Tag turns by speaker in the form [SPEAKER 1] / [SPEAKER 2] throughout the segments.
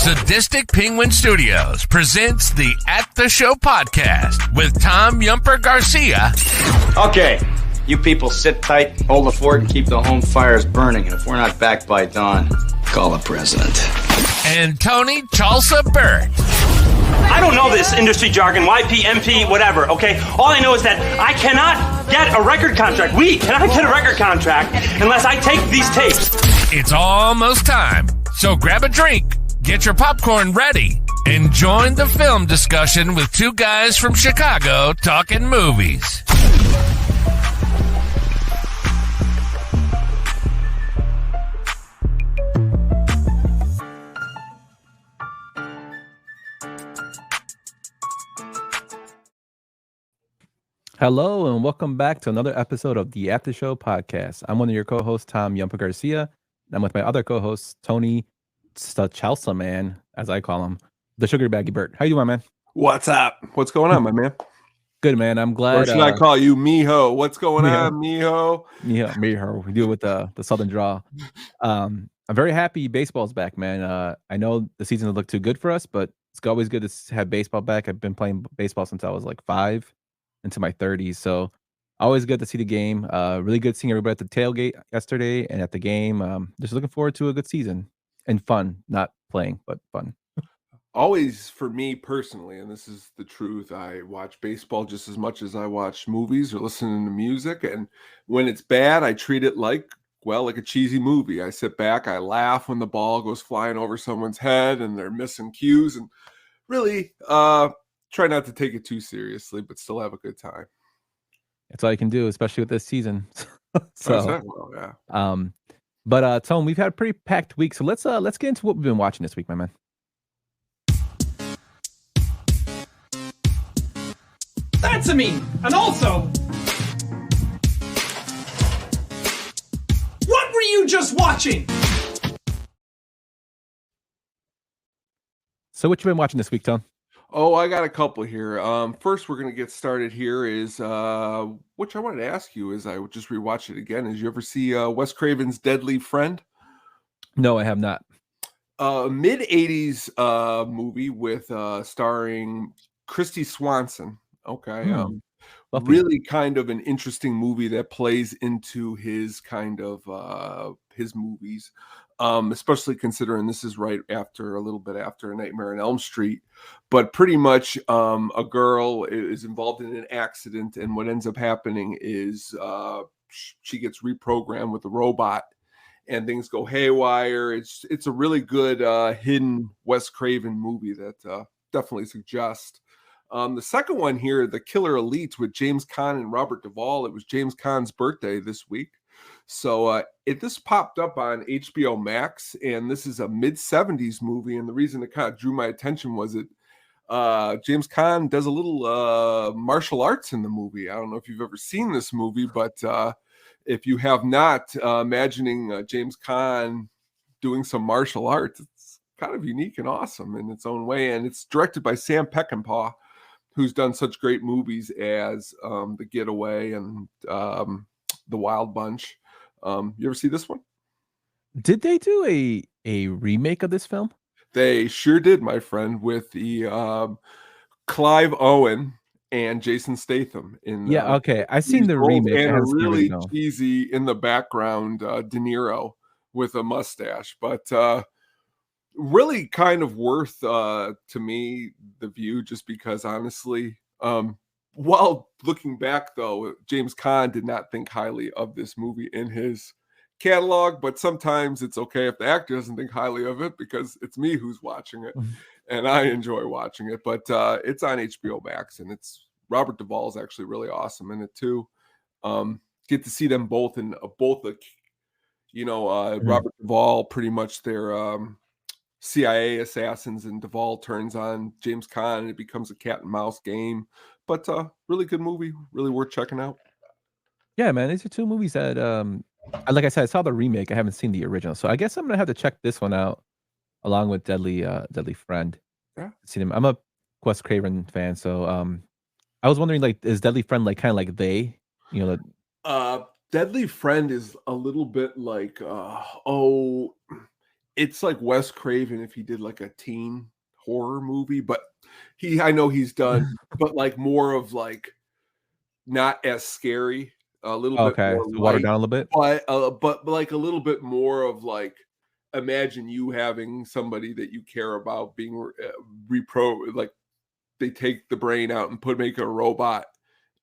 [SPEAKER 1] Sadistic Penguin Studios presents the At the Show podcast with Tom Yumper Garcia.
[SPEAKER 2] Okay, you people sit tight, hold the fort, and keep the home fires burning. And if we're not back by dawn, call the president.
[SPEAKER 1] And Tony Chalsa Burt.
[SPEAKER 3] I don't know this industry jargon, YP, MP, whatever, okay? All I know is that I cannot get a record contract. We cannot get a record contract unless I take these tapes.
[SPEAKER 1] It's almost time, so grab a drink, get your popcorn ready, and join the film discussion with two guys from Chicago talking movies.
[SPEAKER 4] Hello and welcome back to another episode of the After Show podcast. I'm one of your co-hosts, Tom Yumper Garcia. And I'm with my other co-host, Tony Chalsa, man, as I call him, the Sugar Baggy Burt. How you doing, man?
[SPEAKER 5] What's up? What's going on, my man?
[SPEAKER 4] Good, man. I'm glad.
[SPEAKER 5] Or should I call you Miho? What's going on, Miho?
[SPEAKER 4] Miho. We do it with the southern draw. I'm very happy baseball's back, man. I know the season doesn't look too good for us, but it's always good to have baseball back. I've been playing baseball since I was like 5. Into my 30s, so always good to see the game. Really good seeing everybody at the tailgate yesterday and at the game. Just looking forward to a good season and fun, not playing, but fun.
[SPEAKER 5] Always for me personally, and this is the truth, I watch baseball just as much as I watch movies or listening to music. And when it's bad, I treat it like a cheesy movie. I sit back, I laugh when the ball goes flying over someone's head and they're missing cues, and really try not to take it too seriously, but still have a good time.
[SPEAKER 4] That's all you can do, especially with this season.
[SPEAKER 5] Yeah.
[SPEAKER 4] But Tone, we've had a pretty packed week, so let's get into what we've been watching this week, my man.
[SPEAKER 6] That's a me. And also, what were you just watching?
[SPEAKER 4] So what you been watching this week, Tone?
[SPEAKER 5] Oh, I got a couple here. First, we're going to get started here is, which I wanted to ask you is I would just rewatch it again. Did you ever see Wes Craven's Deadly Friend?
[SPEAKER 4] No, I have not.
[SPEAKER 5] Mid-80s movie with starring Christy Swanson. Okay. Really kind of an interesting movie that plays into his kind of his movies. Especially considering this is right after a little bit after A Nightmare on Elm Street, but pretty much a girl is involved in an accident, and what ends up happening is she gets reprogrammed with a robot, and things go haywire. It's a really good hidden Wes Craven movie that definitely suggests. The second one here, The Killer Elite with James Caan and Robert Duvall. It was James Caan's birthday this week. So this popped up on HBO Max, and this is a mid-70s movie, and the reason it kind of drew my attention was James Caan does a little martial arts in the movie. I don't know if you've ever seen this movie, but if you have not, imagining James Caan doing some martial arts, it's kind of unique and awesome in its own way, and it's directed by Sam Peckinpah, who's done such great movies as The Getaway and The Wild Bunch. You ever see this one?
[SPEAKER 4] Did they do a remake of this film?
[SPEAKER 5] They sure did, my friend, with the Clive Owen and Jason Statham.
[SPEAKER 4] Okay. I've seen the remake.
[SPEAKER 5] And a really cheesy in the background De Niro with a mustache. But really kind of worth, to me, the view, just because, honestly, while looking back, though, James Caan did not think highly of this movie in his catalog, but sometimes it's okay if the actor doesn't think highly of it because it's me who's watching it, and I enjoy watching it. But it's on HBO Max, and it's Robert Duvall is actually really awesome in it too. Get to see them both in Robert Duvall, pretty much their CIA assassins, and Duvall turns on James Caan, and it becomes a cat and mouse game. But really good movie, really worth checking out.
[SPEAKER 4] Yeah, man, these are two movies that, like I said, I saw the remake. I haven't seen the original, so I guess I'm gonna have to check this one out along with Deadly Friend.
[SPEAKER 5] Yeah,
[SPEAKER 4] seen him. I'm a Wes Craven fan, so I was wondering, like, is Deadly Friend like kind of like They? That
[SPEAKER 5] Deadly Friend is a little bit like it's like Wes Craven if he did like a teen horror movie, but I know he's done, but like more of like not as scary, a little bit
[SPEAKER 4] Okay,
[SPEAKER 5] more
[SPEAKER 4] so water
[SPEAKER 5] light,
[SPEAKER 4] down a little bit.
[SPEAKER 5] but like a little bit more of like imagine you having somebody that you care about being like they take the brain out and make it a robot,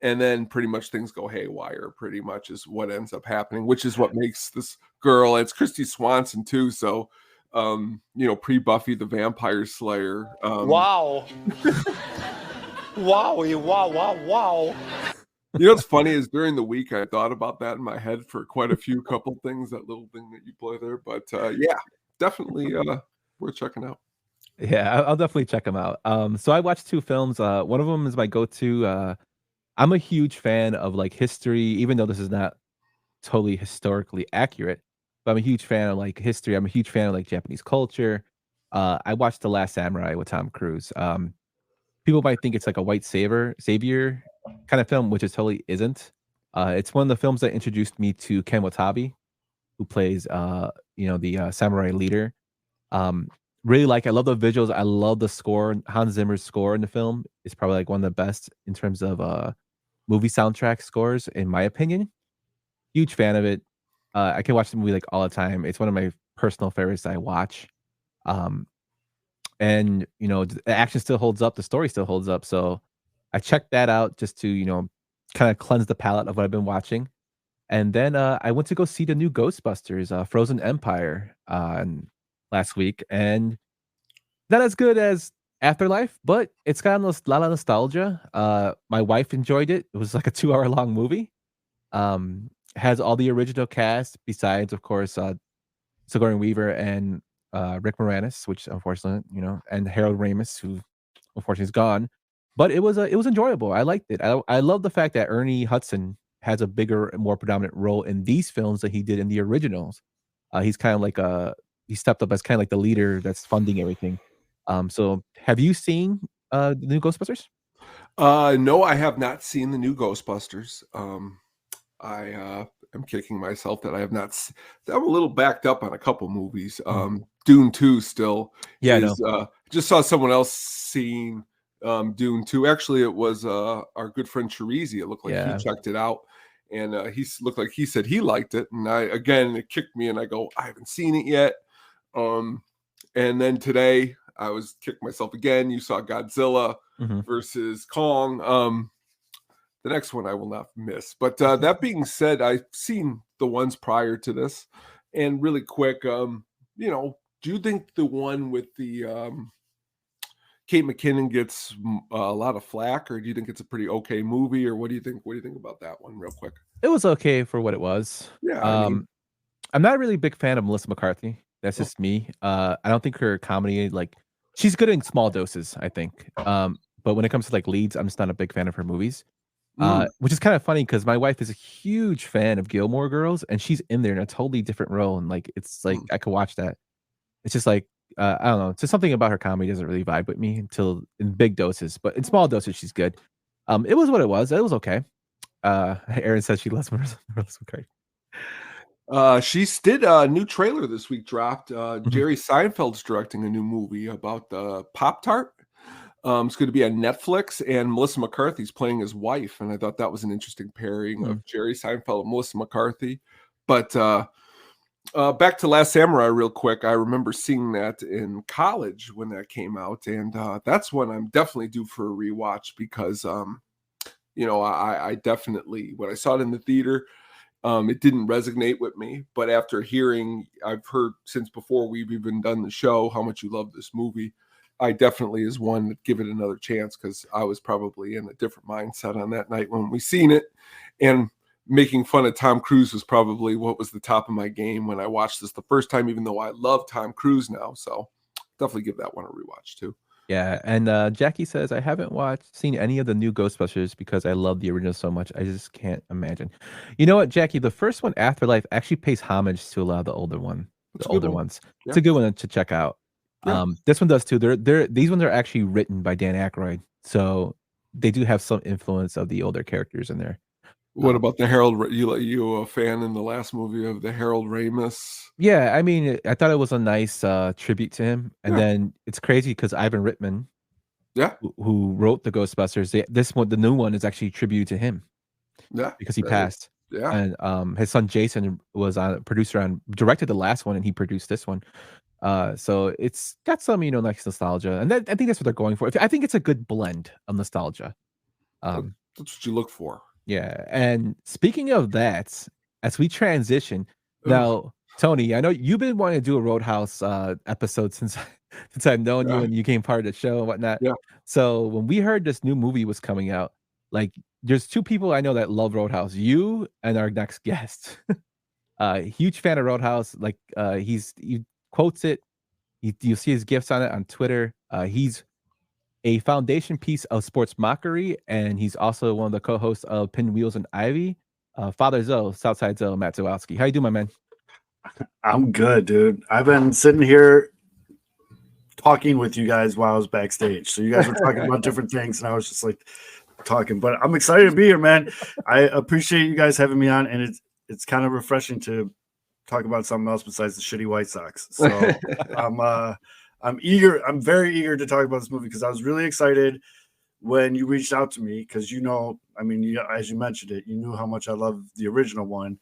[SPEAKER 5] and then pretty much things go haywire. Pretty much is what ends up happening, which is what makes this girl. It's Christy Swanson too, so pre Buffy the Vampire Slayer.
[SPEAKER 7] Wow. Wow.
[SPEAKER 5] What's funny is during the week I thought about that in my head for quite a couple things, that little thing that you play there. But yeah, definitely worth checking out.
[SPEAKER 4] Yeah, I'll definitely check them out. So I watched 2 films. One of them is my go-to. I'm a huge fan of like history, even though this is not totally historically accurate. But I'm a huge fan of like history. I'm a huge fan of like Japanese culture. I watched The Last Samurai with Tom Cruise. People might think it's like a white savior kind of film, which it totally isn't. It's one of the films that introduced me to Ken Watanabe, who plays the samurai leader. Really I love the visuals. I love the score. Hans Zimmer's score in the film is probably like one of the best in terms of movie soundtrack scores, in my opinion. Huge fan of it. I can watch the movie like all the time. It's one of my personal favorites I watch. And the action still holds up, the story still holds up. So I checked that out just to kind of cleanse the palate of what I've been watching. And then I went to go see the new Ghostbusters, Frozen Empire, last week, and not as good as Afterlife, but it's got a lot of nostalgia. My wife enjoyed it. It was like a 2-hour long movie. Has all the original cast besides, of course, Sigourney Weaver and Rick Moranis, which unfortunately, and Harold Ramis, who unfortunately is gone. But it was enjoyable. I liked it. I love the fact that Ernie Hudson has a bigger, more predominant role in these films than he did in the originals. He's kind of like he stepped up as kind of like the leader that's funding everything. So have you seen the new Ghostbusters?
[SPEAKER 5] No, I have not seen the new Ghostbusters. I am kicking myself that I have not. I'm a little backed up on a couple movies. Dune 2 still.
[SPEAKER 4] Yeah,
[SPEAKER 5] is, just saw someone else seeing Dune 2. Actually, it was our good friend Chirizi. It looked like he checked it out, and he looked like he said he liked it. And it kicked me, and I go, I haven't seen it yet. And then today I was kicked myself again. You saw Godzilla versus Kong. The next one I will not miss. But that being said, I've seen the ones prior to this, and really quick, do you think the one with the Kate McKinnon gets a lot of flack, or do you think it's a pretty okay movie, or what do you think? What do you think about that one, real quick?
[SPEAKER 4] It was okay for what it was.
[SPEAKER 5] Yeah,
[SPEAKER 4] I'm not really a big fan of Melissa McCarthy. That's just me. I don't think her comedy, she's good in small doses, I think. But when it comes to leads, I'm just not a big fan of her movies. Which is kind of funny because my wife is a huge fan of Gilmore Girls, and she's in there in a totally different role, and it's I could watch that. It's just I don't know, just something about her comedy doesn't really vibe with me until in big doses, but in small doses she's good. It was what it was. It was okay. Erin says she loves Melissa McCarthy.
[SPEAKER 5] She did a new trailer this week dropped. Jerry Seinfeld's directing a new movie about the Pop-Tart. It's going to be on Netflix, and Melissa McCarthy's playing his wife, and I thought that was an interesting pairing of Jerry Seinfeld and Melissa McCarthy. But back to Last Samurai real quick. I remember seeing that in college when that came out, and that's one I'm definitely due for a rewatch because, I definitely, when I saw it in the theater, it didn't resonate with me. But after I've heard since before we've even done the show how much you love this movie. I definitely is one that give it another chance because I was probably in a different mindset on that night when we seen it, and making fun of Tom Cruise was probably what was the top of my game when I watched this the first time, even though I love Tom Cruise now. So definitely give that one a rewatch too.
[SPEAKER 4] Yeah, and Jackie says I haven't seen any of the new Ghostbusters because I love the original so much. I just can't imagine. You know what, Jackie? The first one, Afterlife, actually pays homage to a lot of the older ones. Yeah. It's a good one to check out. Yeah. This one does too. These ones are actually written by Dan Aykroyd, so they do have some influence of the older characters in there.
[SPEAKER 5] What about the Harold? You a fan in the last movie of the Harold Ramis?
[SPEAKER 4] Yeah, I mean, I thought it was a nice tribute to him, and
[SPEAKER 5] Yeah.
[SPEAKER 4] then it's crazy because Ivan Reitman,
[SPEAKER 5] Yeah,
[SPEAKER 4] who wrote the Ghostbusters, this one, the new one, is actually tribute to him
[SPEAKER 5] yeah,
[SPEAKER 4] because he passed.
[SPEAKER 5] yeah.
[SPEAKER 4] And his son Jason was a producer on directed the last one, and he produced this one. So it's got some, nice nostalgia, and I think that's what they're going for. I think it's a good blend of nostalgia. Um,
[SPEAKER 5] That's what you look for.
[SPEAKER 4] yeah, and speaking of that, as we transition
[SPEAKER 5] Ugh.
[SPEAKER 4] now, Tony, I know you've been wanting to do a Roadhouse episode since since I've known you
[SPEAKER 5] Yeah,
[SPEAKER 4] and you became part of the show and whatnot.
[SPEAKER 5] yeah.
[SPEAKER 4] So when we heard this new movie was coming out, like there's two people I know that love Roadhouse, you and our next guest. Huge fan of Roadhouse. Like he quotes it. You see his gifts on it on Twitter. He's a foundation piece of sports mockery, and he's also one of the co-hosts of Pinwheels and Ivy. Father Zoe, Southside Zoe, Matt Zawaski. How you doing, my man?
[SPEAKER 8] I'm good, dude. I've been sitting here talking with you guys while I was backstage. So you guys were talking about different things, and I was just like talking. But I'm excited to be here, man. I appreciate you guys having me on, and it's kind of refreshing to talk about something else besides the shitty White Sox. So I'm eager. I'm very eager to talk about this movie because I was really excited when you reached out to me because as you mentioned it, you knew how much I love the original one.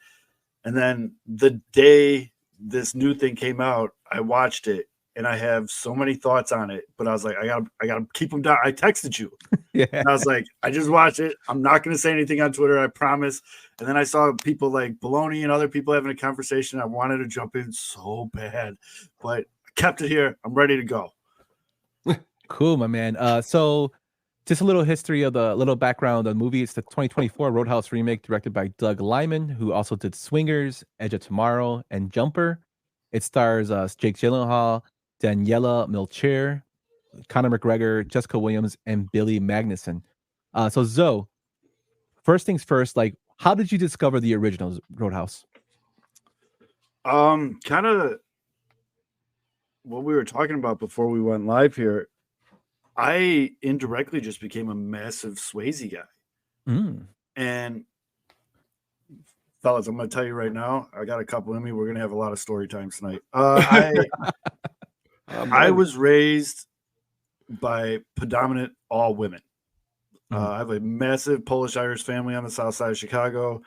[SPEAKER 8] And then the day this new thing came out, I watched it and I have so many thoughts on it. But I was like, I gotta keep them down. I texted you.
[SPEAKER 4] Yeah.
[SPEAKER 8] And I was like, I just watched it. I'm not gonna say anything on Twitter, I promise. And then I saw people like Baloney and other people having a conversation. I wanted to jump in so bad, but I kept it here. I'm ready to go.
[SPEAKER 4] Cool, my man. So just a little history of the little background of the movie. It's the 2024 Roadhouse remake directed by Doug Liman, who also did Swingers, Edge of Tomorrow, and Jumper. It stars Jake Gyllenhaal, Daniela Melchior, Conor McGregor, Jessica Williams, and Billy Magnuson. So Zoe, first things first, like how did you discover the original Roadhouse?
[SPEAKER 8] Kind of what we were talking about before we went live here. I indirectly just became a massive Swayze guy. And fellas, I'm going to tell you right now, I got a couple in me. We're going to have a lot of story times tonight. I was raised by predominant all women. I have a massive Polish-Irish family on the south side of Chicago.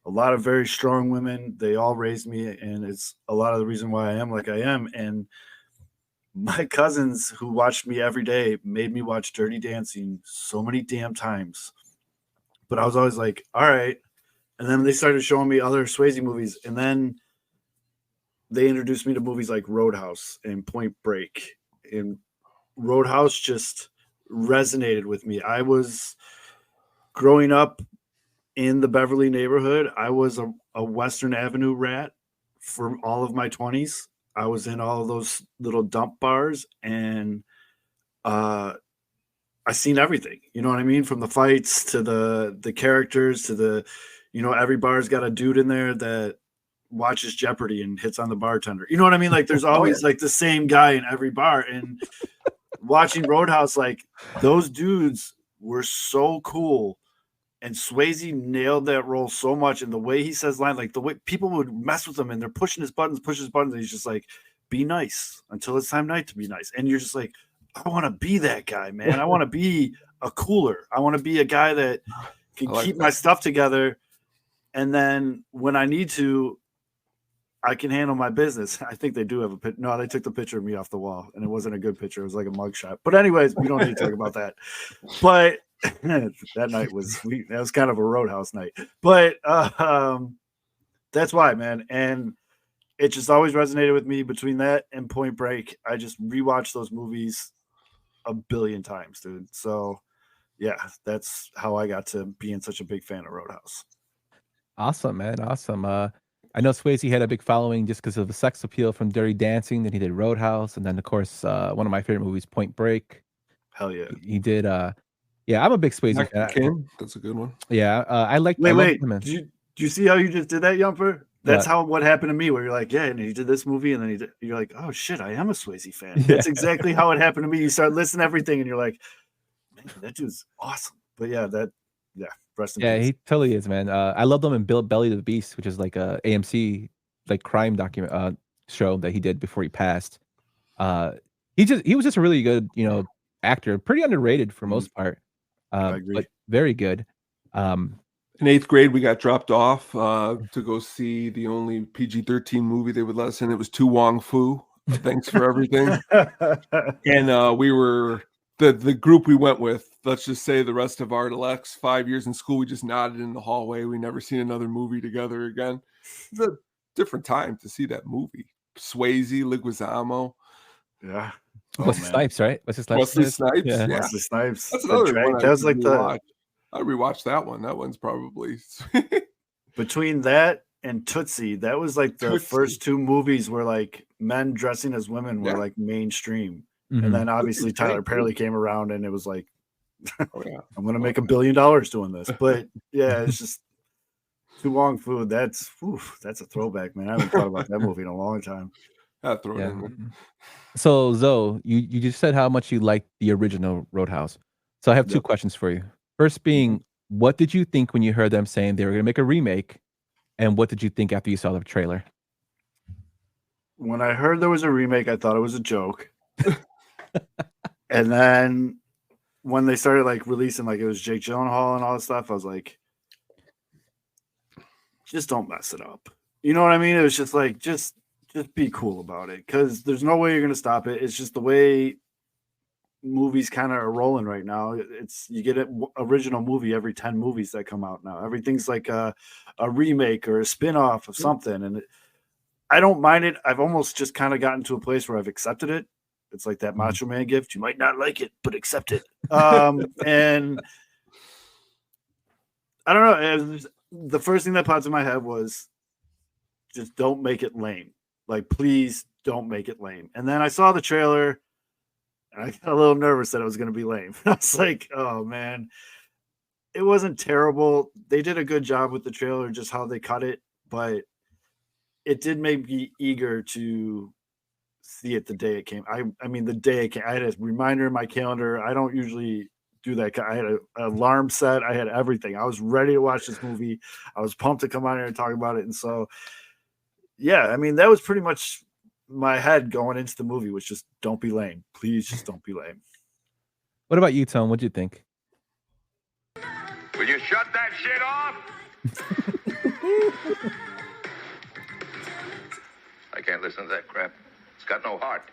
[SPEAKER 8] A lot of very strong women. They all raised me, and it's a lot of the reason why I am like I am. And my cousins who watched me every day made me watch Dirty Dancing so many damn times. But I was always like, all right. And then they started showing me other Swayze movies. And then they introduced me to movies like Roadhouse and Point Break. And Roadhouse just resonated with me. I was growing up in the Beverly neighborhood. I was a Western Avenue rat for all of my 20s. I was in all of those little dump bars, and I seen everything. You know what I mean? From the fights to the characters to the, every bar's got a dude in there that watches Jeopardy and hits on the bartender. You know what I mean? Like there's always like the same guy in every bar. And watching Roadhouse, like those dudes were so cool. And Swayze nailed that role so much. And the way he says line, like the way people would mess with him and they're pushing his buttons. And he's just like, be nice until it's time night to be nice. And you're just like, I want to be that guy, man. I want to be a cooler. I want to be a guy that can keep my stuff together. And then when I need to, I can handle my business. I think they do have a picture. No, they took the picture of me off the wall and it wasn't a good picture. It was like a mugshot. But anyways, we don't need to talk about that. But that night that was kind of a Roadhouse night. But that's why, man. And it just always resonated with me between that and Point Break. I just rewatched those movies a billion times, dude. So yeah, that's how I got to being such a big fan of Roadhouse.
[SPEAKER 4] Awesome, man. Awesome. I know Swayze had a big following just because of the sex appeal from Dirty Dancing. Then he did Roadhouse, and then of course one of my favorite movies, Point Break.
[SPEAKER 8] Hell yeah.
[SPEAKER 4] He did. Yeah, I'm a big Swayze fan.
[SPEAKER 5] That's a good one.
[SPEAKER 4] Yeah, I like.
[SPEAKER 8] Wait. Do you see how you just did that, Yumper? That's what happened to me. Where you're like, yeah, and he did this movie, and then you're like, oh shit, I am a Swayze fan. Yeah. That's exactly how it happened to me. You start listening to everything, and you're like, man, that dude's awesome. But yeah, yeah, rest in
[SPEAKER 4] Yeah,
[SPEAKER 8] peace.
[SPEAKER 4] he totally is, man. I love him in Belly of the Beast, which is like a AMC like crime document show that he did before he passed. He was just a really good, actor, pretty underrated for
[SPEAKER 8] Mhm.
[SPEAKER 4] most part,
[SPEAKER 8] I agree.
[SPEAKER 4] but very good. Um,
[SPEAKER 5] In 8th grade, we got dropped off to go see the only PG-13 movie they would let us in. It was Tu Wong Fu. Thanks for everything. And we were the group we went with. Let's just say the rest of our next 5 years in school, we just nodded in the hallway. We never seen another movie together again. It's a different time to see that movie. Swayze, Leguizamo,
[SPEAKER 8] Yeah.
[SPEAKER 4] Wesley Snipes, right?
[SPEAKER 5] Wesley Snipes.
[SPEAKER 4] Yeah.
[SPEAKER 5] Yeah,
[SPEAKER 8] Wesley Snipes.
[SPEAKER 5] that's
[SPEAKER 8] The
[SPEAKER 5] another
[SPEAKER 8] drag-
[SPEAKER 5] one.
[SPEAKER 8] that was like the
[SPEAKER 5] I rewatched that one. That one's probably
[SPEAKER 8] between that and Tootsie, that was like the
[SPEAKER 5] Tootsie.
[SPEAKER 8] first two movies where like men dressing as women were
[SPEAKER 5] Yeah.
[SPEAKER 8] like mainstream.
[SPEAKER 4] Mhm.
[SPEAKER 8] And then obviously
[SPEAKER 5] Tootsie's
[SPEAKER 8] Tyler
[SPEAKER 5] great,
[SPEAKER 8] Perry
[SPEAKER 5] too.
[SPEAKER 8] came around and it was like,
[SPEAKER 5] Oh yeah.
[SPEAKER 8] I'm gonna make $1 billion doing this. But yeah, it's just Tu Wong Fu. That's a throwback, man. I haven't thought about that movie in a long time.
[SPEAKER 5] I'll throw it
[SPEAKER 4] Yeah.
[SPEAKER 5] in there.
[SPEAKER 4] So Zoe, you just said how much you liked the original Roadhouse. So I have two
[SPEAKER 8] Yep.
[SPEAKER 4] questions for you. First being, what did you think when you heard them saying they were gonna make a remake? And what did you think after you saw the trailer?
[SPEAKER 8] When I heard there was a remake, I thought it was a joke. And then when they started like releasing, like it was Jake Gyllenhaal and all this stuff, I was like, just don't mess it up. You know what I mean? It was just like, just be cool about it, because there's no way you're gonna stop it. It's just the way movies kind of are rolling right now. It's you get an original movie every 10 movies that come out now. Everything's like a remake or a spin-off of something, and I don't mind it. I've almost just kind of gotten to a place where I've accepted it. It's like that Macho Man gift. You might not like it, but accept it. And I don't know. The first thing that popped in my head was just don't make it lame. Like, please don't make it lame. And then I saw the trailer and I got a little nervous that it was going to be lame. I was like, oh man, it wasn't terrible. They did a good job with the trailer, just how they cut it, but it did make me eager to see it the day it came. I mean, the day it came, I had a reminder in my calendar. I don't usually do that. I had an alarm set. I had everything. I was ready to watch this movie. I was pumped to come on here and talk about it. And so, yeah, I mean, that was pretty much my head going into the movie, was just don't be lame. Please just don't be lame.
[SPEAKER 4] What about you, Tom? What'd you think?
[SPEAKER 9] Will you shut that shit off? I can't listen to that crap. It's got no heart.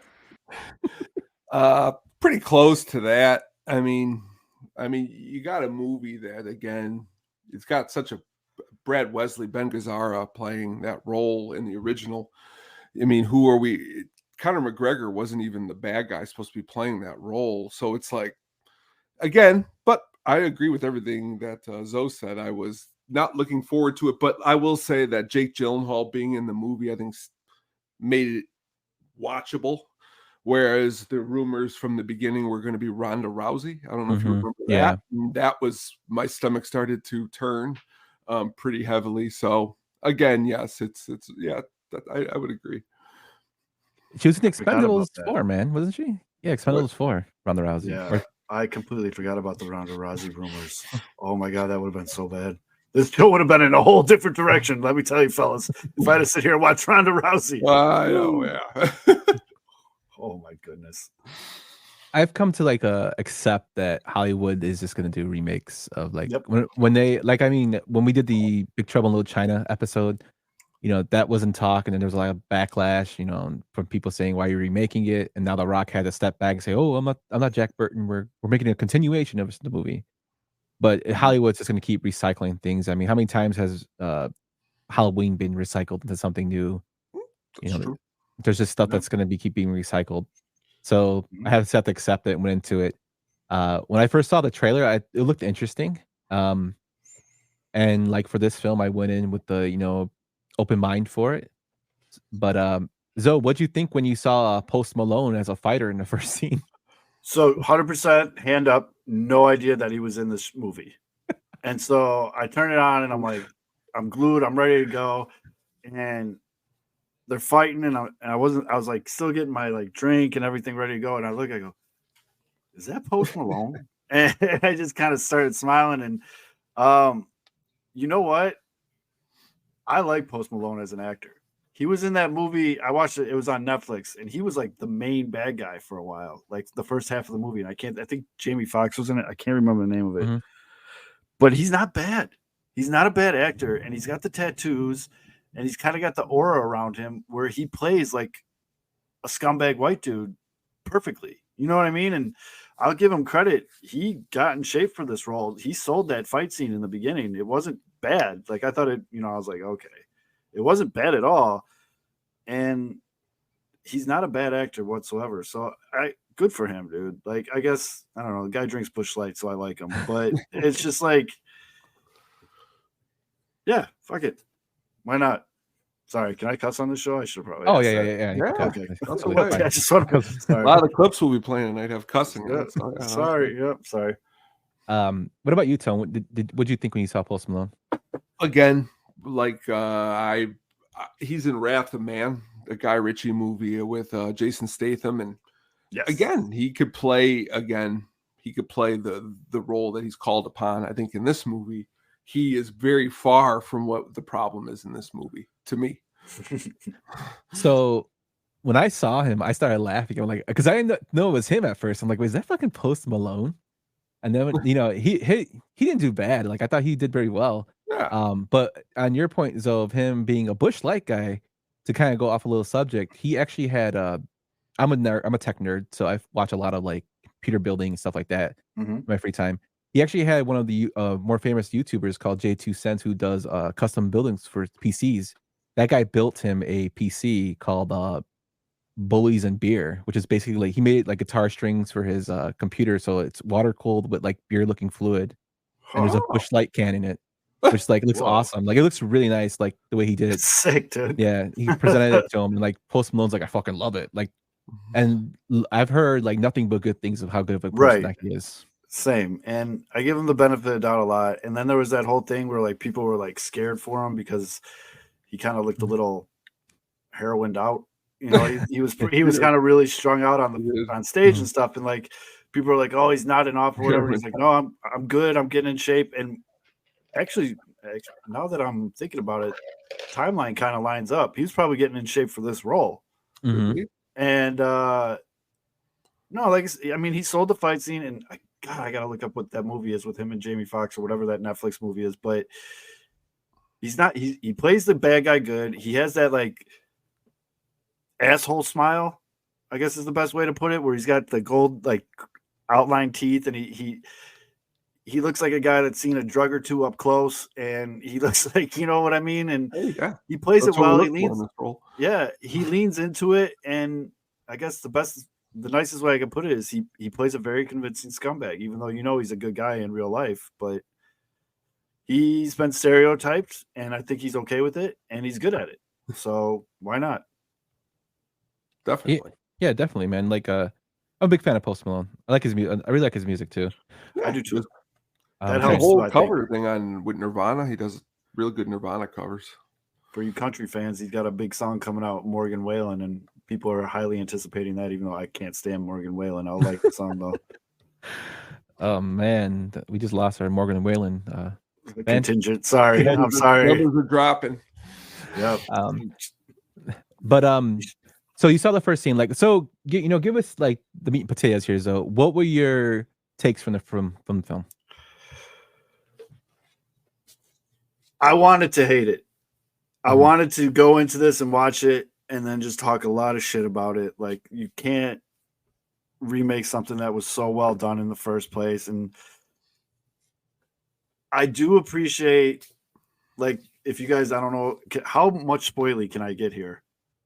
[SPEAKER 5] Pretty close to that. I mean, you got a movie that, again, it's got such a Brad Wesley, Ben Gazzara playing that role in the original. I mean, who are we? Conor McGregor wasn't even the bad guy supposed to be playing that role. So it's like, again, but I agree with everything that Zoe said. I was not looking forward to it, but I will say that Jake Gyllenhaal being in the movie, I think, made it watchable. Whereas the rumors from the beginning were going to be Ronda Rousey. I don't know if you remember that.
[SPEAKER 4] Yeah.
[SPEAKER 5] That was, my stomach started to turn pretty heavily. So again, yes, it's yeah, I would agree.
[SPEAKER 4] She was in
[SPEAKER 8] Forgot about
[SPEAKER 4] Expendables
[SPEAKER 8] that.
[SPEAKER 4] 4, man, wasn't she? Yeah, Expendables 4, Ronda Rousey.
[SPEAKER 8] Yeah, I completely forgot about the Ronda Rousey rumors. Oh my god, that would have been so bad. This show would have been in a whole different direction. Let me tell you, fellas, if I had to sit here and watch Ronda Rousey.
[SPEAKER 5] I know, yeah.
[SPEAKER 8] Oh my goodness.
[SPEAKER 4] I've come to like accept that Hollywood is just gonna do remakes of like
[SPEAKER 8] Yep.
[SPEAKER 4] when they like, I mean, when we did the Big Trouble in Little China episode, that was in talk, and then there was a lot of backlash, from people saying, why are you remaking it? And now The Rock had to step back and say, oh, I'm not Jack Burton. We're making a continuation of the movie. But Hollywood's just gonna keep recycling things. I mean, how many times has Halloween been recycled into something new?
[SPEAKER 5] That's true.
[SPEAKER 4] There's just stuff that's gonna keep being recycled. So I have to accept it and went into it. When I first saw the trailer, it looked interesting. And like for this film, I went in with the open mind for it. But Zoe, what'd you think when you saw Post Malone as a fighter in the first scene?
[SPEAKER 8] So 100% hand up, no idea that he was in this movie. And so I turn it on and I'm like, I'm glued, I'm ready to go. And they're fighting, and I was like still getting my like drink and everything ready to go. And I go, is that Post Malone? And I just kind of started smiling. And You know what? I like Post Malone as an actor. He was in that movie. I watched it. It was on Netflix, and he was like the main bad guy for a while, like the first half of the movie. And I think Jamie Foxx was in it. I can't remember the name of it,
[SPEAKER 4] Mm-hmm.
[SPEAKER 8] but he's not bad. He's not a bad actor, and he's got the tattoos, and he's kind of got the aura around him where he plays like a scumbag white dude perfectly. You know what I mean? And I'll give him credit. He got in shape for this role. He sold that fight scene in the beginning. It wasn't bad. Like I thought it, I was like, okay, it wasn't bad at all. And he's not a bad actor whatsoever. So good for him, dude. Like, I guess, I don't know. The guy drinks Busch Light, so I like him. But it's just like, yeah, fuck it. Why not? Sorry, can I cuss on this show? I should probably.
[SPEAKER 4] Oh yeah.
[SPEAKER 8] Okay.
[SPEAKER 5] That's
[SPEAKER 8] Okay. I just want to.
[SPEAKER 5] A lot of the clips we'll be playing tonight have cussing.
[SPEAKER 8] Yeah. Sorry. Yep. Sorry.
[SPEAKER 4] What about you, Tone? What did you think when you saw Post Malone?
[SPEAKER 5] Again, like he's in Wrath of Man, the Guy Ritchie movie with Jason Statham, and again, he could play the role that he's called upon. I think in this movie, he is very far from what the problem is in this movie to me.
[SPEAKER 4] So when I saw him, I started laughing. I'm like, because I didn't know it was him at first. I'm like, was that fucking Post Malone? And then he didn't do bad. Like I thought he did very well.
[SPEAKER 5] Yeah.
[SPEAKER 4] But on your point, Zoe, of him being a Busch Light guy, to kind of go off a little subject, he actually had I'm a nerd, I'm a tech nerd, so I watch a lot of like computer building and stuff like that in my free time. He actually had one of the more famous YouTubers called J2Cents who does custom buildings for PCs. That guy built him a PC called Bullies and Beer, which is basically like he made like guitar strings for his computer, so it's water cooled with like beer looking fluid, and there's a Busch Light can in it, which like looks awesome. Like it looks really nice, like the way he did it.
[SPEAKER 8] Sick, dude.
[SPEAKER 4] Yeah, he presented it to him, and like Post Malone's like, I fucking love it. Like, and I've heard like nothing but good things of how good of a person that he is.
[SPEAKER 8] Same, and I give him the benefit of the doubt a lot. And then there was that whole thing where like people were like scared for him because he kind of looked a little heroined out. He was kind of really strung out on stage and stuff. And like people were like, "Oh, he's nodding off or whatever." He's like, "No, I'm good. I'm getting in shape." And actually, now that I'm thinking about it, timeline kind of lines up. He was probably getting in shape for this role.
[SPEAKER 4] Mm-hmm.
[SPEAKER 8] And no, like I mean, he sold the fight scene, and God, I gotta look up what that movie is with him and Jamie Foxx or whatever that Netflix movie is. But he's not. He plays the bad guy good. He has that like asshole smile, I guess is the best way to put it, where he's got the gold like outlined teeth, and he looks like a guy that's seen a drug or two up close, and he looks like, you know what I mean? And he plays it well. He leans into it, and I guess the nicest way I can put it is he plays a very convincing scumbag, even though he's a good guy in real life, but he's been stereotyped, and I think he's okay with it, and he's good at it. So why not?
[SPEAKER 5] Definitely.
[SPEAKER 4] Yeah, definitely, man. Like I'm a big fan of Post Malone. I like his music. I really like his music too.
[SPEAKER 8] I do too.
[SPEAKER 5] That helps. The whole cover thing with Nirvana, he does real good Nirvana covers.
[SPEAKER 8] For you country fans, he's got a big song coming out, Morgan Wallen, and people are highly anticipating that, even though I can't stand Morgan Wallen. I'll like the song though.
[SPEAKER 4] Oh man, we just lost our Morgan Wallen
[SPEAKER 8] contingent. Sorry, I'm sorry.
[SPEAKER 5] Numbers are dropping.
[SPEAKER 8] Yep.
[SPEAKER 4] But so you saw the first scene, like, so give us like the meat and potatoes here. So, what were your takes from the film?
[SPEAKER 8] I wanted to hate it. I wanted to go into this and watch it and then just talk a lot of shit about it. Like, you can't remake something that was so well done in the first place. And I do appreciate, like, if you guys, I don't know, how much spoily can I get here?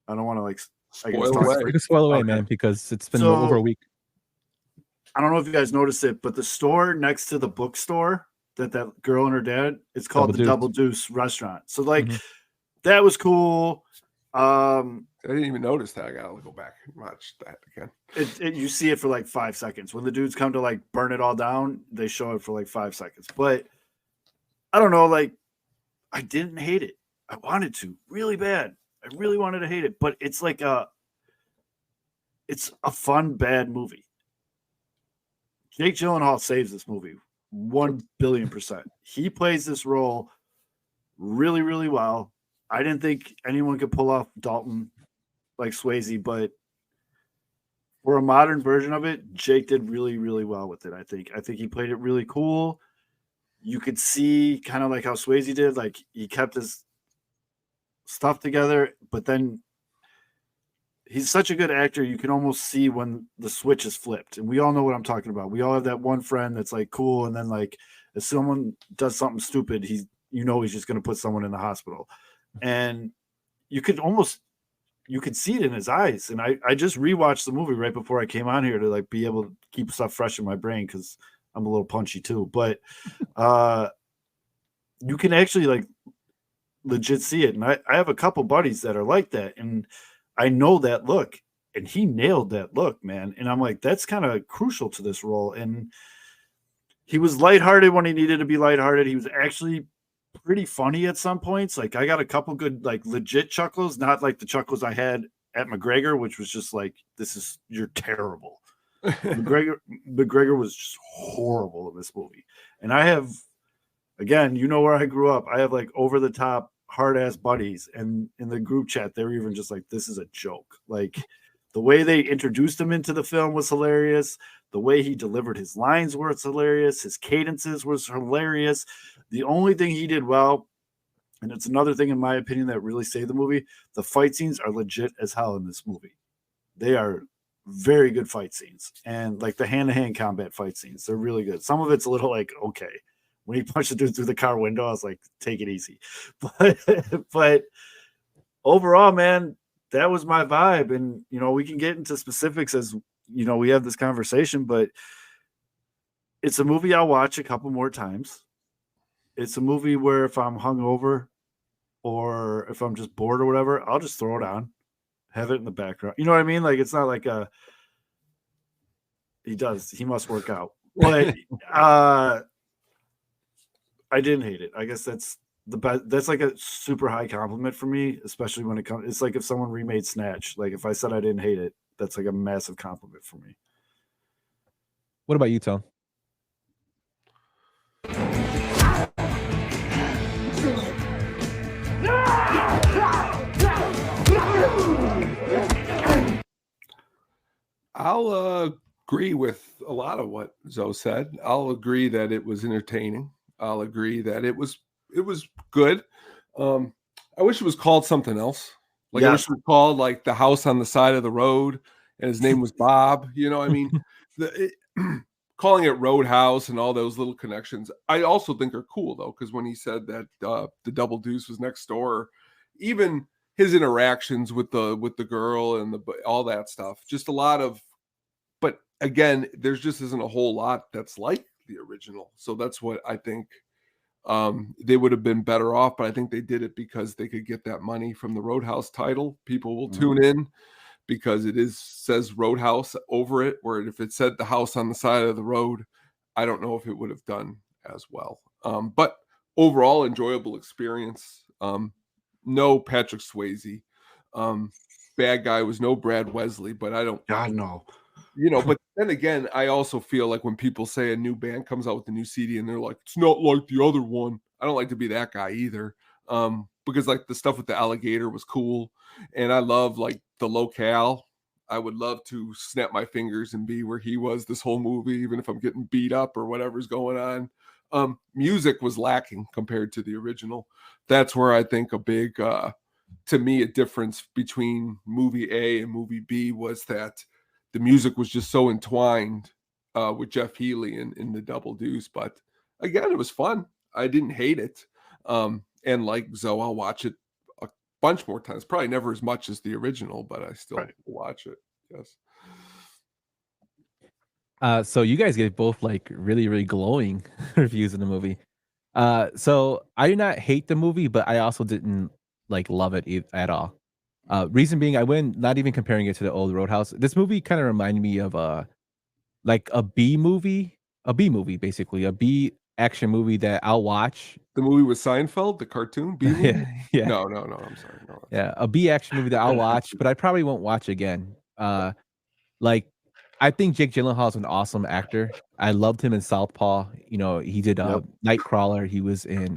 [SPEAKER 8] I don't want to, like,
[SPEAKER 4] spoil away. You can spoil away, man, because it's been over a week.
[SPEAKER 8] I don't know if you guys noticed it, but the store next to the bookstore that girl and her dad, it's called the Double Deuce restaurant. So like that was cool.
[SPEAKER 5] I didn't even notice that. I gotta go back and watch that again.
[SPEAKER 8] You see it for like 5 seconds. When the dudes come to like burn it all down, they show it for like 5 seconds. But I don't know, like I didn't hate it. I wanted to really bad. I really wanted to hate it, but it's like it's a fun bad movie. Jake Gyllenhaal saves this movie 1,000,000,000%. He plays this role really, really well. I didn't think anyone could pull off Dalton like Swayze, but for a modern version of it, Jake did really, really well with it. I think he played it really cool. You could see kind of like how Swayze did, like he kept his stuff together, but then he's such a good actor. You can almost see when the switch is flipped. And we all know what I'm talking about. We all have that one friend that's like cool. And then like if someone does something stupid, he's just going to put someone in the hospital. And you could see it in his eyes. And I just rewatched the movie right before I came on here to like be able to keep stuff fresh in my brain, because I'm a little punchy too. But you can actually like legit see it. And I have a couple buddies that are like that. And I know that look. And he nailed that look, man. And I'm like, that's kind of crucial to this role. And he was lighthearted when he needed to be lighthearted. He was actually pretty funny at some points. Like I got a couple good, like legit chuckles, not like the chuckles I had at McGregor, which was just like, you're terrible. McGregor was just horrible in this movie. And I have, again, where I grew up, I have like over the top hard ass buddies. And in the group chat, they were even just like, this is a joke. Like the way they introduced him into the film was hilarious. The way he delivered his lines was hilarious. His cadences was hilarious. The only thing he did well, and it's another thing in my opinion that really saved the movie, the fight scenes are legit as hell in this movie. They are very good fight scenes. And like the hand-to-hand combat fight scenes, they're really good. Some of it's a little like, okay. When he punched the dude through the car window, I was like, take it easy. But overall, man, that was my vibe. And, we can get into specifics as, we have this conversation, but it's a movie I'll watch a couple more times. It's a movie where if I'm hungover or if I'm just bored or whatever, I'll just throw it on, have it in the background. You know what I mean? Like, it's not like he must work out. But I didn't hate it. I guess that's the best. That's like a super high compliment for me, especially when it comes. It's like if someone remade Snatch. Like if I said I didn't hate it, that's like a massive compliment for me.
[SPEAKER 4] What about you, Tom?
[SPEAKER 5] I'll agree with a lot of what Zoe said. I'll agree that it was entertaining. I'll agree that it was good. I wish it was called something else. Like I wish it was called like The House on the Side of the Road, and his name was Bob. I mean, calling it Roadhouse and all those little connections, I also think are cool though, because when he said that the Double Deuce was next door, even his interactions with the girl and all that stuff, just a lot of. But again, there's just isn't a whole lot that's like the original. So that's what I think they would have been better off, but I think they did it because they could get that money from the Roadhouse title. People will tune in because says Roadhouse over it, where if it said The House on the Side of the Road, I don't know if it would have done as well. But overall enjoyable experience. No Patrick Swayze. Bad guy was no Brad Wesley, but I don't.
[SPEAKER 8] God, no.
[SPEAKER 5] But then again, I also feel like when people say a new band comes out with a new CD and they're like, it's not like the other one. I don't like to be that guy either. Because like the stuff with the alligator was cool. And I love like the locale. I would love to snap my fingers and be where he was this whole movie, even if I'm getting beat up or whatever's going on. Music was lacking compared to the original. That's where I think a big, to me, a difference between movie A and movie B was that the music was just so entwined with Jeff Healey in the Double Deuce. But again, it was fun. I didn't hate it. And like Zoe, I'll watch it a bunch more times. Probably never as much as the original, but I still watch it. Yes.
[SPEAKER 4] So you guys gave both like really, really glowing reviews of the movie. So I did not hate the movie, but I also didn't like love it at all. Reason being, I went not even comparing it to the old Roadhouse. This movie kind of reminded me of like a B movie, basically a B action movie that I'll watch.
[SPEAKER 5] The movie with Seinfeld, the cartoon B movie.
[SPEAKER 4] Yeah.
[SPEAKER 5] No. I'm sorry. No.
[SPEAKER 4] Yeah, a B action movie that I'll watch, but I probably won't watch again. Like I think Jake Gyllenhaal is an awesome actor. I loved him in Southpaw. You know, he did Nightcrawler. He was in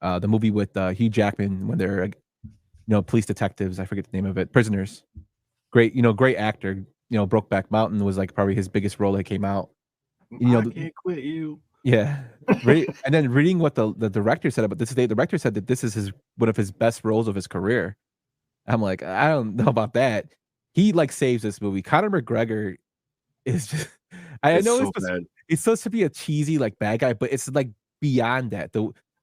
[SPEAKER 4] the movie with Hugh Jackman when they're police detectives. I forget the name of it. Prisoners. Great, great actor. You know, Brokeback Mountain was like probably his biggest role that came out.
[SPEAKER 8] I can't quit you.
[SPEAKER 4] Yeah. And then reading what the director said about this, the director said that this is one of his best roles of his career. I'm like, I don't know about that. He like saves this movie. Conor McGregor is just I know it's supposed to be a cheesy like bad guy, but it's like beyond that.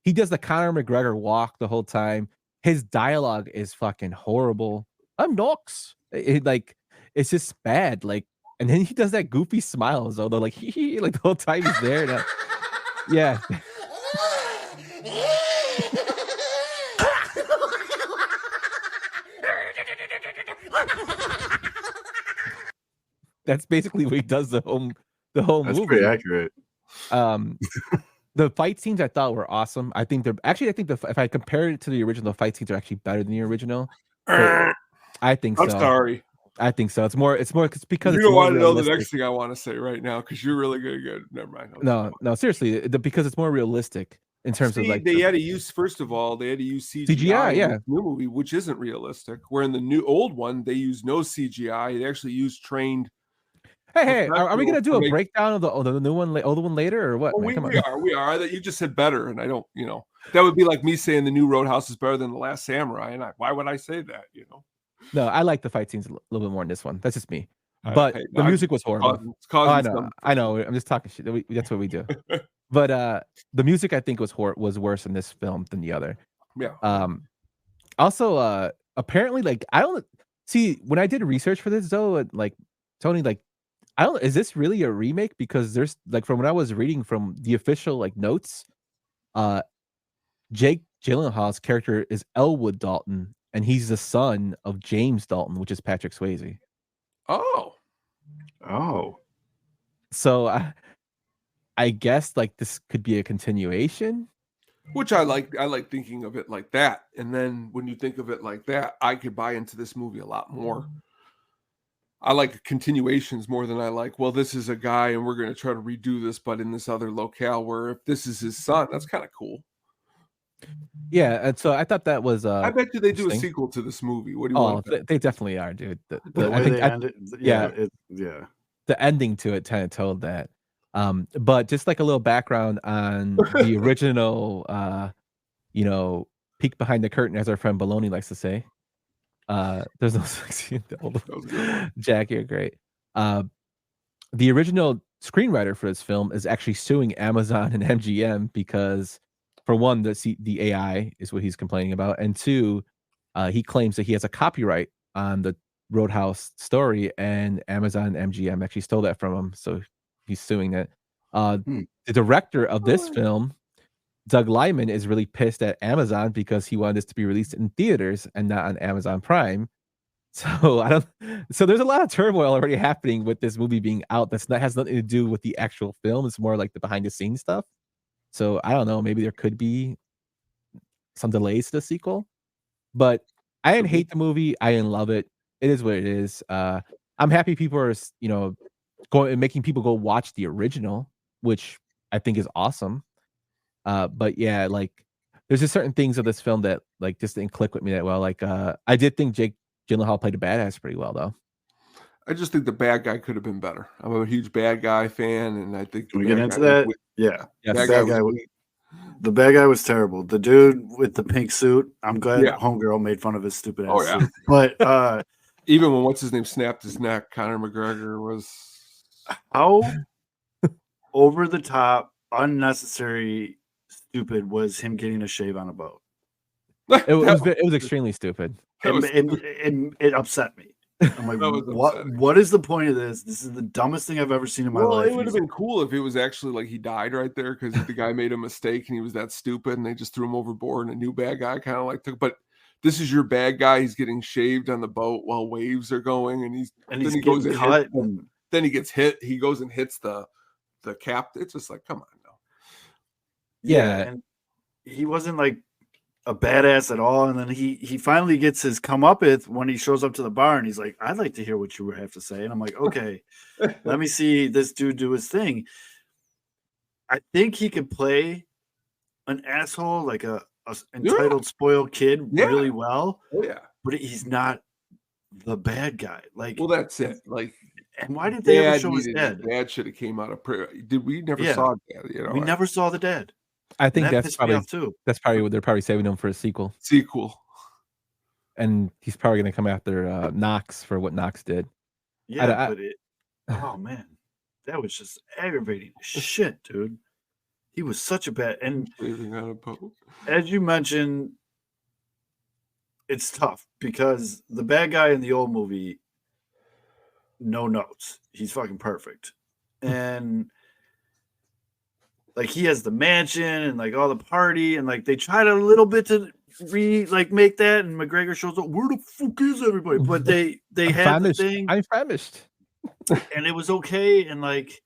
[SPEAKER 4] He does the Conor McGregor walk the whole time. His dialogue is fucking horrible. I'm Knox. It's just bad. Like, and then he does that goofy smile, so they're like, hee, like the whole time he's there. Now. Yeah. That's basically what he does the whole
[SPEAKER 8] That's
[SPEAKER 4] movie.
[SPEAKER 8] That's pretty accurate.
[SPEAKER 4] The fight scenes I thought were awesome. I think if I compare it to the original, the fight scenes are actually better than the original. I think so.
[SPEAKER 5] I'm sorry.
[SPEAKER 4] I think so. It's because
[SPEAKER 5] you don't want to know the next thing I want to say right now because you're really good. Never mind.
[SPEAKER 4] No, seriously, because it's more realistic in terms of like
[SPEAKER 5] they had to use CGI
[SPEAKER 4] CGI,
[SPEAKER 5] in the new movie, which isn't realistic. Where in the old one they use no CGI. They actually use trained.
[SPEAKER 4] Hey, are we gonna do a breakdown of the new one, older one later, or what?
[SPEAKER 5] Oh, we are. That you just said better, and I don't. That would be like me saying the new Roadhouse is better than the Last Samurai, and why would I say that?
[SPEAKER 4] No, I like the fight scenes a little bit more in this one. That's just me. But the music was horrible. I know. I'm just talking shit. That's what we do. But the music I think was worse in this film than the other.
[SPEAKER 5] Yeah.
[SPEAKER 4] Also, apparently, like I don't see when I did research for this though. Like Tony, like is this really a remake? Because there's like from what I was reading from the official like notes, Jake Gyllenhaal's character is Elwood Dalton, and he's the son of James Dalton, which is Patrick Swayze.
[SPEAKER 5] Oh.
[SPEAKER 4] So I guess like this could be a continuation.
[SPEAKER 5] Which I like thinking of it like that. And then when you think of it like that, I could buy into this movie a lot more. I like continuations more than I like, well, this is a guy and we're going to try to redo this, but in this other locale where if this is his son, that's kind of cool.
[SPEAKER 4] Yeah, and so I thought that was
[SPEAKER 5] I bet you they do a sequel to this movie. What do you want?
[SPEAKER 4] They definitely are, dude.
[SPEAKER 8] The way they end it,
[SPEAKER 4] the ending to it kind of told that. But just like a little background on the original peek behind the curtain, as our friend Baloney likes to say. There's no sexy Jack, you're great. The original screenwriter for this film is actually suing Amazon and MGM because, for one, the AI is what he's complaining about, and two, he claims that he has a copyright on the Roadhouse story, and Amazon and MGM actually stole that from him, so he's suing that. The director of this film, Doug Liman, is really pissed at Amazon because he wanted this to be released in theaters and not on Amazon Prime. So there's a lot of turmoil already happening with this movie being out. That has nothing to do with the actual film. It's more like the behind the scenes stuff. So I don't know. Maybe there could be some delays to the sequel, but I didn't hate the movie. I didn't love it. It is what it is. I'm happy people are going and making people go watch the original, which I think is awesome. But yeah, like there's just certain things of this film that like just didn't click with me that well. Like I did think Jake Gyllenhaal played a badass pretty well though.
[SPEAKER 5] I just think the bad guy could have been better. I'm a huge bad guy fan, and I think
[SPEAKER 8] we get into that. The bad guy was terrible. The dude with the pink suit. I'm glad Homegirl made fun of his stupid ass suit. But
[SPEAKER 5] even when what's his name snapped his neck, Conor McGregor was
[SPEAKER 8] how over the top, unnecessary, stupid was him getting a shave on a boat.
[SPEAKER 4] It was extremely stupid.
[SPEAKER 8] It upset me. I'm like, what is the point of this? This is the dumbest thing I've ever seen in my life.
[SPEAKER 5] Well, it would have been cool if it was actually like he died right there because the guy made a mistake and he was that stupid and they just threw him overboard and a new bad guy kind of like took. But this is your bad guy. He's getting shaved on the boat while waves are going and he goes and cut. Then he gets hit. He goes and hits the cap. It's just like, come on now.
[SPEAKER 8] Yeah, and he wasn't like a badass at all. And then he finally gets his comeuppance when he shows up to the bar and he's like, I'd like to hear what you have to say. And I'm like, okay, let me see this dude do his thing. I think he could play an asshole, like a entitled, spoiled kid really well.
[SPEAKER 5] Oh, yeah.
[SPEAKER 8] But he's not the bad guy. Like,
[SPEAKER 5] well, that's it. Like,
[SPEAKER 8] and why did they ever show his dad?
[SPEAKER 5] Dad should have came out of prayer. We never saw dad. You know,
[SPEAKER 8] we never saw the dad.
[SPEAKER 4] I think
[SPEAKER 8] that
[SPEAKER 4] that's probably
[SPEAKER 8] too.
[SPEAKER 4] That's probably what they're probably saving him for a sequel. And he's probably going to come after Knox for what Knox did.
[SPEAKER 8] Yeah, oh man, that was just aggravating shit, dude. He was such a bad. And as you mentioned, it's tough because the bad guy in the old movie, no notes. He's fucking perfect, and like he has the mansion and like all the party, and like they tried a little bit to make that, and McGregor shows up. Where the fuck is everybody? But they had the thing.
[SPEAKER 4] I'm famished,
[SPEAKER 8] and it was okay. And like,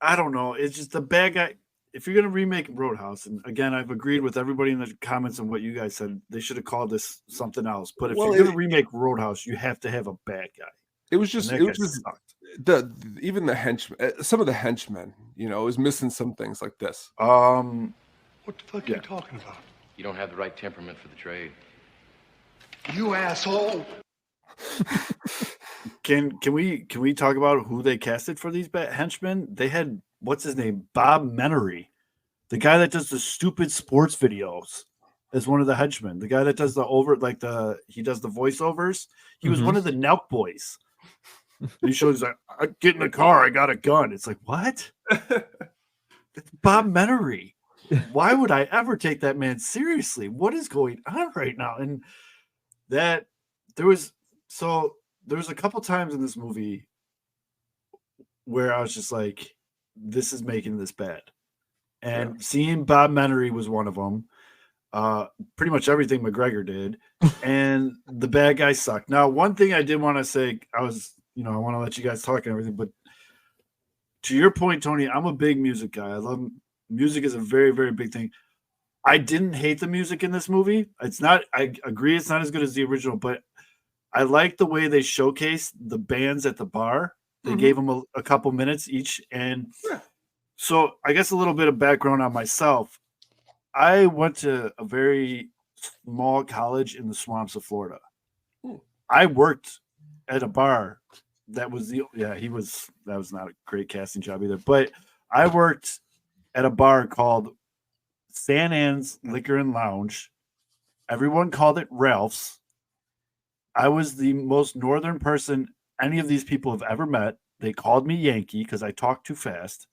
[SPEAKER 8] I don't know. It's just the bad guy. If you're gonna remake Roadhouse, and again, I've agreed with everybody in the comments on what you guys said. They should have called this something else. But if you're gonna remake Roadhouse, you have to have a bad guy.
[SPEAKER 5] It was just even the henchmen. Some of the henchmen, you know, is missing some things like this.
[SPEAKER 9] What the fuck are you talking about?
[SPEAKER 2] You don't have the right temperament for the trade.
[SPEAKER 9] You asshole.
[SPEAKER 8] Can we talk about who they casted for these henchmen? They had what's his name, Bob Menery, the guy that does the stupid sports videos, as one of the henchmen. The guy that does he does the voiceovers. He was one of the Nelk boys. He shows like, I get in the car, I got a gun. It's like, what? It's Bob Menery. Why would I ever take that man seriously? What is going on right now? And that there was a couple times in this movie where I was just like, this is making this bad. And seeing Bob Menery was one of them. Pretty much everything McGregor did. And the bad guy sucked. Now, one thing I did want to say, I want to let you guys talk and everything, but to your point, Tony, I'm a big music guy. I love music is a very, very big thing. I didn't hate the music in this movie. I agree it's not as good as the original, but I like the way they showcased the bands at the bar. They gave them a couple minutes each. And so I guess a little bit of background on myself. I went to a very small college in the swamps of Florida. I worked at a bar that was that was not a great casting job either, but I worked at a bar called San Ann's Liquor and Lounge. Everyone called it Ralph's. I was the most northern person any of these people have ever met. They called me Yankee because I talked too fast,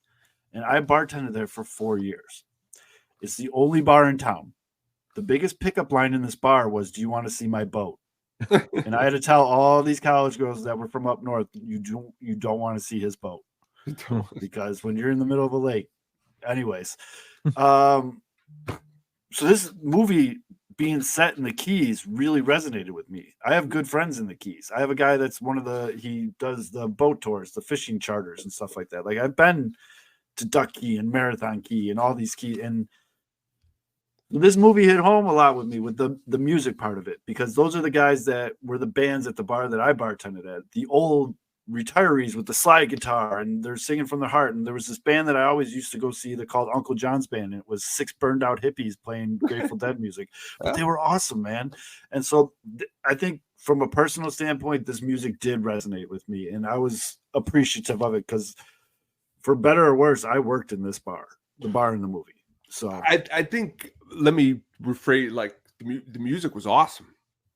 [SPEAKER 8] and I bartended there for 4 years. It's the only bar in town. The biggest pickup line in this bar was, do you want to see my boat? And I had to tell all these college girls that were from up north, you don't want to see his boat. Because when you're in the middle of a lake. Anyways. So this movie being set in the Keys really resonated with me. I have good friends in the Keys. I have a guy that's he does the boat tours, the fishing charters and stuff like that. Like I've been to Duck Key and Marathon Key and all these keys, and this movie hit home a lot with me with the music part of it, because those are the guys that were the bands at the bar that I bartended at. The old retirees with the slide guitar, and they're singing from their heart. And there was this band that I always used to go see that called Uncle John's Band. And it was 6 burned out hippies playing Grateful Dead music, but they were awesome, man. And so I think from a personal standpoint, this music did resonate with me, and I was appreciative of it because, for better or worse, I worked in this bar, the bar in the movie. So
[SPEAKER 5] I think, let me rephrase, like the music was awesome.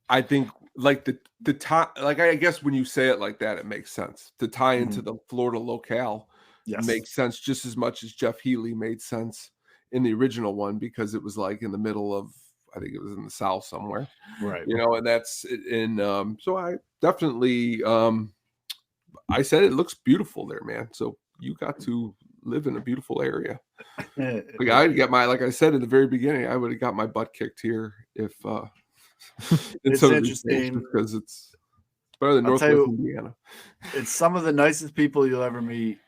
[SPEAKER 5] I think like the time, like I guess when you say it like that, it makes sense to tie into the Florida locale. Yes. Makes sense just as much as Jeff Healey made sense in the original one, because it was like in the middle of, I think it was in the South somewhere,
[SPEAKER 8] right?
[SPEAKER 5] You know, and that's in. So I definitely, I said it looks beautiful there, man. So you got to live in a beautiful area. Like I'd get like I said in the very beginning, I would have got my butt kicked here if
[SPEAKER 8] it's interesting
[SPEAKER 5] because it's better than Northwest Indiana.
[SPEAKER 8] It's some of the nicest people you'll ever meet,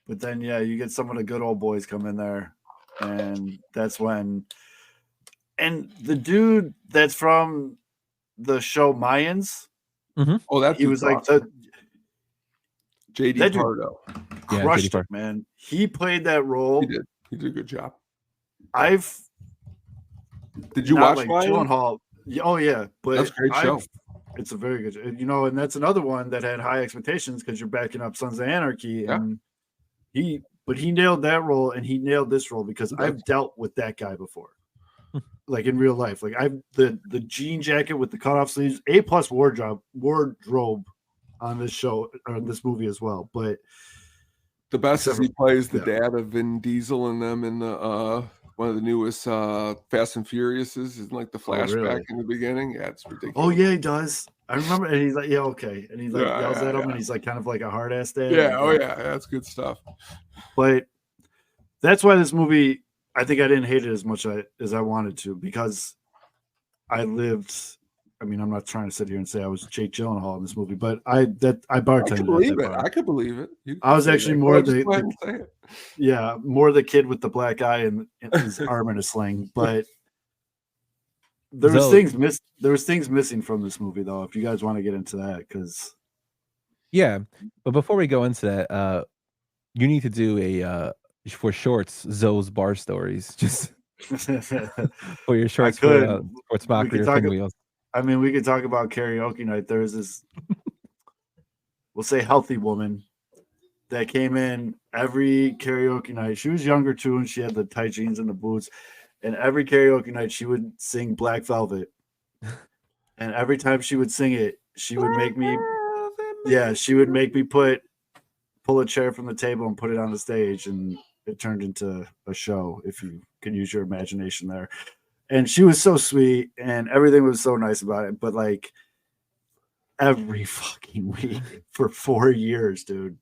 [SPEAKER 8] but then you get some of the good old boys come in there, and that's when And the dude that's from the show Mayans,
[SPEAKER 5] Oh, that
[SPEAKER 8] he was like
[SPEAKER 5] awesome. JD
[SPEAKER 8] that dude
[SPEAKER 5] Pardo.
[SPEAKER 8] crushed it, man. He played that role.
[SPEAKER 5] He did. He did a good job. Did you watch
[SPEAKER 8] like
[SPEAKER 5] Mayans?
[SPEAKER 8] Gyllenhaal? Oh yeah, but
[SPEAKER 5] that's a great show.
[SPEAKER 8] It's a very good, and that's another one that had high expectations because you're backing up Sons of Anarchy, and he nailed that role, and he nailed this role because I've dealt with that guy before, like in real life. Like I've the jean jacket with the cutoff sleeves, A+ wardrobe on this show or this movie as well. But
[SPEAKER 5] the best is he plays the dad of Vin Diesel in them in the one of the newest Fast and Furiouses, is like the flashback in the beginning. Yeah, it's ridiculous.
[SPEAKER 8] Oh yeah, he does. I remember, and he's like, yeah, okay, and he like yells at him, and he's like kind of like a hard ass dad.
[SPEAKER 5] Yeah, oh yeah, that's good stuff.
[SPEAKER 8] But that's why this movie, I think I didn't hate it as much as I wanted to, because I lived. I mean, I'm not trying to sit here and say I was Jake Gyllenhaal in this movie, but I bartended.
[SPEAKER 5] I could believe it. I could believe it.
[SPEAKER 8] I was actually more more the kid with the black eye and his arm in a sling. But there was things missing from this movie, though. If you guys want to get into that, because
[SPEAKER 4] but before we go into that, you need to do a for shorts Zoe's bar stories, just for your shorts for Sports Mockery or Pinwheels.
[SPEAKER 8] I mean, we could talk about karaoke night. There's this, we'll say, healthy woman that came in every karaoke night. She was younger too, and she had the tight jeans and the boots. And every karaoke night, she would sing Black Velvet. And every time she would sing it, she would make me, pull a chair from the table and put it on the stage, and it turned into a show, if you can use your imagination there. And she was so sweet, and everything was so nice about it. But like every fucking week for 4 years, dude,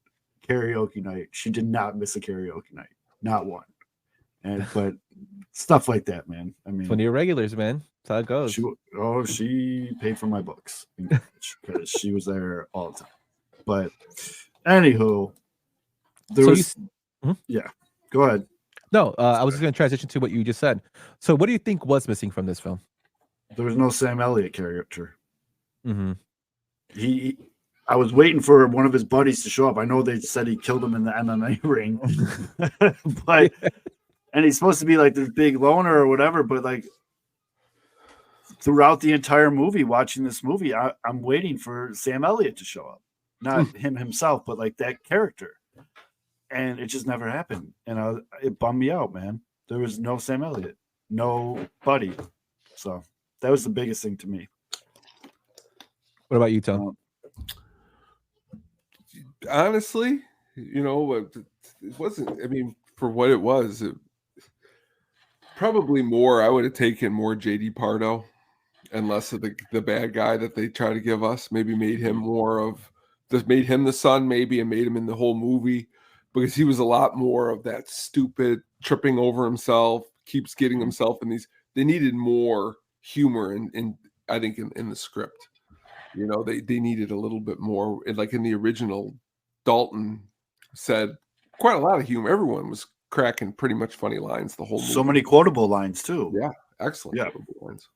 [SPEAKER 8] karaoke night. She did not miss a karaoke night, not one. But stuff like that, man. I mean,
[SPEAKER 4] 20 regulars, man. That's how it goes.
[SPEAKER 8] She paid for my books because she was there all the time. But anywho, go ahead.
[SPEAKER 4] No, I was just going to transition to what you just said. So what do you think was missing from this film?
[SPEAKER 8] There was no Sam Elliott character.
[SPEAKER 4] Mm-hmm.
[SPEAKER 8] I was waiting for one of his buddies to show up. I know they said he killed him in the MMA ring, but and he's supposed to be like this big loner or whatever. But like throughout the entire movie, watching this movie, I'm waiting for Sam Elliott to show up, not him himself, but like that character. And it just never happened. And it bummed me out, man. There was no Sam Elliott, no Buddy. So that was the biggest thing to me.
[SPEAKER 4] What about you, Tom?
[SPEAKER 5] Honestly, it wasn't, I mean, for what it was, probably more, I would have taken more JD Pardo and less of the bad guy that they try to give us. Maybe made him made him the son, maybe, and made him in the whole movie. Because he was a lot more of that stupid tripping over himself, keeps getting himself in these. They needed more humor in I think in the script. They needed a little bit more. Like in the original, Dalton said quite a lot of humor. Everyone was cracking pretty much funny lines the whole movie.
[SPEAKER 8] So many quotable lines too.
[SPEAKER 5] Yeah, excellent quotable lines.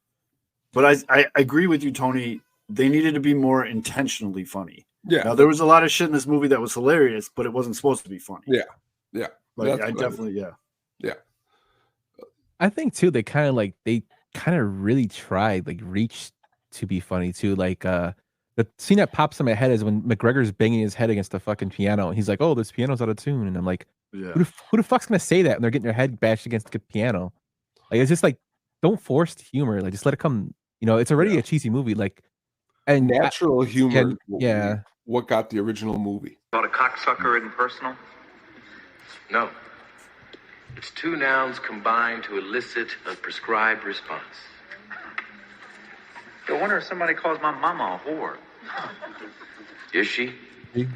[SPEAKER 8] But I agree with you, Tony. They needed to be more intentionally funny.
[SPEAKER 5] Yeah.
[SPEAKER 8] Now there was a lot of shit in this movie that was hilarious, but it wasn't supposed to be funny.
[SPEAKER 5] Yeah. Yeah.
[SPEAKER 8] Like I definitely,
[SPEAKER 5] Yeah.
[SPEAKER 4] I think too, they kind of really tried, like reached to be funny too. Like the scene that pops in my head is when McGregor's banging his head against the fucking piano. And he's like, "Oh, this piano's out of tune." And I'm like, who the fuck's gonna say that? And they're getting their head bashed against the piano. Like it's just like, don't force humor. Like just let it come. It's already a cheesy movie. Like, and
[SPEAKER 5] natural humor.
[SPEAKER 4] Yeah.
[SPEAKER 5] What got the original movie?
[SPEAKER 9] About a cocksucker isn't personal? No. It's two nouns combined to elicit a prescribed response. I wonder if somebody calls my mama a whore. Is she?
[SPEAKER 5] Like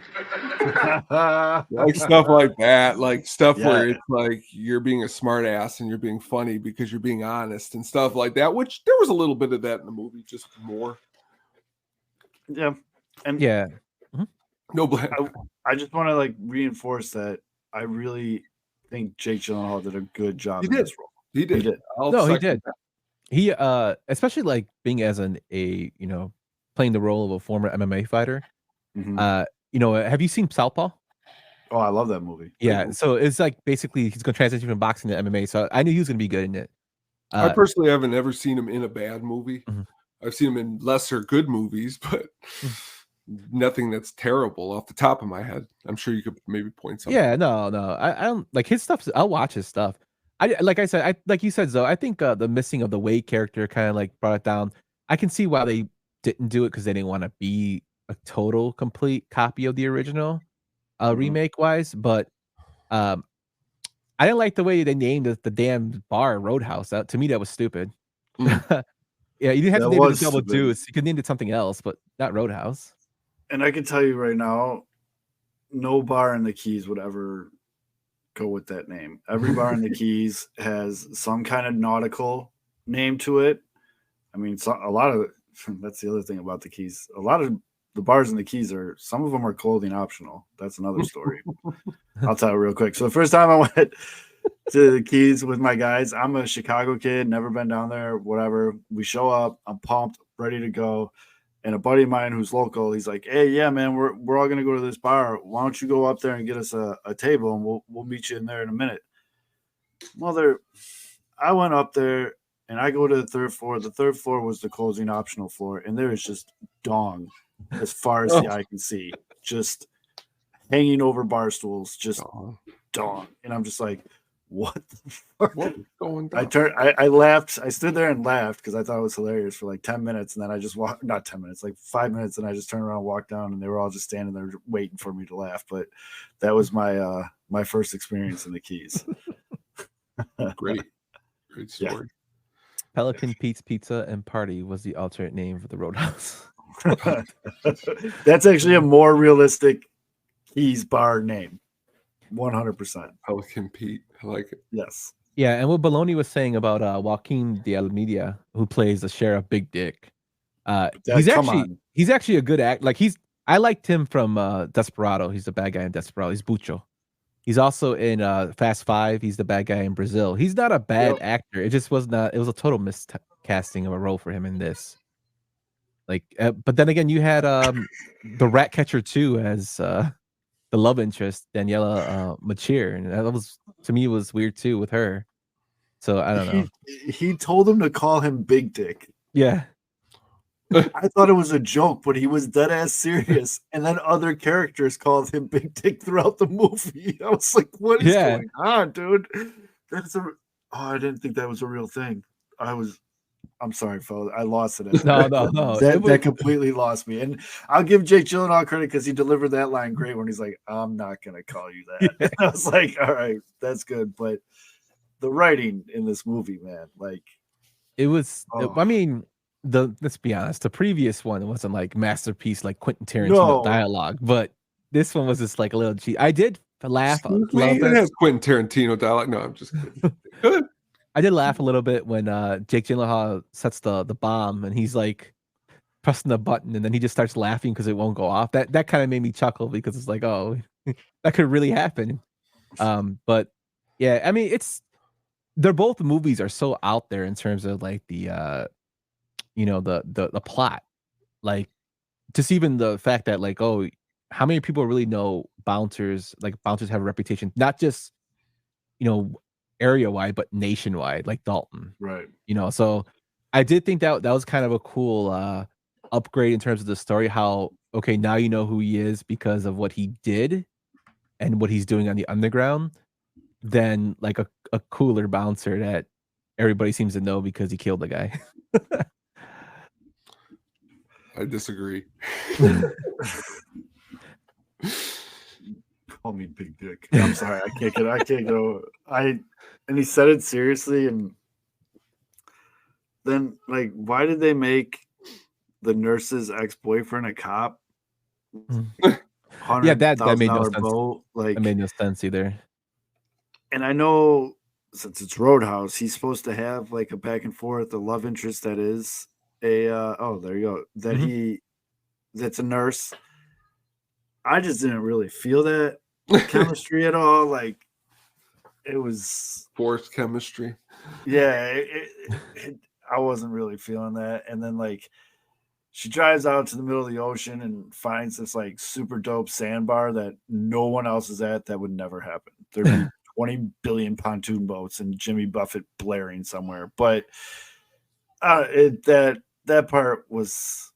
[SPEAKER 5] stuff like that. Like stuff where it's like you're being a smart ass and you're being funny because you're being honest and stuff like that, which there was a little bit of that in the movie, just more.
[SPEAKER 8] Yeah. And
[SPEAKER 5] no blame.
[SPEAKER 8] I just want to reinforce that I really think Jake Gyllenhaal did a good job in this role.
[SPEAKER 5] He did.
[SPEAKER 4] He did. He especially like being as playing the role of a former MMA fighter. Have you seen Southpaw?
[SPEAKER 8] Oh, I love that movie.
[SPEAKER 4] Yeah, so it's like basically he's gonna transition from boxing to MMA. So I knew he was gonna be good in it.
[SPEAKER 5] I personally haven't ever seen him in a bad movie.
[SPEAKER 4] Mhm.
[SPEAKER 5] I've seen him in lesser good movies, but nothing that's terrible off the top of my head. I'm sure you could maybe point something.
[SPEAKER 4] Yeah, no. I don't like his stuff. I'll watch his stuff. Like I said, like you said, Zoe, I think the missing of the Wade character kind of like brought it down. I can see why they didn't do it because they didn't want to be a total complete copy of the original remake wise, but um I didn't like the way they named the damn bar Roadhouse. To me, that was stupid. Yeah, you didn't have to name it the Double Deuce. You could name it something else, but not Roadhouse.
[SPEAKER 8] And I can tell you right now, no bar in the Keys would ever go with that name. Every bar in the Keys has some kind of nautical name to it. I mean, a lot of that's the other thing about the Keys. A lot of the bars in the Keys some of them are clothing optional. That's another story. I'll tell you real quick. So the first time I went to the Keys with my guys, I'm a Chicago kid, never been down there, whatever. We show up, I'm pumped, ready to go. And a buddy of mine who's local, he's like, "Hey, yeah, man, we're all gonna go to this bar. Why don't you go up there and get us a table, and we'll meet you in there in a minute." I went up there and I go to the third floor. The third floor was the closing optional floor, and there is just dong as far as the eye can see, just hanging over bar stools, just dong. And I'm just like, what the fuck?
[SPEAKER 5] What is going down?
[SPEAKER 8] I laughed. I stood there and laughed because I thought it was hilarious for like 10 minutes. And then I just walked, not 10 minutes, like 5 minutes. And I just turned around and walked down and they were all just standing there waiting for me to laugh. But that was my my first experience in the Keys.
[SPEAKER 5] Great story.
[SPEAKER 4] Yeah. Pelican Pete's Pizza and Party was the alternate name for the Roadhouse.
[SPEAKER 8] That's actually a more realistic Keys bar name. 100%.
[SPEAKER 5] Pelican Pete. I like it.
[SPEAKER 8] Yes.
[SPEAKER 4] Yeah, and what Baloney was saying about Joaquin de Almeida, who plays the sheriff Big Dick. He's actually a good act. Like I liked him from Desperado. He's the bad guy in Desperado. He's Bucho. He's also in Fast Five. He's the bad guy in Brazil. He's not a bad actor. It just was not. It was a total miscasting of a role for him in this. Like, but then again, you had the Rat Catcher 2 as the love interest, Daniela Machir, and that was, to me, was weird too with her. So I don't know.
[SPEAKER 8] He told him to call him Big Dick.
[SPEAKER 4] Yeah.
[SPEAKER 8] I thought it was a joke, but he was dead ass serious. And then other characters called him Big Dick throughout the movie. I was like, what is going on, dude? I didn't think that was a real thing. I'm sorry, fellas. I lost it.
[SPEAKER 4] No.
[SPEAKER 8] That completely lost me. And I'll give Jake Gyllenhaal credit because he delivered that line great when he's like, "I'm not going to call you that." Yeah. I was like, all right, that's good. But the writing in this movie, man, like
[SPEAKER 4] it was, I mean, let's be honest, the previous one wasn't like masterpiece like Quentin Tarantino dialogue, but this one was just like a little cheap. I did laugh.
[SPEAKER 5] It has Quentin Tarantino dialogue. No, I'm just kidding. Good.
[SPEAKER 4] I did laugh a little bit when Jake Gyllenhaal sets the bomb and he's like pressing the button and then he just starts laughing because it won't go off. That kind of made me chuckle because it's like, oh, that could really happen. But yeah, I mean, they're both movies are so out there in terms of like the the plot, like just even the fact that like, oh, how many people really know bouncers? Like bouncers have a reputation, not just area wide, but nationwide, like Dalton,
[SPEAKER 8] right?
[SPEAKER 4] So I did think that was kind of a cool upgrade in terms of the story. How okay, now you know who he is because of what he did and what he's doing on the underground, than like a cooler bouncer that everybody seems to know because he killed the guy.
[SPEAKER 5] I disagree.
[SPEAKER 8] Call me Big Dick. I'm sorry, I can't get over. And he said it seriously, and then like, why did they make the nurse's ex-boyfriend a cop?
[SPEAKER 4] Yeah, that made no sense.
[SPEAKER 8] Boat, like,
[SPEAKER 4] that made no sense either.
[SPEAKER 8] And I know since it's Roadhouse, he's supposed to have like a back and forth, a love interest that is a there you go. That's a nurse. I just didn't really feel that chemistry at all. Like it was
[SPEAKER 5] forced chemistry.
[SPEAKER 8] Yeah, I wasn't really feeling that. And then like she drives out to the middle of the ocean and finds this like super dope sandbar that no one else is at. That would never happen. There'd be 20 billion pontoon boats and Jimmy Buffett blaring somewhere. But that part was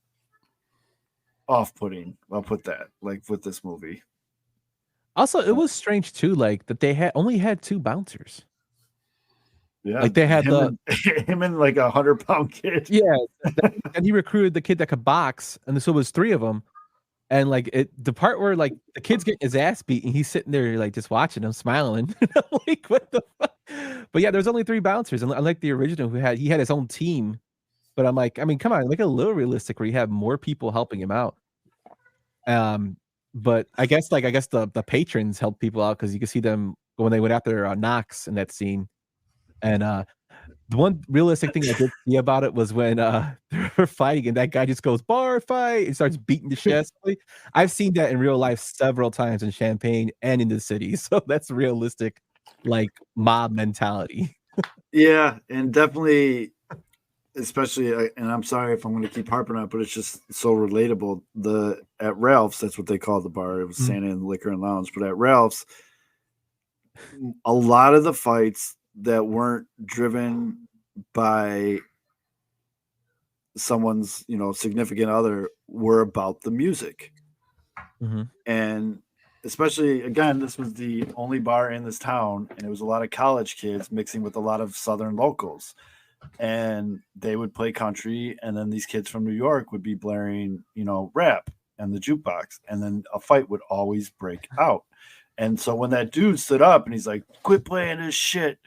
[SPEAKER 8] off-putting. I'll put that like with this movie.
[SPEAKER 4] Also, it was strange too, like that they only had 2 bouncers.
[SPEAKER 8] Yeah,
[SPEAKER 4] like they had
[SPEAKER 8] him and like 100-pound kid.
[SPEAKER 4] Yeah, and he recruited the kid that could box, and so it was 3 of them. And like the part where like the kid's getting his ass beat, and he's sitting there like just watching him, smiling. I'm like, what the fuck? But yeah, there's only 3 bouncers, and unlike the original, he had his own team. But I'm like, I mean, come on, make it a little realistic where you have more people helping him out. But I guess the patrons helped people out because you could see them when they went after Knox in that scene. And the one realistic thing I did see about it was when they were fighting and that guy just goes bar fight and starts beating the shit. I've seen that in real life several times in Champaign and in the city, so that's realistic, like mob mentality.
[SPEAKER 8] Yeah, and definitely, especially, and I'm sorry if I'm going to keep harping on it, but it's just so relatable. At Ralph's, that's what they call the bar. It was Santa and Liquor and Lounge, but at Ralph's, a lot of the fights that weren't driven by someone's, significant other were about the music. And especially, again, this was the only bar in this town, and it was a lot of college kids mixing with a lot of Southern locals. And they would play country, and then these kids from New York would be blaring, rap and the jukebox, and then a fight would always break out. And so when that dude stood up and he's like, quit playing this shit,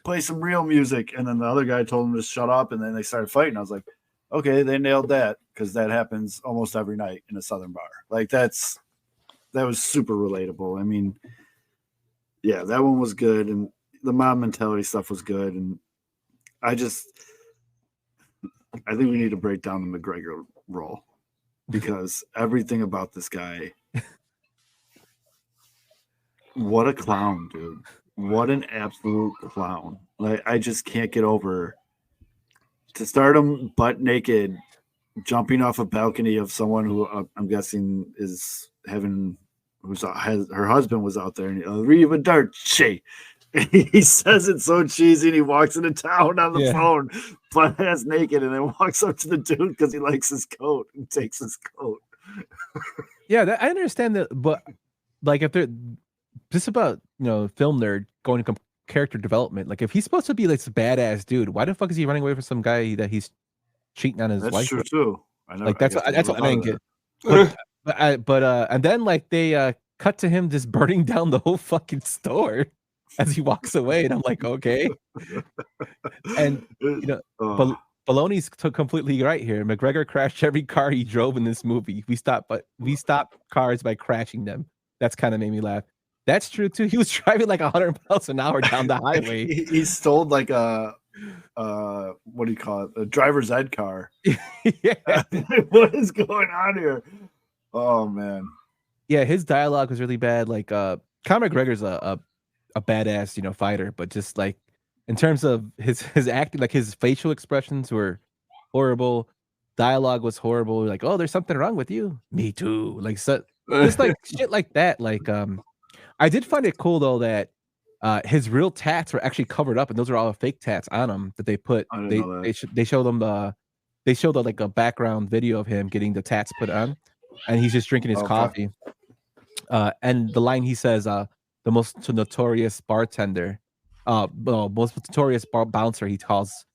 [SPEAKER 8] play some real music. And then the other guy told him to shut up, and then they started fighting. I was like, okay, they nailed that, because that happens almost every night in a Southern bar. Like that was super relatable. I mean, yeah, that one was good. And the mob mentality stuff was good. And I think we need to break down the McGregor role, because everything about this guy, what a clown, dude. What an absolute clown. Like, I just can't get over to start him butt naked, jumping off a balcony of someone who I'm guessing is her husband was out there, and Arrivederci. He says it so cheesy, and he walks into town on the phone, butt ass naked, and then walks up to the dude because he likes his coat and takes his coat.
[SPEAKER 4] Yeah, I understand that, but like if they're just about film nerd going to character development, like if he's supposed to be like this badass dude, why the fuck is he running away from some guy that he's cheating on his wife?
[SPEAKER 8] That's true too. I know.
[SPEAKER 4] Like that's what I didn't get. But and then like they cut to him just burning down the whole fucking store as he walks away, and I'm like, okay. And Baloney's completely right here. McGregor crashed every car he drove in this movie. We stopped cars by crashing them. That's kind of made me laugh. That's true too. He was driving like 100 miles an hour down the highway.
[SPEAKER 8] He stole like a what do you call it? A driver's ed car.
[SPEAKER 4] Yeah.
[SPEAKER 8] What is going on here? Oh man.
[SPEAKER 4] Yeah, his dialogue was really bad. Like Conor McGregor's a badass, fighter, but just like in terms of his acting, like his facial expressions were horrible. Dialogue was horrible. Like, oh, there's something wrong with you. Me too. Like, so just like shit like that. Like, I did find it cool though that his real tats were actually covered up, and those are all fake tats on him that they put. They show them like a background video of him getting the tats put on, and he's just drinking his coffee. And the line he says, the most notorious bartender, most notorious bouncer, he calls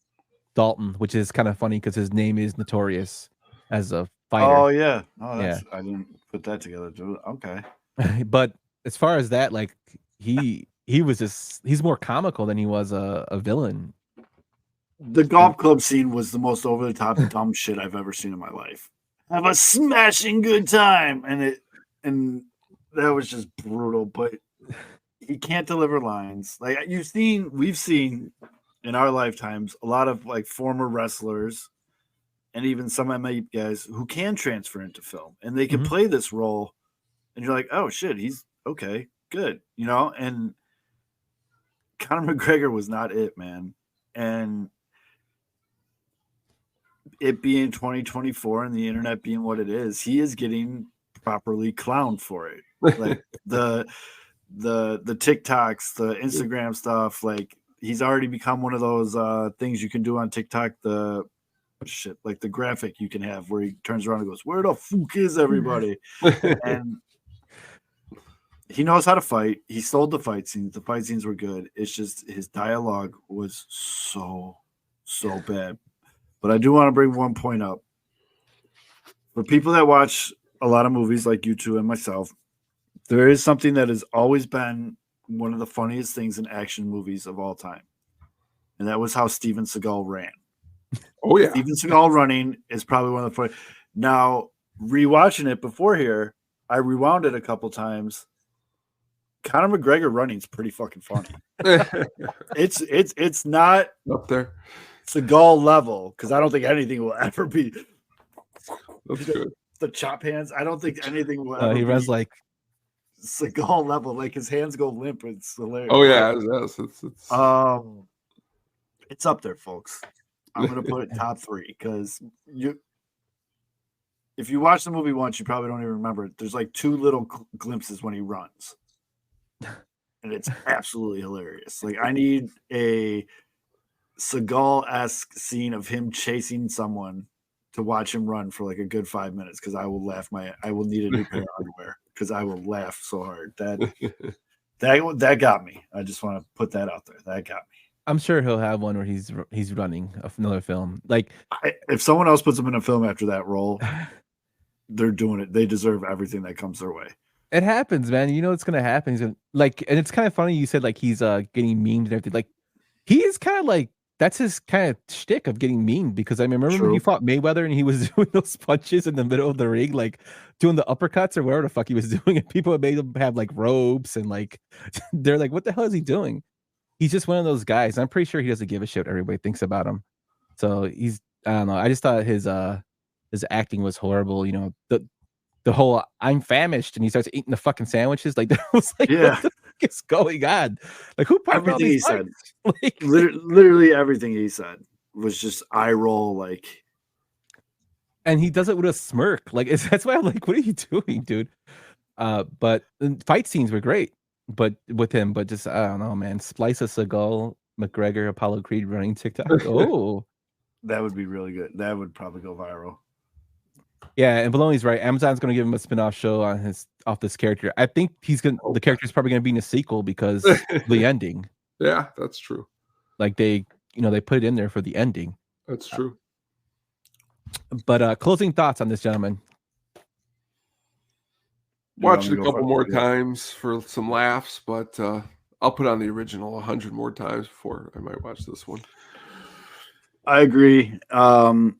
[SPEAKER 4] Dalton, which is kind of funny because his name is notorious as a fighter.
[SPEAKER 8] Oh yeah. I didn't put that together, dude. Okay.
[SPEAKER 4] But as far as that, like he's more comical than he was a villain.
[SPEAKER 8] The golf club scene was the most over the top dumb shit I've ever seen in my life. Have a smashing good time, and that was just brutal. But he can't deliver lines. Like we've seen in our lifetimes a lot of like former wrestlers and even some MMA guys who can transfer into film, and they can play this role, and you're like, oh shit, he's okay, good, and Conor McGregor was not it, man. And it being 2024 and the internet being what it is, he is getting properly clowned for it. Like the TikToks, the Instagram stuff, like he's already become one of those things you can do on TikTok, the shit, like the graphic you can have where he turns around and goes, "Where the fuck is everybody?" And he knows how to fight. He sold the fight scenes. The fight scenes were good. It's just his dialogue was so bad. But I do want to bring one point up. For people that watch a lot of movies like you two and myself, there is something that has always been one of the funniest things in action movies of all time. And that was how Steven Seagal ran.
[SPEAKER 5] Oh, yeah.
[SPEAKER 8] Steven Seagal running is probably one of the funny. Now, rewatching it before here, I rewound it a couple times. Conor McGregor running is pretty fucking funny. It's not
[SPEAKER 5] up there
[SPEAKER 8] Seagal level, because I don't think anything will ever be.
[SPEAKER 5] That's good.
[SPEAKER 8] The chop hands, I don't think anything will ever
[SPEAKER 4] he runs
[SPEAKER 8] be
[SPEAKER 4] like
[SPEAKER 8] Seagal level. Like his hands go limp. It's hilarious.
[SPEAKER 5] Oh yeah,
[SPEAKER 8] it's up there, folks. I'm gonna put it top 3 because if you watch the movie once, you probably don't even remember it. There's like 2 little glimpses when he runs, and it's absolutely hilarious. Like I need a Seagal-esque scene of him chasing someone to watch him run for like a good 5 minutes because I will laugh I will need a new pair of underwear because I will laugh so hard. That got me. I just want to put that out there. That got me.
[SPEAKER 4] I'm sure he'll have one where he's running another film. Like
[SPEAKER 8] if someone else puts him in a film after that role, they're doing it. They deserve everything that comes their way.
[SPEAKER 4] It happens, man. You know it's gonna happen. He's gonna, like, and it's kind of funny. You said like he's getting memed and everything. Like he is kind of like that's his kind of shtick of getting memed because I mean, remember when he fought Mayweather and he was doing those punches in the middle of the ring, like doing the uppercuts or whatever the fuck he was doing, and people made him have like ropes and like they're like, what the hell is he doing? He's just one of those guys. I'm pretty sure he doesn't give a shit what everybody thinks about him. So he's I don't know. I just thought his acting was horrible. You know, the whole I'm famished and he starts eating the fucking sandwiches. Like that was like,
[SPEAKER 8] yeah,
[SPEAKER 4] what the fuck is going on? Like who
[SPEAKER 8] everything he said, like literally everything he said was just eye roll. Like,
[SPEAKER 4] and he does it with a smirk. Like that's why I'm like, what are you doing, dude? But the fight scenes were great. But with him, but just I don't know, man. Splice a Seagal, McGregor, Apollo Creed running TikTok. Oh,
[SPEAKER 8] that would be really good. That would probably go viral.
[SPEAKER 4] Yeah, and Baloney's right. Amazon's going to give him a spin-off show on off this character. I think the character's probably going to be in a sequel because the ending.
[SPEAKER 5] Yeah, that's true.
[SPEAKER 4] Like they put it in there for the ending.
[SPEAKER 5] That's true.
[SPEAKER 4] But closing thoughts on this, gentleman.
[SPEAKER 5] Watch it a couple more times for some laughs, but I'll put on the original 100 more times before I might watch this one.
[SPEAKER 8] I agree. I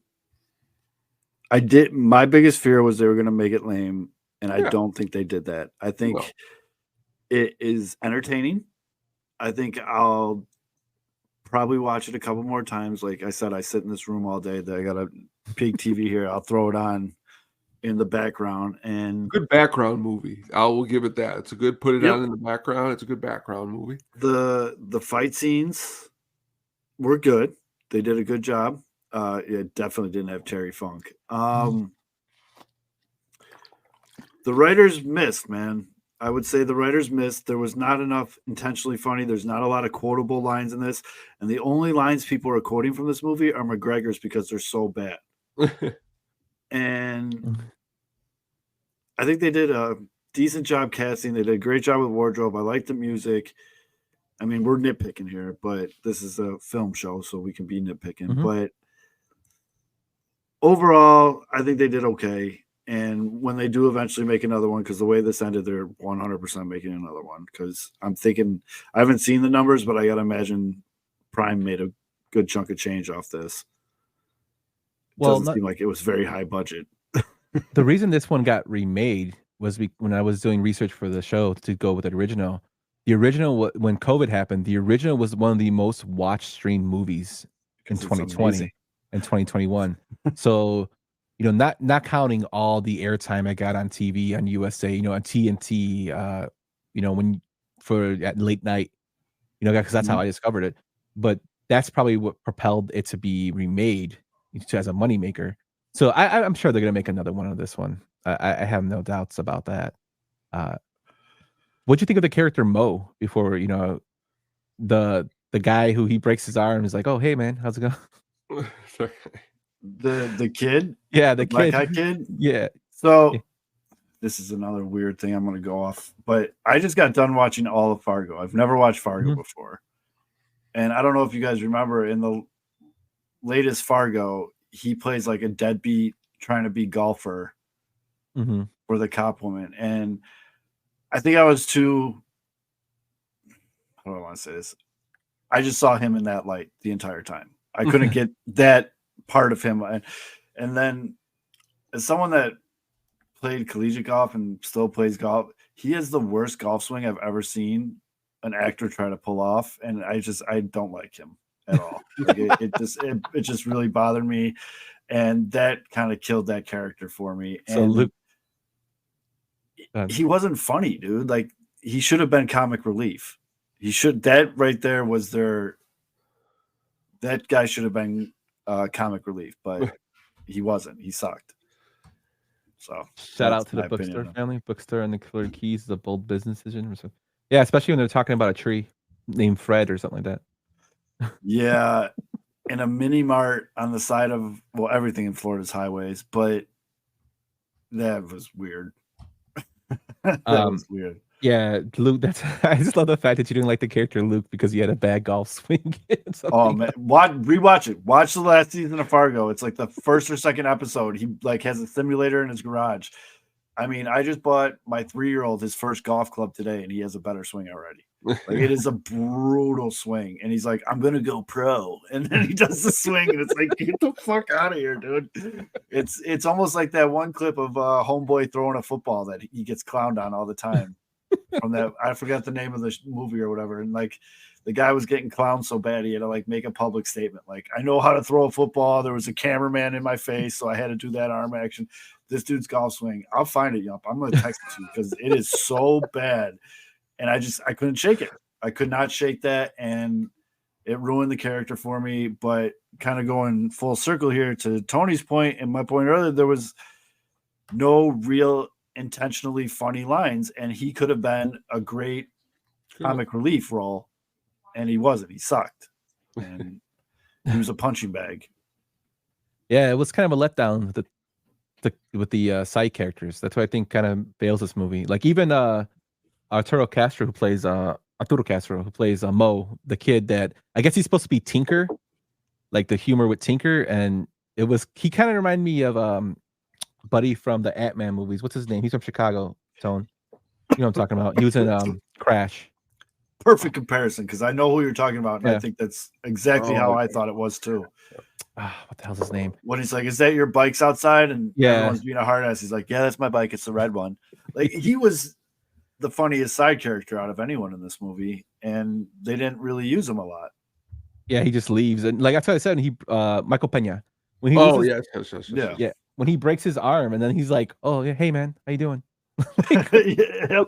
[SPEAKER 8] did. My biggest fear was they were going to make it lame, and I don't think they did that. I think it is entertaining. I think I'll probably watch it a couple more times. Like I said, I sit in this room all day. I got a big TV here. I'll throw it on in the background, and
[SPEAKER 5] good background movie. I will give it that. It's a good on in the background. It's a good background movie.
[SPEAKER 8] The fight scenes were good. They did a good job. It definitely didn't have Terry Funk. The writers missed, man. I would say the writers missed. There was not enough intentionally funny. There's not a lot of quotable lines in this. And the only lines people are quoting from this movie are McGregor's because they're so bad. And I think they did a decent job casting. They did a great job with wardrobe. I like the music. I mean, we're nitpicking here, but this is a film show, so we can be nitpicking.
[SPEAKER 4] Mm-hmm.
[SPEAKER 8] But overall, I think they did okay. And when they do eventually make another one, because the way this ended, they're 100% making another one. Because I'm thinking, I haven't seen the numbers, but I got to imagine Prime made a good chunk of change off this. Doesn't seem like it was very high budget.
[SPEAKER 4] The reason this one got remade was when I was doing research for the show to go with the original. The original, when COVID happened, the original was one of the most watched streamed movies in 2020 and 2021. So, not counting all the airtime I got on TV, on USA, on TNT, at late night, because that's how I discovered it. But that's probably what propelled it to be remade. as a moneymaker. So I'm sure they're gonna make another one of this one. I have no doubts about that. What'd you think of the character Mo before, the guy who he breaks his arm is like, "Oh, hey man, how's it going?"
[SPEAKER 8] The kid?
[SPEAKER 4] Yeah, the
[SPEAKER 8] black
[SPEAKER 4] kid.
[SPEAKER 8] eyed kid?
[SPEAKER 4] Yeah.
[SPEAKER 8] So this is another weird thing I'm gonna go off, but I just got done watching all of Fargo. I've never watched Fargo before. And I don't know if you guys remember in the latest Fargo, he plays like a deadbeat trying to be golfer for the cop woman. And I think I was too, how do I want to say this? I just saw him in that light the entire time. I couldn't get that part of him. And then as someone that played collegiate golf and still plays golf, he has the worst golf swing I've ever seen an actor try to pull off. And I don't like him at all. Like it just really bothered me. And that kind of killed that character for me.
[SPEAKER 4] So
[SPEAKER 8] and
[SPEAKER 4] Luke,
[SPEAKER 8] he wasn't funny, dude. Like he should have been comic relief. That right there was that guy should have been comic relief, but he wasn't. He sucked. So
[SPEAKER 4] shout out to the Bookstore family. Bookstore and the Killer Keys is a bold business decision. So, yeah, especially when they're talking about a tree named Fred or something like that.
[SPEAKER 8] Yeah, in a mini mart on the side of everything in Florida's highways, but that was weird. That was weird.
[SPEAKER 4] Yeah, Luke. I just love the fact that you didn't like the character Luke because he had a bad golf swing.
[SPEAKER 8] Oh man, rewatch it. Watch the last season of Fargo. It's like the first or second episode. He like has a simulator in his garage. I mean, I just bought my 3-year-old his first golf club today, and he has a better swing already. Like it is a brutal swing, and he's like, "I'm gonna go pro," and then he does the swing, and it's like, "Get the fuck out of here, dude!" It's almost like that one clip of homeboy throwing a football that he gets clowned on all the time. From that, I forgot the name of the movie or whatever, and like the guy was getting clowned so bad he had to like make a public statement, like, "I know how to throw a football. There was a cameraman in my face, so I had to do that arm action." This dude's golf swing, I'll find it, Yump. I'm gonna text it to you because it is so bad. And I couldn't shake it. I could not shake that, and it ruined the character for me. But kind of going full circle here to Tony's point and my point earlier, there was no real intentionally funny lines, and he could have been a great comic relief role, and he wasn't. He sucked, and he was a punching bag.
[SPEAKER 4] Yeah, it was kind of a letdown with the side characters. That's what I think kind of fails this movie. Like even Arturo Castro, who plays Mo, the kid that I guess he's supposed to be Tinker, like the humor with Tinker, and he kind of reminded me of Buddy from the Ant-Man movies. What's his name? He's from Chicago. Tone, you know what I'm talking about? He was in Crash.
[SPEAKER 8] Perfect comparison, because I know who you're talking about, and I think that's exactly how I thought it was too.
[SPEAKER 4] What the hell's his name?
[SPEAKER 8] When he's like, "Is that your bike's outside?" And everyone's being a hard ass. He's like, "Yeah, that's my bike. It's the red one." Like he was the funniest side character out of anyone in this movie, and they didn't really use him a lot.
[SPEAKER 4] Yeah, he just leaves, and like that's what I said. Michael Pena, when he
[SPEAKER 8] yes.
[SPEAKER 4] When he breaks his arm, and then he's like, "Oh yeah, hey man, how you doing?"
[SPEAKER 8] Yep.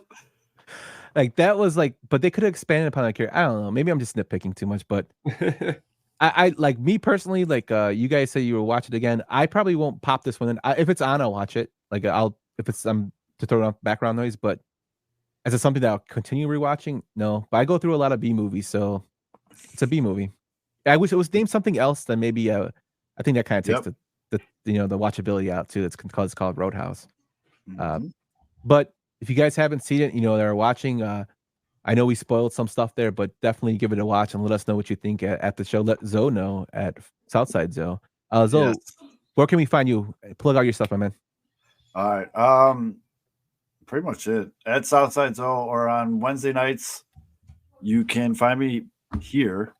[SPEAKER 4] Like that was like, but they could have expanded upon that character. I don't know. Maybe I'm just nitpicking too much, but I like me personally. Like you guys say you will watch it again. I probably won't pop this one in. If it's on, I'll watch it. Like if it's to throw off background noise, but as it's something that I'll continue rewatching, no. But I go through a lot of B movies, so it's a B movie. I wish it was named something else. Then maybe I think that kind of takes the watchability out too. It's called Roadhouse. But if you guys haven't seen it, they're watching. I know we spoiled some stuff there, but definitely give it a watch and let us know what you think at the show. Let Zoe know at Southside Zoe. Zoe, where can we find you? Plug out your stuff, my man.
[SPEAKER 8] All right. Pretty much it. At Southside Zoe, or on Wednesday nights, you can find me here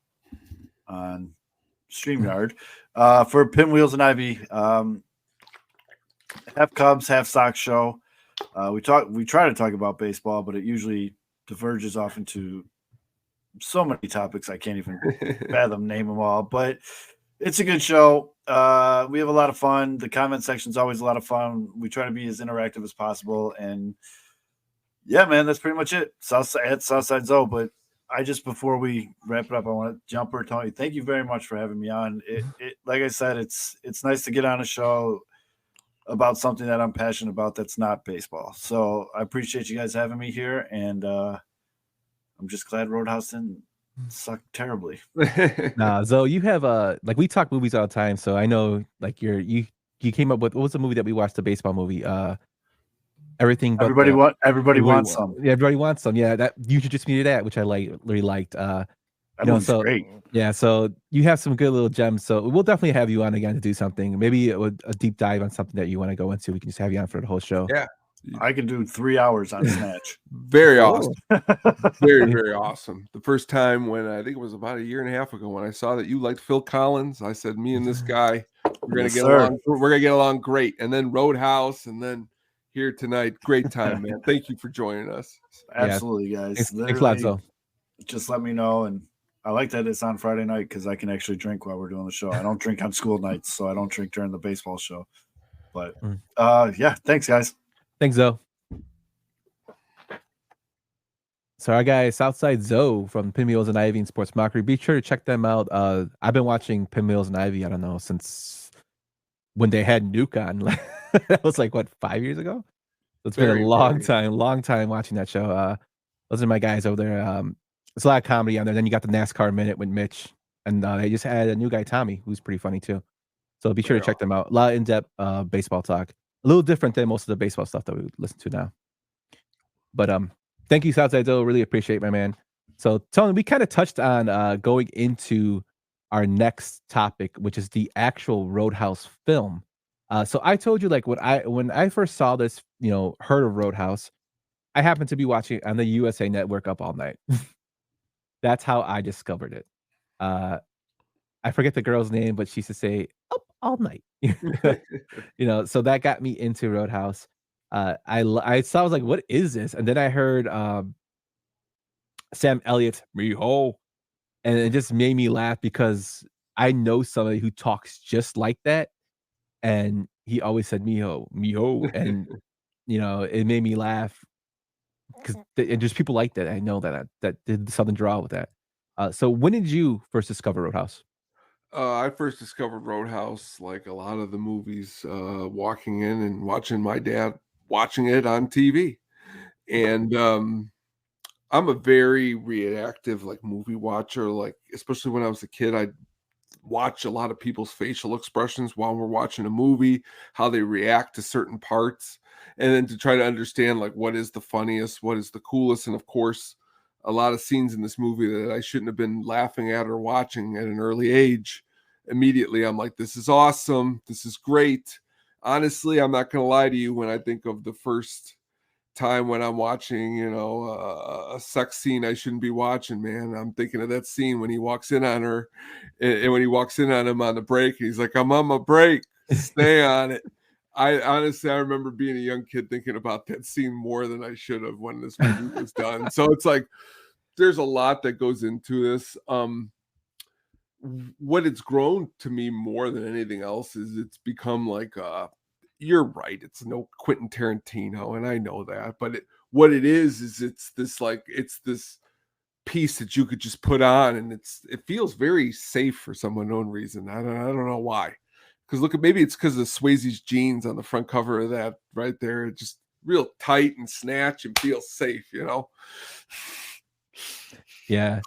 [SPEAKER 8] on StreamYard for Pinwheels and Ivy. Half Cubs, half Sox show. We try to talk about baseball, but it usually diverges off into so many topics I can't even name them all. But it's a good show. We have a lot of fun. The comment section is always a lot of fun. We try to be as interactive as possible. And yeah, man, that's pretty much it. Southside Zoe. But I just, before we wrap it up, I want to Jumper Tony. Thank you very much for having me on. It like I said, it's nice to get on a show about something that I'm passionate about that's not baseball. So I appreciate you guys having me here, and I'm just glad Roadhouse didn't suck terribly.
[SPEAKER 4] Nah, Zoe, you have like we talk movies all the time, so I know like you came up with, what was the movie that we watched, the baseball movie? Everything but
[SPEAKER 8] Everybody wants some.
[SPEAKER 4] Yeah, everybody wants some. Yeah, that you introduced me to that, which I really liked.
[SPEAKER 8] That one's great.
[SPEAKER 4] Yeah, so you have some good little gems. So we'll definitely have you on again to do something. Maybe a deep dive on something that you want to go into. We can just have you on for the whole show.
[SPEAKER 5] Yeah,
[SPEAKER 8] I can do 3 hours on Snatch.
[SPEAKER 5] Very awesome. Very, very awesome. The first time, when I think it was about a year and a half ago, when I saw that you liked Phil Collins, I said, me and this guy, we're gonna get along. We're gonna get along great. And then Roadhouse, and then here tonight. Great time, man. Thank you for joining us.
[SPEAKER 8] Absolutely, guys.
[SPEAKER 4] Thanks a lot, Zoe.
[SPEAKER 8] Just let me know. And I like that it's on Friday night because I can actually drink while we're doing the show. I don't drink on school nights, so I don't drink during the baseball show. But yeah, thanks, guys.
[SPEAKER 4] Thanks, Zoe. So our guy Southside Zoe from Pinwheels and Ivy and Sports Mockery. Be sure to check them out. I've been watching Pinwheels and Ivy, I don't know, since when they had Nuke on. That was like, what, 5 years ago? So it's been a long time watching that show. Those are my guys over there. There's a lot of comedy on there. Then you got the NASCAR Minute with Mitch, and they just had a new guy, Tommy, who's pretty funny too. So be sure to check them out. A lot of in-depth baseball talk. A little different than most of the baseball stuff that we listen to now. But thank you, Southside Zoe. Really appreciate it, my man. So Tony, we kind of touched on going into our next topic, which is the actual Roadhouse film. So I told you, like, when I first saw this, heard of Roadhouse, I happened to be watching it on the USA Network up all night. That's how I discovered it. I forget the girl's name, but she used to say up all night. So that got me into Roadhouse. I saw, I was like, what is this? And then I heard Sam Elliott's "Mijo," and it just made me laugh because I know somebody who talks just like that. And he always said "mijo, mijo," and it made me laugh because there's people like that. I know that did the Southern draw with that. So when did you first discover Roadhouse?
[SPEAKER 5] I first discovered Roadhouse, like a lot of the movies, walking in and watching my dad watching it on TV, and I'm a very reactive, like, movie watcher. Like, especially when I was a kid, I'd watch a lot of people's facial expressions while we're watching a movie, how they react to certain parts, and then to try to understand, like, what is the funniest, what is the coolest. And of course, a lot of scenes in this movie that I shouldn't have been laughing at or watching at an early age. Immediately I'm like, this is awesome, this is great. Honestly, I'm not gonna lie to you, when I think of the first time when I'm watching, a sex scene I shouldn't be watching, man, I'm thinking of that scene when he walks in on her, and when he walks in on him on the break, and he's like, I'm on my break, stay on it. I remember being a young kid thinking about that scene more than I should have when this movie was done. So it's like, there's a lot that goes into this. What it's grown to me more than anything else is it's become like, you're right, it's no Quentin Tarantino, and I know that, but what it is it's this piece that you could just put on, and it feels very safe for some unknown reason. I don't know why. Because maybe it's because of Swayze's jeans on the front cover of that right there. It's just real tight and snatch and feels safe,
[SPEAKER 4] Yeah.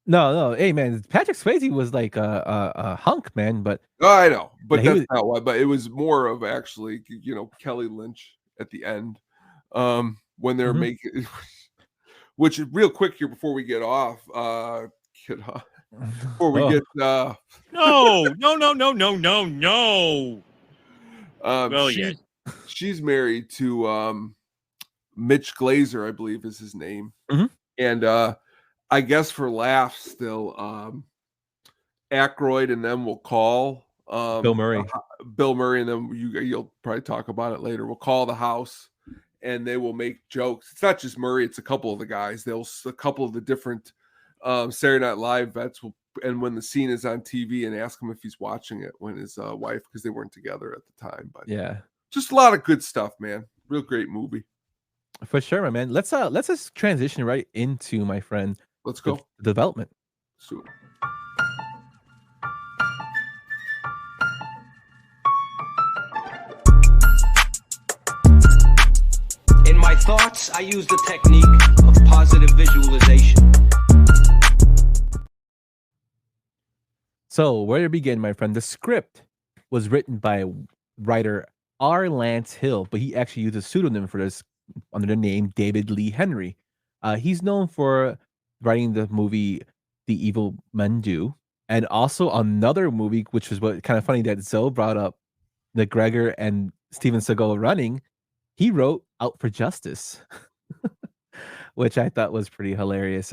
[SPEAKER 4] No. Hey, man, Patrick Swayze was like a hunk, man. But
[SPEAKER 5] I know, but that's not why. But it was more of actually, Kelly Lynch at the end, when they're making. Which, real quick here before we get off, before we get
[SPEAKER 10] no.
[SPEAKER 5] She's married to Mitch Glazer, I believe is his name, and I guess for laughs still, Aykroyd and them will call
[SPEAKER 4] Bill Murray,
[SPEAKER 5] and then you'll probably talk about it later. We'll call the house, and they will make jokes. It's not just Murray; it's a couple of the guys. A couple of the different Saturday Night Live vets will, and when the scene is on TV, and ask him if he's watching it when his wife, because they weren't together at the time. But
[SPEAKER 4] yeah,
[SPEAKER 5] just a lot of good stuff, man. Real great movie.
[SPEAKER 4] For sure, my man. Let's just transition right into, my friend,
[SPEAKER 5] Let's go.
[SPEAKER 4] The development.
[SPEAKER 5] So,
[SPEAKER 10] in my thoughts, I use the technique of positive visualization.
[SPEAKER 4] So, where to begin, my friend? The script was written by writer R. Lance Hill, but he actually used a pseudonym for this under the name David Lee Henry. He's known for writing the movie The Evil Men Do, and also another movie, which was what kind of funny that Zoe brought up, McGregor and Steven Seagal running. He wrote Out for Justice, which I thought was pretty hilarious.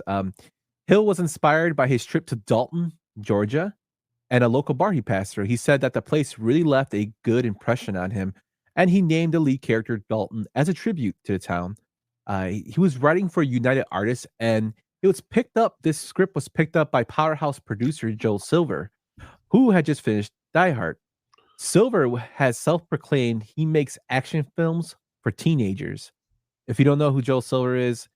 [SPEAKER 4] Hill was inspired by his trip to Dalton, Georgia, and a local bar he passed through. He said that the place really left a good impression on him, and he named the lead character Dalton as a tribute to the town. He was writing for United Artists, and this script was picked up by powerhouse producer Joel Silver, who had just finished Die Hard. Silver has self-proclaimed he makes action films for teenagers. If you don't know who Joel Silver is,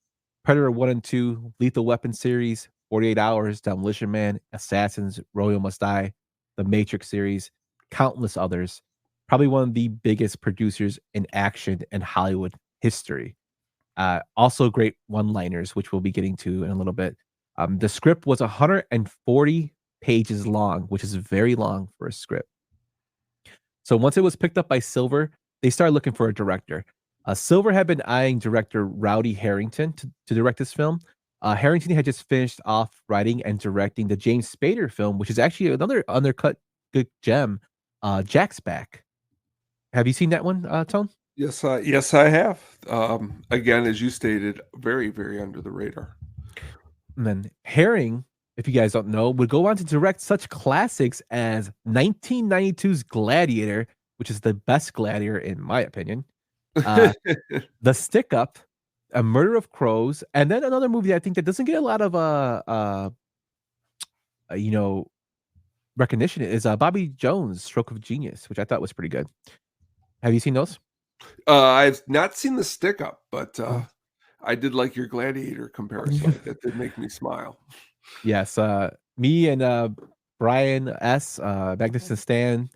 [SPEAKER 4] Predator 1 and 2, Lethal Weapon series, 48 Hours, Demolition Man, Assassins, Royal Must Die, the Matrix series, countless others. Probably one of the biggest producers in action in Hollywood history. Also great one-liners, which we'll be getting to in a little bit. The script was 140 pages long, which is very long for a script. So once it was picked up by Silver, they started looking for a director. Silver had been eyeing director Rowdy Harrington to direct this film. Harrington had just finished off writing and directing the James Spader film, which is actually another undercut good gem, Jack's Back. Have you seen that one, Tone?
[SPEAKER 5] yes, I have. Again, as you stated, very, very under the radar.
[SPEAKER 4] And then Herring, if you guys don't know, would go on to direct such classics as 1992's Gladiator, which is the best Gladiator in my opinion. The Stick Up, A Murder of Crows, and then another movie I think that doesn't get a lot of recognition is Bobby Jones' Stroke of Genius, which I thought was pretty good. Have you seen those?
[SPEAKER 5] I've not seen The Stick Up, but I did like your Gladiator comparison. That did make me smile.
[SPEAKER 4] Yes, me and Brian S, Magnificent Stan,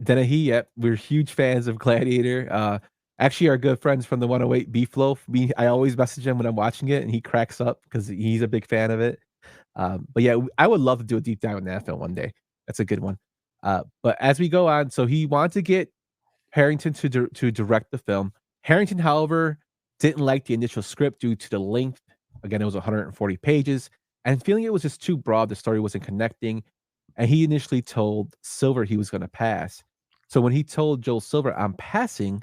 [SPEAKER 4] Dennehy, yep, we're huge fans of Gladiator. Actually, our good friends from the 108 Beef Loaf. I always message him when I'm watching it, and he cracks up because he's a big fan of it. But yeah, I would love to do a deep dive on that film one day. That's a good one. But as we go on, so he wanted to get Harrington to direct the film. Harrington, however, didn't like the initial script due to the length. Again, it was 140 pages, and feeling it was just too broad. The story wasn't connecting, and he initially told Silver he was going to pass. So when he told Joel Silver, "I'm passing,"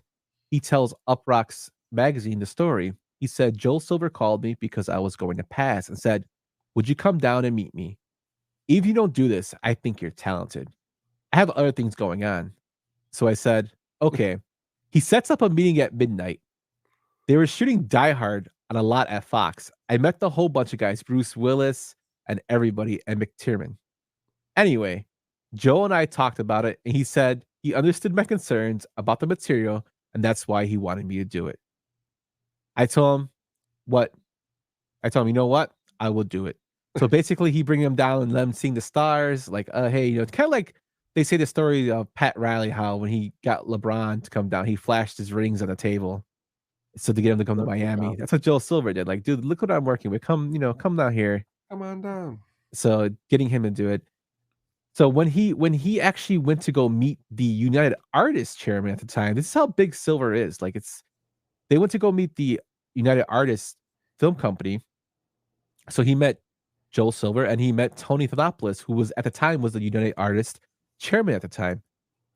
[SPEAKER 4] he tells Uproxx magazine the story. He said, "Joel Silver called me because I was going to pass and said, 'Would you come down and meet me? If you don't do this, I think you're talented. I have other things going on.' So I said, okay." He sets up a meeting at midnight. They were shooting Die Hard on a lot at Fox. I met the whole bunch of guys, Bruce Willis and everybody, and McTiernan. Anyway, Joe and I talked about it, and he said he understood my concerns about the material, and that's why he wanted me to do it. I told him, you know what? I will do it. So basically, he bring them down and them seeing the stars, like, hey, it's kind of like they say the story of Pat Riley, how when he got LeBron to come down, he flashed his rings on the table, so to get him to come to Miami. That's what Joel Silver did. Like, dude, look what I'm working with. Come down here.
[SPEAKER 5] Come on down.
[SPEAKER 4] So getting him to do it. So when he actually went to go meet the United Artists chairman at the time, this is how big Silver is. Like, they went to go meet the United Artists film company. So he met Joel Silver and he met Tony Thanopoulos, who was at the time was the United Artists chairman at the time.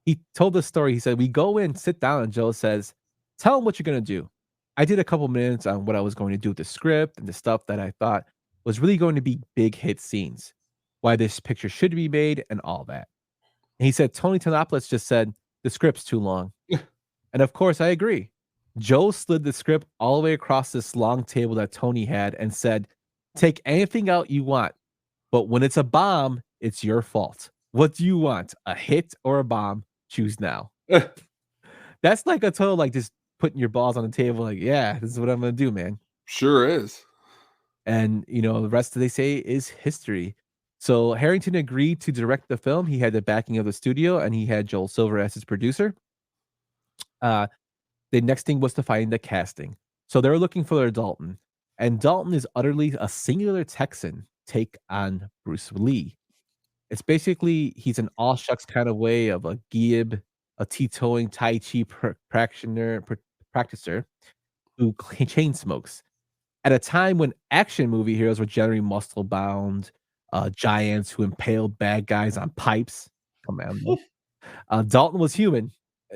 [SPEAKER 4] He told the story. He said, we go in, sit down, and Joel says, "Tell him what you're going to do." I did a couple minutes on what I was going to do with the script and the stuff that I thought was really going to be big hit scenes, why this picture should be made, and all that. And he said, Tony Thanopoulos just said, "The script's too long." And of course, I agree. Joe slid the script all the way across this long table that Tony had and said, "Take anything out you want, but when it's a bomb, it's your fault. What do you want? A hit or a bomb? Choose now." That's like a total, like, just putting your balls on the table. Like, yeah, this is what I'm going to do, man.
[SPEAKER 5] Sure is.
[SPEAKER 4] And, the rest, they say, is history. So Harrington agreed to direct the film. He had the backing of the studio, and he had Joel Silver as his producer. Uh, the next thing was to find the casting. So they were looking for their Dalton. And Dalton is utterly a singular Texan take on Bruce Lee. It's basically he's an all shucks kind of way of a Gibb, a teetotaling Tai Chi practitioner who chain smokes. At a time when action movie heroes were generally muscle bound, giants who impaled bad guys on pipes. Come on, man. Dalton was human.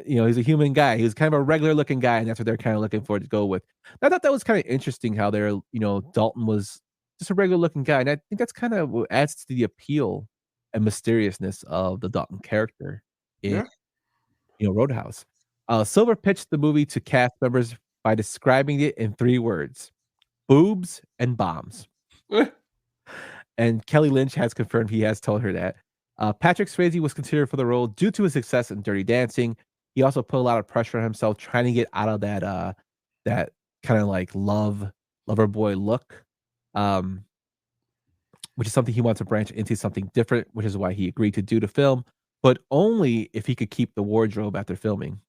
[SPEAKER 4] He's a human guy. He was kind of a regular looking guy, and that's what they're kind of looking for to go with. I thought that was kind of interesting how Dalton was just a regular looking guy. And I think that's kind of what adds to the appeal and mysteriousness of the Dalton character in Roadhouse. Silver pitched the movie to cast members by describing it in 3 words: boobs and bombs. And Kelly Lynch has confirmed he has told her that. Patrick Swayze was considered for the role due to his success in Dirty Dancing. He also put a lot of pressure on himself trying to get out of that kind of like lover boy look, which is something he wants to branch into something different, which is why he agreed to do the film, but only if he could keep the wardrobe after filming.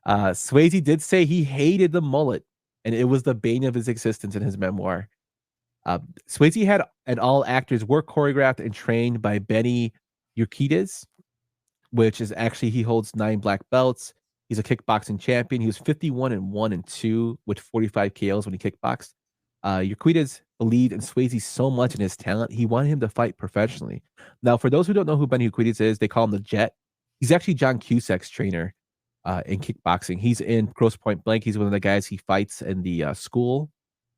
[SPEAKER 4] Swayze did say he hated the mullet, and it was the bane of his existence in his memoir. Swayze had and all actors were choreographed and trained by Benny Urquidez, which is actually he holds 9 black belts. He's a kickboxing champion. He was 51-1-2 with 45 KOs when he kickboxed. Urquidez believed in Swayze so much in his talent, he wanted him to fight professionally. Now, for those who don't know who Benny Urquidez is, they call him the Jet. He's actually John Cusack's trainer in kickboxing. He's in Grosse Point Blank. He's one of the guys he fights in the school.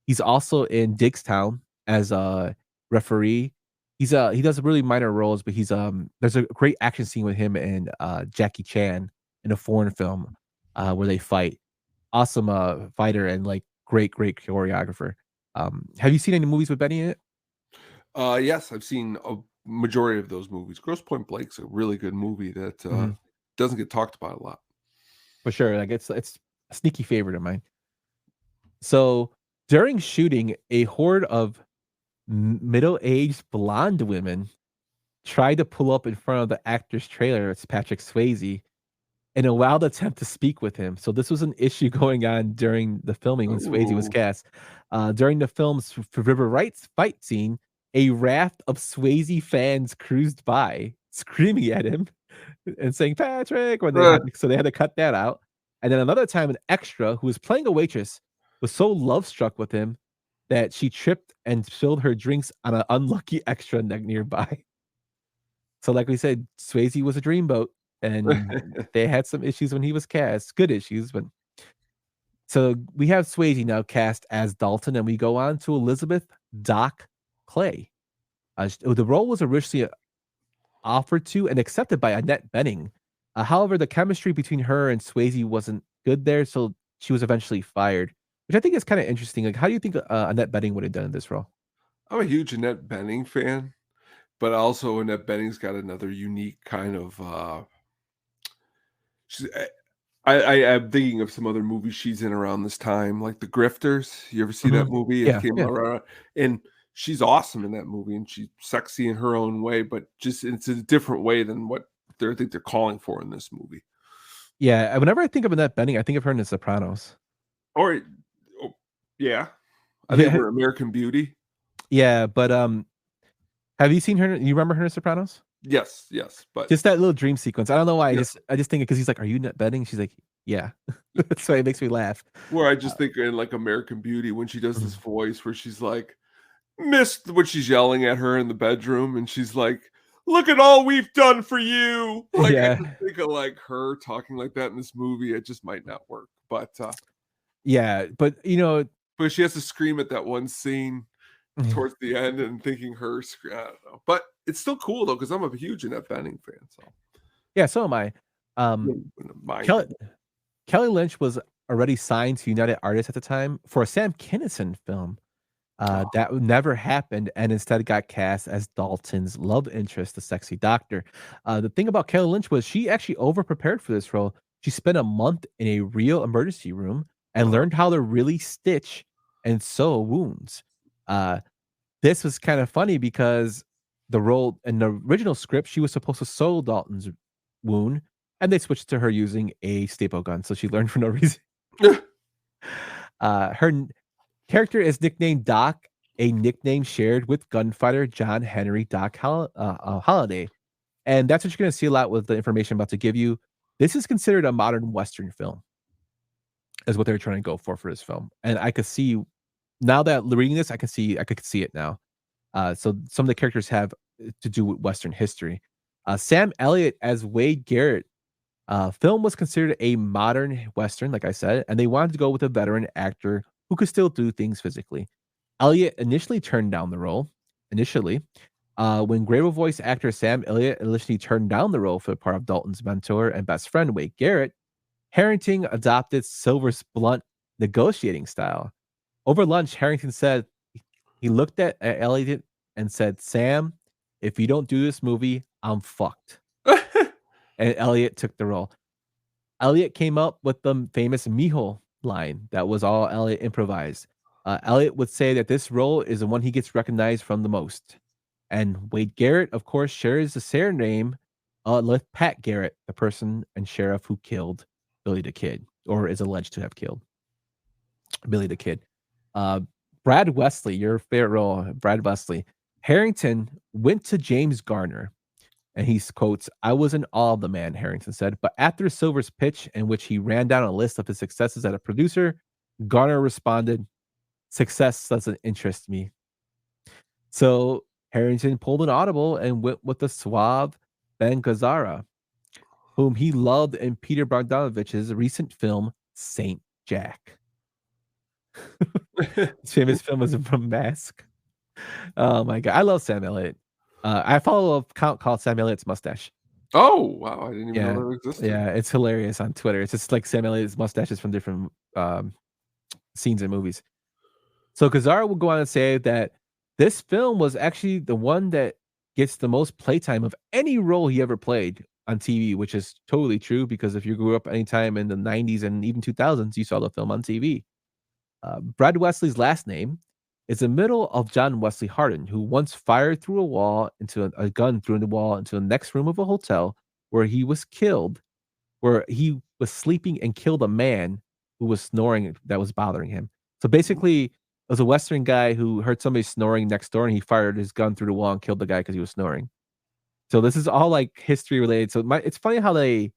[SPEAKER 4] He's also in Digstown as a referee. He does really minor roles, but there's a great action scene with him and Jackie Chan in a foreign film where they fight. Awesome fighter and like great choreographer. Have you seen any movies with Benny in it?
[SPEAKER 5] Yes, I've seen a majority of those movies. Grosse Point Blake's a really good movie that doesn't get talked about a lot.
[SPEAKER 4] For sure, like it's a sneaky favorite of mine. So during shooting, a horde of middle-aged blonde women tried to pull up in front of the actor's trailer. It's Patrick Swayze, in a wild attempt to speak with him. So this was an issue going on during the filming when Swayze was cast. During the film's River Rights fight scene, a raft of Swayze fans cruised by, screaming at him and saying "Patrick." So they had to cut that out. And then another time, an extra who was playing a waitress was so love struck with him that she tripped and spilled her drinks on an unlucky extra nearby. So, like we said, Swayze was a dreamboat, and they had some issues when he was cast. Good issues, but so we have Swayze now cast as Dalton, and we go on to Elizabeth Doc Clay. The role was originally offered to and accepted by Annette Bening. However, the chemistry between her and Swayze wasn't good there, so she was eventually fired, which I think is kind of interesting. Like, how do you think Annette Bening would have done in this role?
[SPEAKER 5] I'm a huge Annette Bening fan, but also Annette Bening's got another unique kind of. I'm thinking of some other movies she's in around this time, like The Grifters. You ever see that movie? It came around, and she's awesome in that movie, and she's sexy in her own way, but just it's a different way than what I think they're calling for in this movie.
[SPEAKER 4] Yeah, whenever I think of Annette Bening, I think of her in The Sopranos.
[SPEAKER 5] Yeah, I think we're American Beauty.
[SPEAKER 4] Yeah, but have you seen her? You remember her in Sopranos?
[SPEAKER 5] Yes, but
[SPEAKER 4] just that little dream sequence. I don't know why. I just think it because he's like, "Are you Annette Bening?" She's like, "Yeah." That's why it makes me laugh.
[SPEAKER 5] Where I just think in like American Beauty when she does this voice where she's like, missed what she's yelling at her in the bedroom, and she's like, "Look at all we've done for you." Like I just think of like her talking like that in this movie. It just might not work, but
[SPEAKER 4] but
[SPEAKER 5] but she has to scream at that one scene towards the end, and thinking her scream. I don't know, but it's still cool though because I'm a huge Annette Bening fan. So
[SPEAKER 4] yeah, so am I. Kelly Lynch was already signed to United Artists at the time for a Sam Kinison film. That never happened, and instead got cast as Dalton's love interest, the sexy doctor. The thing about Kelly Lynch was she actually over-prepared for this role. She spent a month in a real emergency room and learned how to really stitch and sew wounds. This was kind of funny because the role in the original script, she was supposed to sew Dalton's wound, and they switched to her using a staple gun, so she learned for no reason. Her character is nicknamed Doc, a nickname shared with gunfighter John Henry Doc Holliday. And that's what you're going to see a lot with the information I'm about to give you. This is considered a modern Western film, is what they're trying to go for this film. And I could see, now that reading this, I could see it now. So some of the characters have to do with Western history. Sam Elliott as Wade Garrett. Film was considered a modern Western, like I said, and they wanted to go with a veteran actor who could still do things physically. Elliott initially turned down the role. When Grable voice actor Sam Elliott initially turned down the role for the part of Dalton's mentor and best friend, Wade Garrett, Harrington adopted Silver's blunt negotiating style. Over lunch, Harrington said he looked at Elliott and said, "Sam, if you don't do this movie, I'm fucked." And Elliott took the role. Elliott came up with the famous Mijo line that was all Elliott improvised. Elliott would say that this role is the one he gets recognized from the most. And Wade Garrett, of course, shares the surname with Pat Garrett, the person and sheriff who killed Billy the Kid, or is alleged to have killed Billy the Kid. Brad Wesley, your favorite role, Brad Wesley. Harrington went to James Garner, and he quotes, "I was in awe of the man," Harrington said. But after Silver's pitch, in which he ran down a list of his successes as a producer, Garner responded, "Success doesn't interest me." So Harrington pulled an audible and went with the suave Ben Gazzara, whom he loved in Peter Bogdanovich's recent film, Saint Jack. His famous film is from Mask. Oh my God. I love Sam Elliott. I follow a account called Sam Elliott's Mustache.
[SPEAKER 5] Oh, wow. I didn't even know that existed.
[SPEAKER 4] Yeah, it's hilarious on Twitter. It's just like Sam Elliott's mustaches from different scenes and movies. So Gazzara will go on and say that this film was actually the one that gets the most playtime of any role he ever played on TV, which is totally true, because if you grew up anytime in the 90s and even 2000s, you saw the film on TV. Brad Wesley's last name is the middle of John Wesley Hardin, who once fired through a gun through the wall into the next room of a hotel where he was killed, where he was sleeping and killed a man who was snoring that was bothering him. So basically, it was a Western guy who heard somebody snoring next door, and he fired his gun through the wall and killed the guy because he was snoring. So this is all like history related. So it's funny how they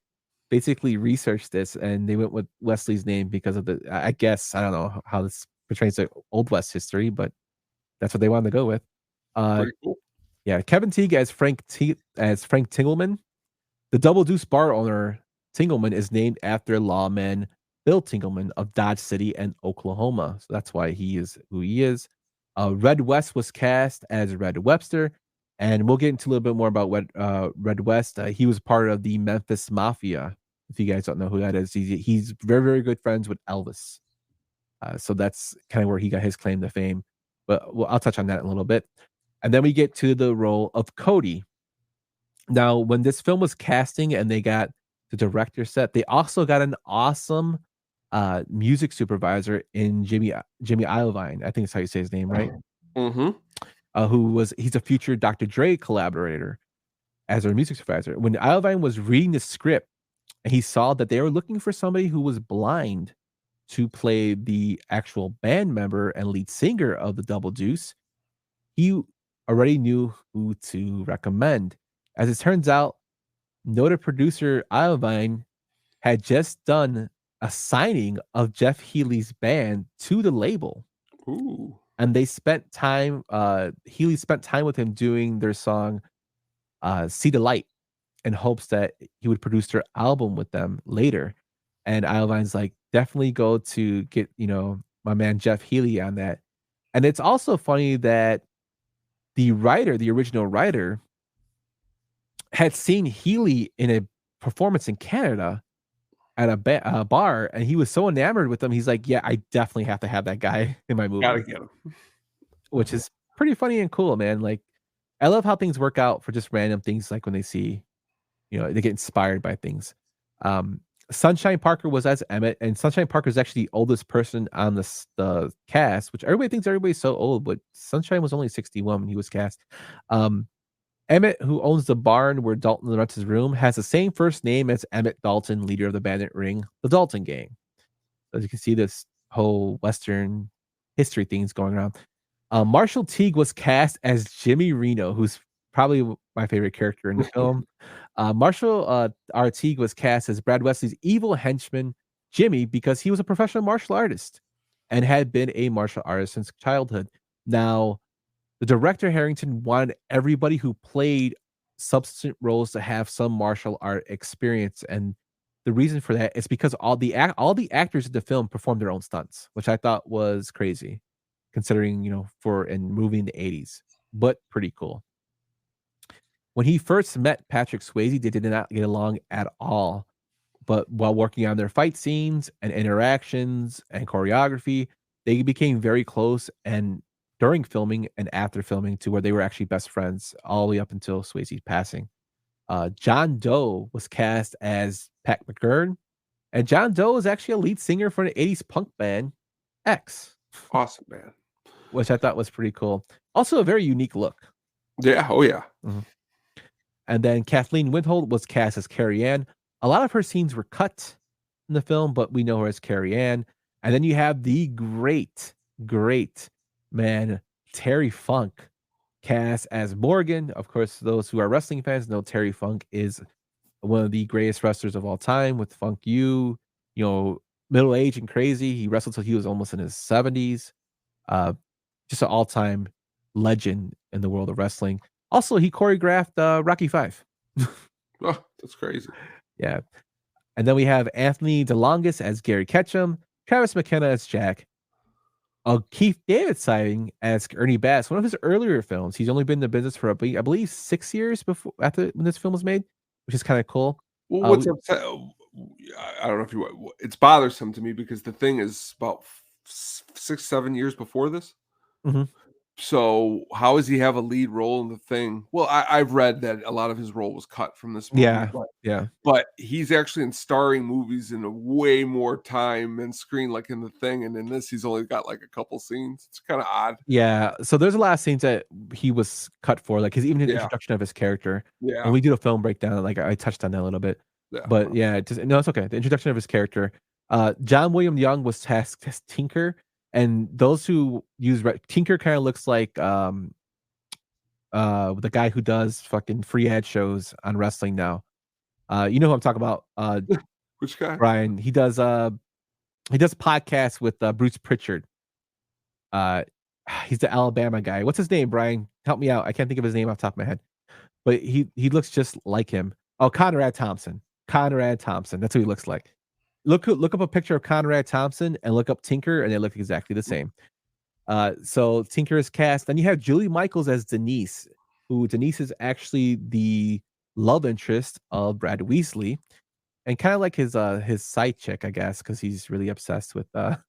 [SPEAKER 4] basically researched this and they went with Wesley's name because of I guess, I don't know how this portrays the Old West history, but that's what they wanted to go with.
[SPEAKER 5] Pretty cool.
[SPEAKER 4] Yeah, Kevin Teague as Frank Tingleman. The Double Deuce bar owner, Tingleman, is named after lawman Bill Tingleman of Dodge City and Oklahoma. So that's why he is who he is. Red West was cast as Red Webster, and we'll get into a little bit more about what Red West. He was part of the Memphis Mafia. If you guys don't know who that is, he's very, very good friends with Elvis. So that's kind of where he got his claim to fame. But I'll touch on that in a little bit. And then we get to the role of Cody. Now, when this film was casting and they got the director set, they also got an awesome music supervisor in Jimmy Iovine. I think that's how you say his name, right?
[SPEAKER 5] Mm-hmm.
[SPEAKER 4] He's a future Dr. Dre collaborator as their music supervisor. When Iovine was reading the script, and he saw that they were looking for somebody who was blind to play the actual band member and lead singer of the Double Deuce, he already knew who to recommend. As it turns out, noted producer Iovine had just done a signing of Jeff Healey's band to the label.
[SPEAKER 5] Ooh.
[SPEAKER 4] And they spent time, Healey spent time with him doing their song, See the Light, in hopes that he would produce their album with them later. And Iovine's like, definitely go to get, my man Jeff Healey on that. And it's also funny that the original writer, had seen Healey in a performance in Canada at a bar, and he was so enamored with him. He's like, yeah, I definitely have to have that guy in my movie.
[SPEAKER 5] Gotta get him.
[SPEAKER 4] Which is pretty funny and cool, man. Like, I love how things work out for just random things, like when they see, they get inspired by things. Sunshine Parker was as Emmett, and Sunshine Parker is actually the oldest person on the cast, which everybody thinks everybody's so old, but Sunshine was only 61 when he was cast. Emmett, who owns the barn where Dalton rents his room, has the same first name as Emmett Dalton, leader of the bandit ring, the Dalton Gang. As you can see, this whole Western history things going around. Marshall Teague was cast as Jimmy Reno, who's probably my favorite character in the film. Marshall R. Teague was cast as Brad Wesley's evil henchman, Jimmy, because he was a professional martial artist and had been a martial artist since childhood. Now, the director Harrington wanted everybody who played substitute roles to have some martial art experience, and the reason for that is because all the actors in the film performed their own stunts, which I thought was crazy, considering for a movie in the 80s, but pretty cool. When he first met Patrick Swayze, they did not get along at all. But while working on their fight scenes and interactions and choreography, they became very close, and during filming and after filming, to where they were actually best friends all the way up until Swayze's passing. John Doe was cast as Pat McGurn, and John Doe is actually a lead singer for an 80s punk band, X.
[SPEAKER 5] Awesome, man.
[SPEAKER 4] Which I thought was pretty cool. Also a very unique look.
[SPEAKER 5] Yeah, oh yeah.
[SPEAKER 4] Mm-hmm. And then Kathleen Windholt was cast as Carrie Ann. A lot of her scenes were cut in the film, but we know her as Carrie Ann. And then you have the great man, Terry Funk, cast as Morgan. Of course, those who are wrestling fans know Terry Funk is one of the greatest wrestlers of all time with Funk U, middle age and crazy. He wrestled till he was almost in his 70s. Just an all-time legend in the world of wrestling. Also, he choreographed Rocky V.
[SPEAKER 5] Oh, that's crazy.
[SPEAKER 4] Yeah. And then we have Anthony DeLongis as Gary Ketchum, Travis McKenna as Jack, Keith David sighting as Ernie Bass, one of his earlier films. He's only been in the business for, I believe, 6 years after when this film was made, which is kind of cool.
[SPEAKER 5] Well, what's upset? I don't know if it's bothersome to me because The Thing is about 6-7 years before this.
[SPEAKER 4] Mm-hmm.
[SPEAKER 5] So how does he have a lead role in The Thing? Well, I've read that a lot of his role was cut from this movie. But he's actually in starring movies in a way more time and screen, like in The Thing, and in this he's only got like a couple scenes. It's kind of odd.
[SPEAKER 4] Yeah, so there's a lot of scenes that he was cut for, like his introduction of his character.
[SPEAKER 5] Yeah,
[SPEAKER 4] and we did a film breakdown, like I touched on that a little bit.
[SPEAKER 5] Yeah.
[SPEAKER 4] But yeah, it's okay. The introduction of his character. John William Young was tasked as Tinker. And those who use Tinker kind of looks like the guy who does fucking free ad shows on wrestling now. You know who I'm talking about?
[SPEAKER 5] Which guy?
[SPEAKER 4] Brian. He does podcasts with Bruce Pritchard. He's the Alabama guy. What's his name, Brian? Help me out. I can't think of his name off the top of my head. But he looks just like him. Oh, Conrad Thompson. That's who he looks like. Look up a picture of Conrad Thompson and look up Tinker, and they look exactly the same. So Tinker is cast. Then you have Julie Michaels as Denise, who Denise is actually the love interest of Brad Weasley, and kind of like his side chick, I guess, because he's really obsessed with Doc.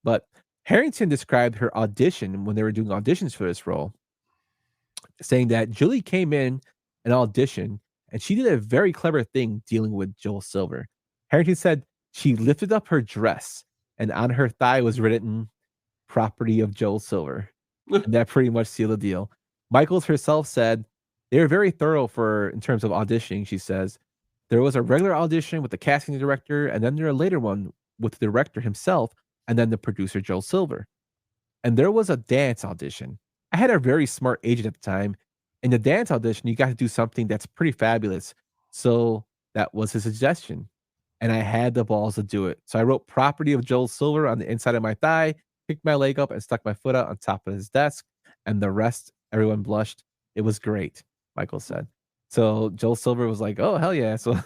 [SPEAKER 4] But Harrington described her audition when they were doing auditions for this role, saying that Julie came in an audition. And she did a very clever thing dealing with Joel Silver. Harrington said she lifted up her dress, and on her thigh was written "Property of Joel Silver." And that pretty much sealed the deal. Michaels herself said they were very thorough in terms of auditioning. She says there was a regular audition with the casting director, and then there was a later one with the director himself, and then the producer Joel Silver. And there was a dance audition. I had a very smart agent at the time. In the dance audition, you got to do something that's pretty fabulous. So that was his suggestion. And I had the balls to do it. So I wrote "Property of Joel Silver" on the inside of my thigh, picked my leg up, and stuck my foot out on top of his desk. And the rest, everyone blushed. It was great, Michael said. So Joel Silver was like, oh, hell yeah. So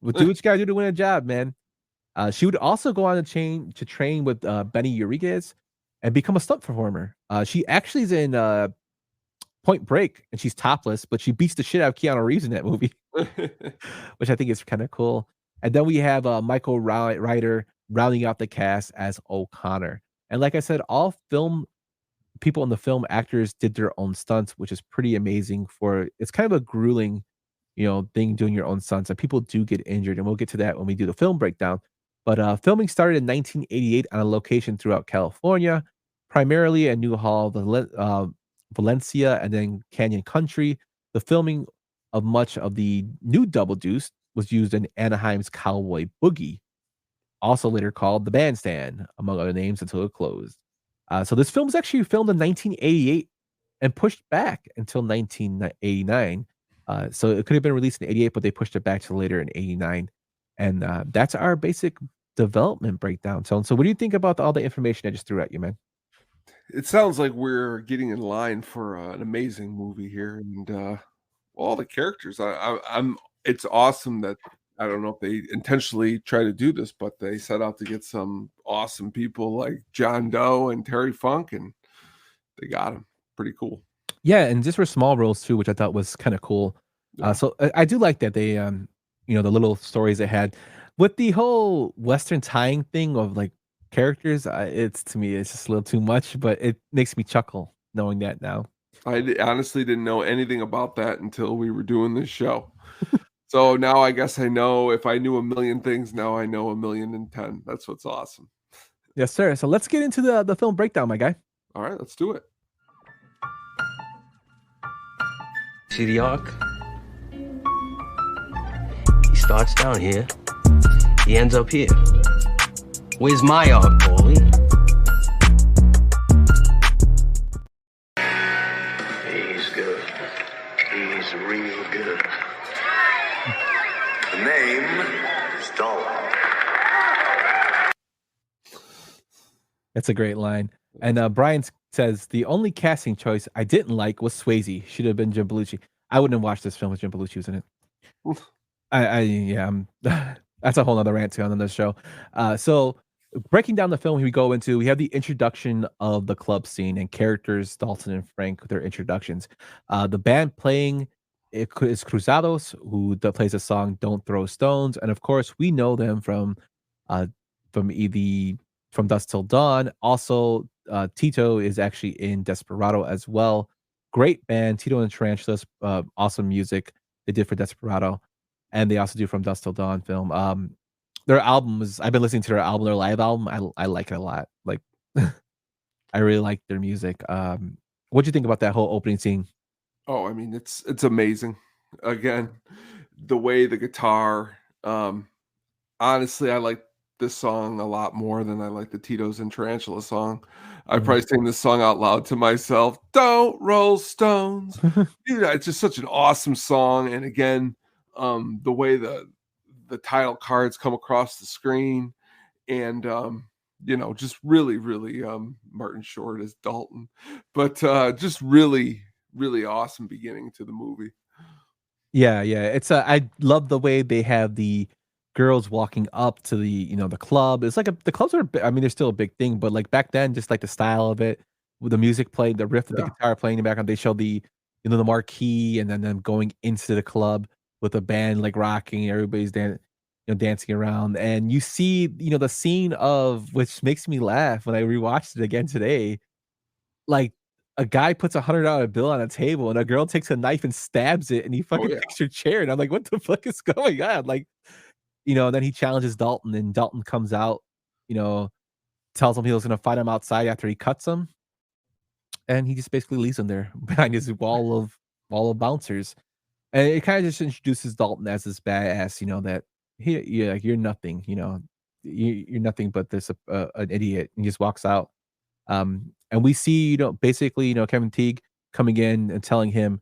[SPEAKER 4] we'll do what you got to do to win a job, man. She would also go on to train with Benny Uriguez and become a stunt performer. She actually is in Point Break, and she's topless, but she beats the shit out of Keanu Reeves in that movie, which I think is kind of cool. And then we have Michael Ryder rounding out the cast as O'Connor. And like I said, all film people in the film, actors, did their own stunts, which is pretty amazing. It's kind of a grueling thing doing your own stunts, and people do get injured, and we'll get to that when we do the film breakdown. But filming started in 1988 on a location throughout California, primarily at Newhall, Valencia, and then Canyon Country. The filming of much of the new Double Deuce was used in Anaheim's Cowboy Boogie, also later called The Bandstand, among other names, until it closed. So this film was actually filmed in 1988 and pushed back until 1989. So it could have been released in 88, but they pushed it back to later in 89. And that's our basic development breakdown. So what do you think about all the information I just threw at you, man?
[SPEAKER 5] It sounds like we're getting in line for an amazing movie here, and all the characters. I'm. It's awesome that I don't know if they intentionally try to do this, but they set out to get some awesome people like John Doe and Terry Funk, and they got them. Pretty cool.
[SPEAKER 4] Yeah, and just for small roles too, which I thought was kind of cool.
[SPEAKER 5] Yeah.
[SPEAKER 4] So I do like that they, the little stories they had with the whole Western tying thing of like characters. It's to me, it's just a little too much, but it makes me chuckle knowing that now.
[SPEAKER 5] I honestly didn't know anything about that until we were doing this show. So now I guess I know. If I knew a million things, now I know 1,000,010. That's what's awesome.
[SPEAKER 4] Yes, sir. So let's get into the film breakdown, my guy.
[SPEAKER 5] All right, let's do it.
[SPEAKER 10] See the arc? He starts down here. He ends up here. Where's my arc, Paulie?
[SPEAKER 9] He's good. He's real good. The name is Dalton.
[SPEAKER 4] That's a great line. And Brian says the only casting choice I didn't like was Swayze. Should have been Jim Belushi. I wouldn't have watched this film with Jim Belushi was in it. That's a whole other rant on this show. So breaking down the film, we go into, we have the introduction of the club scene and characters, Dalton and Frank, with their introductions. The band playing is Cruzados, who plays the song "Don't Throw Stones," and of course we know them from Dusk Till Dawn. Also, Tito is actually in Desperado as well. Great band, Tito and the Tarantulas. Awesome music they did for Desperado, and they also do from Dusk Till Dawn film. Their albums, I've been listening to their live album. I like it a lot. Like, I really like their music. What do you think about that whole opening scene?
[SPEAKER 5] Oh, I mean, it's amazing. Again, the way the guitar. Honestly, I like this song a lot more than I like the Tito's and Tarantula song. I probably sing this song out loud to myself. Don't roll stones. Dude, it's just such an awesome song. And again, the way the title cards come across the screen, and just really, really Martin Short as Dalton, but just really, really awesome beginning to the movie.
[SPEAKER 4] Yeah. It's I love the way they have the girls walking up to the club. It's like the clubs are, I mean, they're still a big thing, but like back then, just like the style of it, with the music playing, the riff of the guitar playing in the background, they show the marquee, and then them going into the club with the band like rocking, everybody's dancing around, and you see the scene of, which makes me laugh when I rewatched it again today, like a guy puts $100 bill on a table and a girl takes a knife and stabs it, and he fucking takes her chair, and I'm like, what the fuck is going on? Like, then he challenges Dalton, and Dalton comes out, tells him he was going to fight him outside after he cuts him. And he just basically leaves him there behind his wall of bouncers. And it kind of just introduces Dalton as this badass, that you're nothing, you're nothing but this an idiot. And he just walks out. And we see, basically, Kevin Teague coming in and telling him,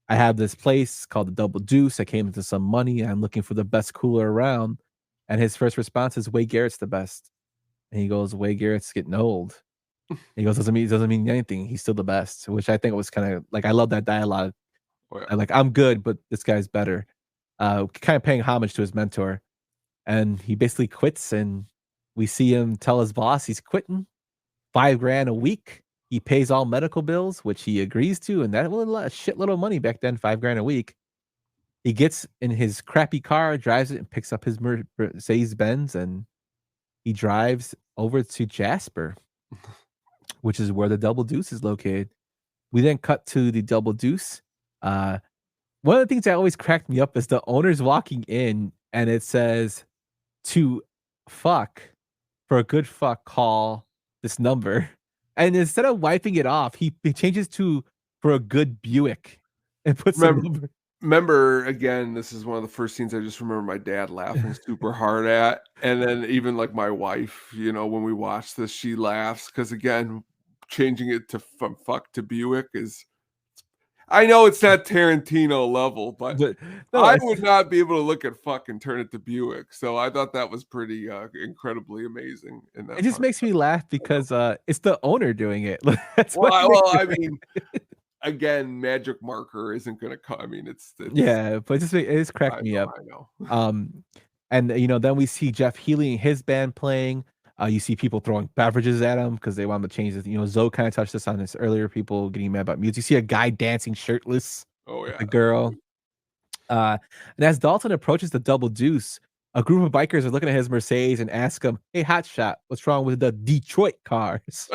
[SPEAKER 4] I have this place called the Double Deuce. I came into some money. I'm looking for the best cooler around. And his first response is, Wade Garrett's the best. And he goes, Wade Garrett's getting old. He goes, doesn't mean anything. He's still the best, which I think was kind of like, I love that dialogue. Like, I'm good, but this guy's better. Kind of paying homage to his mentor. And he basically quits, and we see him tell his boss he's quitting. $5,000 a week. He pays all medical bills, which he agrees to, and that was a shitload of money back then, $5,000 a week. He gets in his crappy car, drives it, and picks up his Mercedes-Benz, and he drives over to Jasper, which is where the Double Deuce is located. We then cut to the Double Deuce. one of the things that always cracked me up is the owner's walking in and it says to fuck for a good fuck, call this number. And instead of wiping it off, he changes to for a good Buick and puts the
[SPEAKER 5] Remember,
[SPEAKER 4] number.
[SPEAKER 5] remember again, this is one of the first scenes I just remember my dad laughing super hard at. And then even like my wife, when we watch this, she laughs because again, changing it to from fuck to Buick is, I know it's not Tarantino level, but
[SPEAKER 4] No,
[SPEAKER 5] I would not be able to look at fuck and turn it to Buick. So I thought that was pretty incredibly amazing in that
[SPEAKER 4] it just
[SPEAKER 5] part.
[SPEAKER 4] makes me laugh because it's the owner doing it. That's
[SPEAKER 5] Well,
[SPEAKER 4] what
[SPEAKER 5] I mean, again, magic marker isn't going to come. I mean, it's
[SPEAKER 4] yeah, but it just cracked me up.
[SPEAKER 5] I know.
[SPEAKER 4] And then we see Jeff Healey and his band playing. You see people throwing beverages at him because they want him to change it. Zoe kind of touched this on this earlier. People getting mad about music. You see a guy dancing shirtless.
[SPEAKER 5] Oh yeah,
[SPEAKER 4] a girl. And as Dalton approaches the Double Deuce, a group of bikers are looking at his Mercedes and ask him, "Hey, hotshot, what's wrong with the Detroit cars?"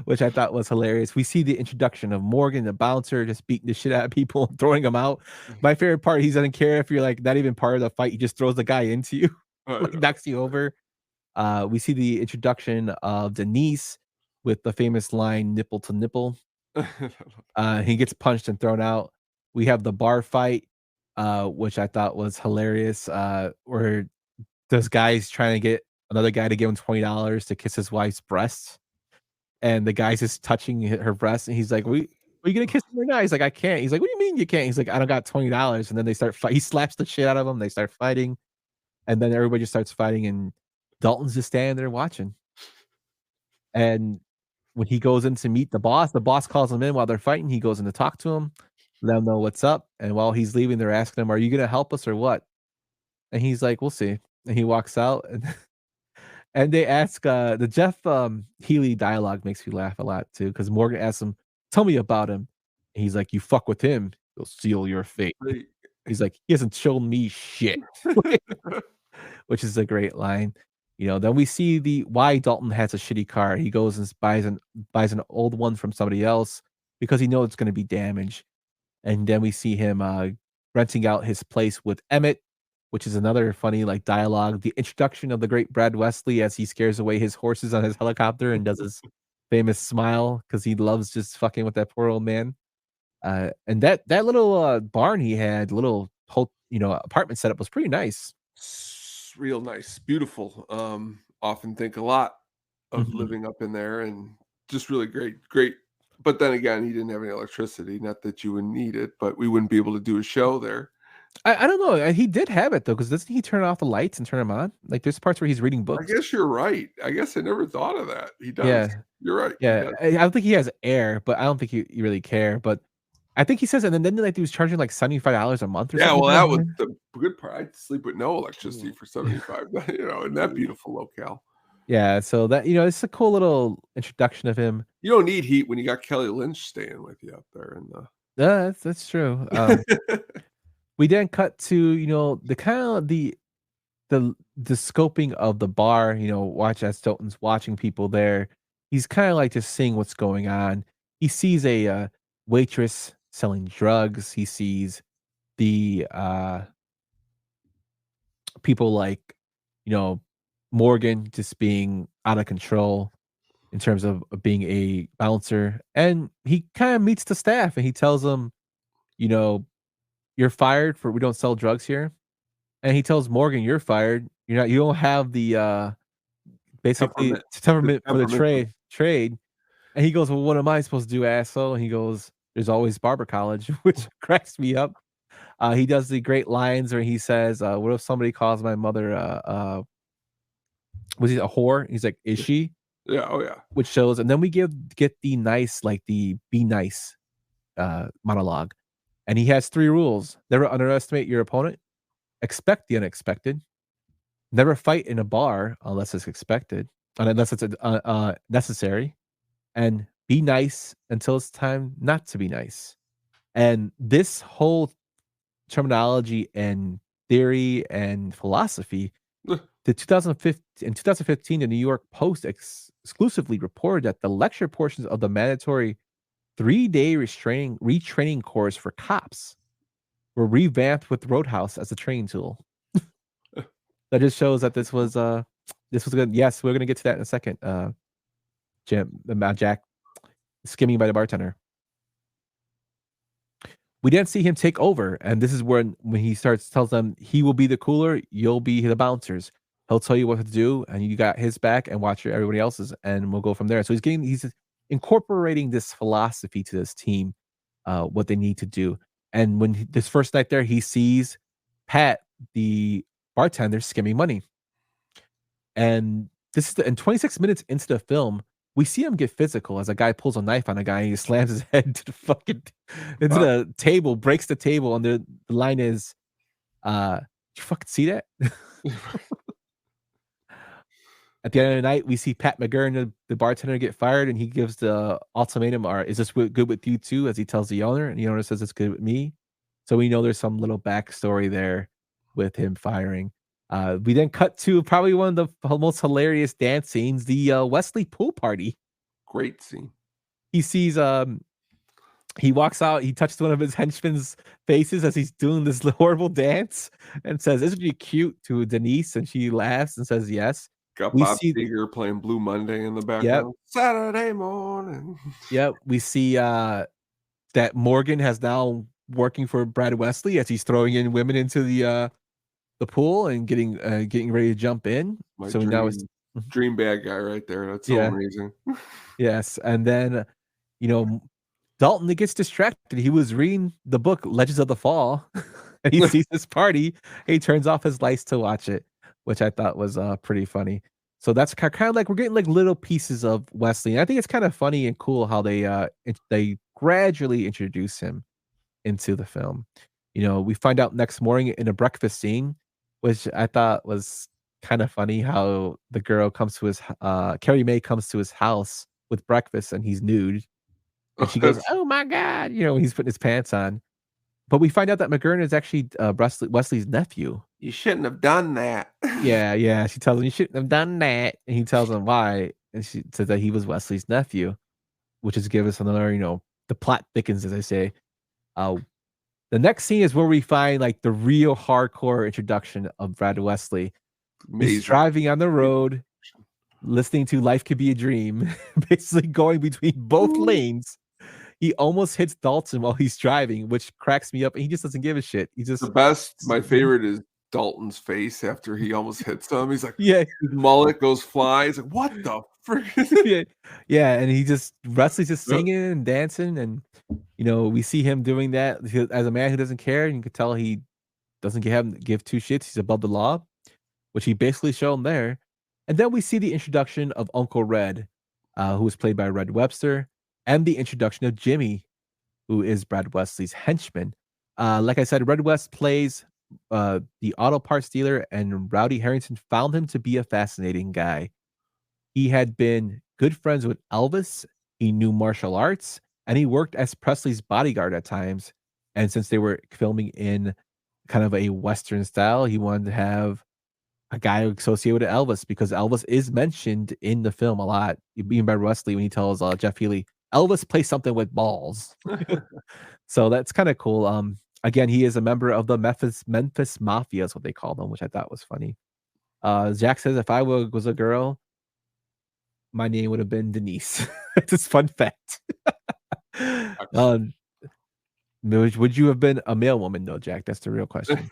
[SPEAKER 4] Which I thought was hilarious. We see the introduction of Morgan, the bouncer, just beating the shit out of people and throwing them out. My favorite part, he doesn't care if you're like not even part of the fight. He just throws the guy into you, knocks you over. We see the introduction of Denise with the famous line, nipple to nipple. He gets punched and thrown out. We have the bar fight, which I thought was hilarious, where this guy's trying to get another guy to give him $20 to kiss his wife's breasts. And the guy's just touching her breast, and he's like, are you gonna kiss her now? He's like, I can't. He's like, what do you mean you can't? He's like, I don't got $20. And then they start fighting. He slaps the shit out of him. They start fighting. And then everybody just starts fighting, and Dalton's just standing there watching. And when he goes in to meet the boss calls him in while they're fighting. He goes in to talk to him, let him know what's up. And while he's leaving, they're asking him, are you gonna help us or what? And he's like, we'll see. And he walks out, and they ask the Jeff Healey dialogue makes me laugh a lot too, because Morgan asks him, tell me about him. And he's like, you fuck with him, he'll seal your fate. He's like, he hasn't shown me shit. Which is a great line. Then we see why Dalton has a shitty car. He goes and buys an old one from somebody else because he knows it's going to be damaged. And then we see him renting out his place with Emmett, which is another funny dialogue. The introduction of the great Brad Wesley as he scares away his horses on his helicopter and does his famous smile because he loves just fucking with that poor old man. And that little barn he had, little whole apartment setup was pretty nice.
[SPEAKER 5] Real nice, beautiful. Often think a lot of living up in there, and just really great. But then again, he didn't have any electricity. Not that you would need it, but we wouldn't be able to do a show there.
[SPEAKER 4] I don't know. He did have it though, because doesn't he turn off the lights and turn them on? There's parts where he's reading books.
[SPEAKER 5] I guess you're right. I guess I never thought of that. He does.
[SPEAKER 4] Yeah,
[SPEAKER 5] you're right.
[SPEAKER 4] Yeah, I don't think he has air, but I don't think you really care. But I think he says, and then he was charging $75 a month or something.
[SPEAKER 5] Yeah, well, that was the good part. I'd sleep with no electricity for $75. In that beautiful locale.
[SPEAKER 4] Yeah, so that it's a cool little introduction of him.
[SPEAKER 5] You don't need heat when you got Kelly Lynch staying with you up there in the.
[SPEAKER 4] Yeah, that's true. We then cut to the kind of the scoping of the bar. Watch as Dalton's watching people there. He's kind of just seeing what's going on. He sees a waitress selling drugs. He sees the people Morgan just being out of control in terms of being a bouncer, and he kind of meets the staff and he tells them, you're fired for we don't sell drugs here. And he tells Morgan, you're fired. You don't have the basically temperament for the trade. And he goes, well, what am I supposed to do, asshole? And he goes, there's always barber college, which cracks me up. He does the great lines where he says, what if somebody calls my mother was he a whore? He's like, is she?
[SPEAKER 5] Yeah, oh yeah.
[SPEAKER 4] Which shows, and then we get the nice, the be nice monologue. And he has 3 rules. Never underestimate your opponent. Expect the unexpected. Never fight in a bar unless it's expected, unless it's necessary. And be nice until it's time not to be nice. And this whole terminology and theory and philosophy, in 2015, the New York Post exclusively reported that the lecture portions of the mandatory 3-day retraining course for cops were revamped with Roadhouse as a training tool. That just shows that this was good. Yes, we're gonna get to that in a second. Jack skimming by the bartender. We didn't see him take over, and this is when he tells them he will be the cooler, you'll be the bouncers. He'll tell you what to do, and you got his back, and watch everybody else's, and we'll go from there. So he's incorporating this philosophy to this team, what they need to do. And when this first night there, he sees Pat, the bartender, skimming money, and this is and 26 minutes into the film, we see him get physical as a guy pulls a knife on a guy and he slams his head into the table, breaks the table, and the line is, "Did you fucking see that?" At the end of the night, we see Pat McGurn, the bartender, get fired, and he gives the ultimatum, "Or is this good with you too?" As he tells the owner, and the owner says it's good with me. So we know there's some little backstory there with him firing. We then cut to probably one of the most hilarious dance scenes, the Wesley pool party.
[SPEAKER 5] Great scene.
[SPEAKER 4] He sees he walks out, he touches one of his henchmen's faces as he's doing this horrible dance and says, "Isn't he cute?" to Denise, and she laughs and says yes.
[SPEAKER 5] Got Bob Seger playing Blue Monday in the background. Yep. Saturday morning.
[SPEAKER 4] Yep. We see that Morgan has now working for Brad Wesley as he's throwing in women into the pool and getting ready to jump in. So now it's
[SPEAKER 5] dream bad guy right there. That's so amazing.
[SPEAKER 4] Yes. And then, Dalton gets distracted. He was reading the book Legends of the Fall and he sees this party. He turns off his lights to watch it, which I thought was pretty funny. So that's kind of like we're getting like little pieces of Wesley. And I think it's kind of funny and cool how they gradually introduce him into the film. We find out next morning in a breakfast scene, which I thought was kind of funny, how the girl comes to his Carrie Mae comes to his house with breakfast and he's nude. And she goes, "Oh my God," he's putting his pants on. But we find out that McGurn is actually Wesley's nephew.
[SPEAKER 5] You shouldn't have done that.
[SPEAKER 4] Yeah. She tells him, "You shouldn't have done that." And he tells him why. And she says that he was Wesley's nephew, which is give us another, the plot thickens, as I say. The next scene is where we find like the real hardcore introduction of Brad Wesley. Amazing. He's driving on the road, listening to Life Could Be a Dream, basically going between both lanes. He almost hits Dalton while he's driving, which cracks me up. And he just doesn't give a shit.
[SPEAKER 5] My favorite is Dalton's face after he almost hits him. He's like,
[SPEAKER 4] yeah,
[SPEAKER 5] his mullet goes fly. He's like, what the frick?
[SPEAKER 4] yeah, and Wesley's just singing and dancing, and we see him doing that as a man who doesn't care, and you can tell he doesn't give two shits. He's above the law, which he basically shown there. And then we see the introduction of Uncle Red, who was played by Red Webster, and the introduction of Jimmy, who is Brad Wesley's henchman. Like I said, Red West plays the auto parts dealer, and Rowdy Harrington found him to be a fascinating guy. He had been good friends with Elvis. He knew martial arts, and he worked as Presley's bodyguard at times. And since they were filming in kind of a Western style, he wanted to have a guy associated with Elvis, because Elvis is mentioned in the film a lot, even by Wesley when he tells Jeff Healey, "Elvis plays something with balls." So that's kind of cool. Again, he is a member of the Memphis Mafia, is what they call them, which I thought was funny. Jack says, "If I was a girl, my name would have been Denise." It's a fun fact. Would you have been a male woman, though, Jack? That's the real question.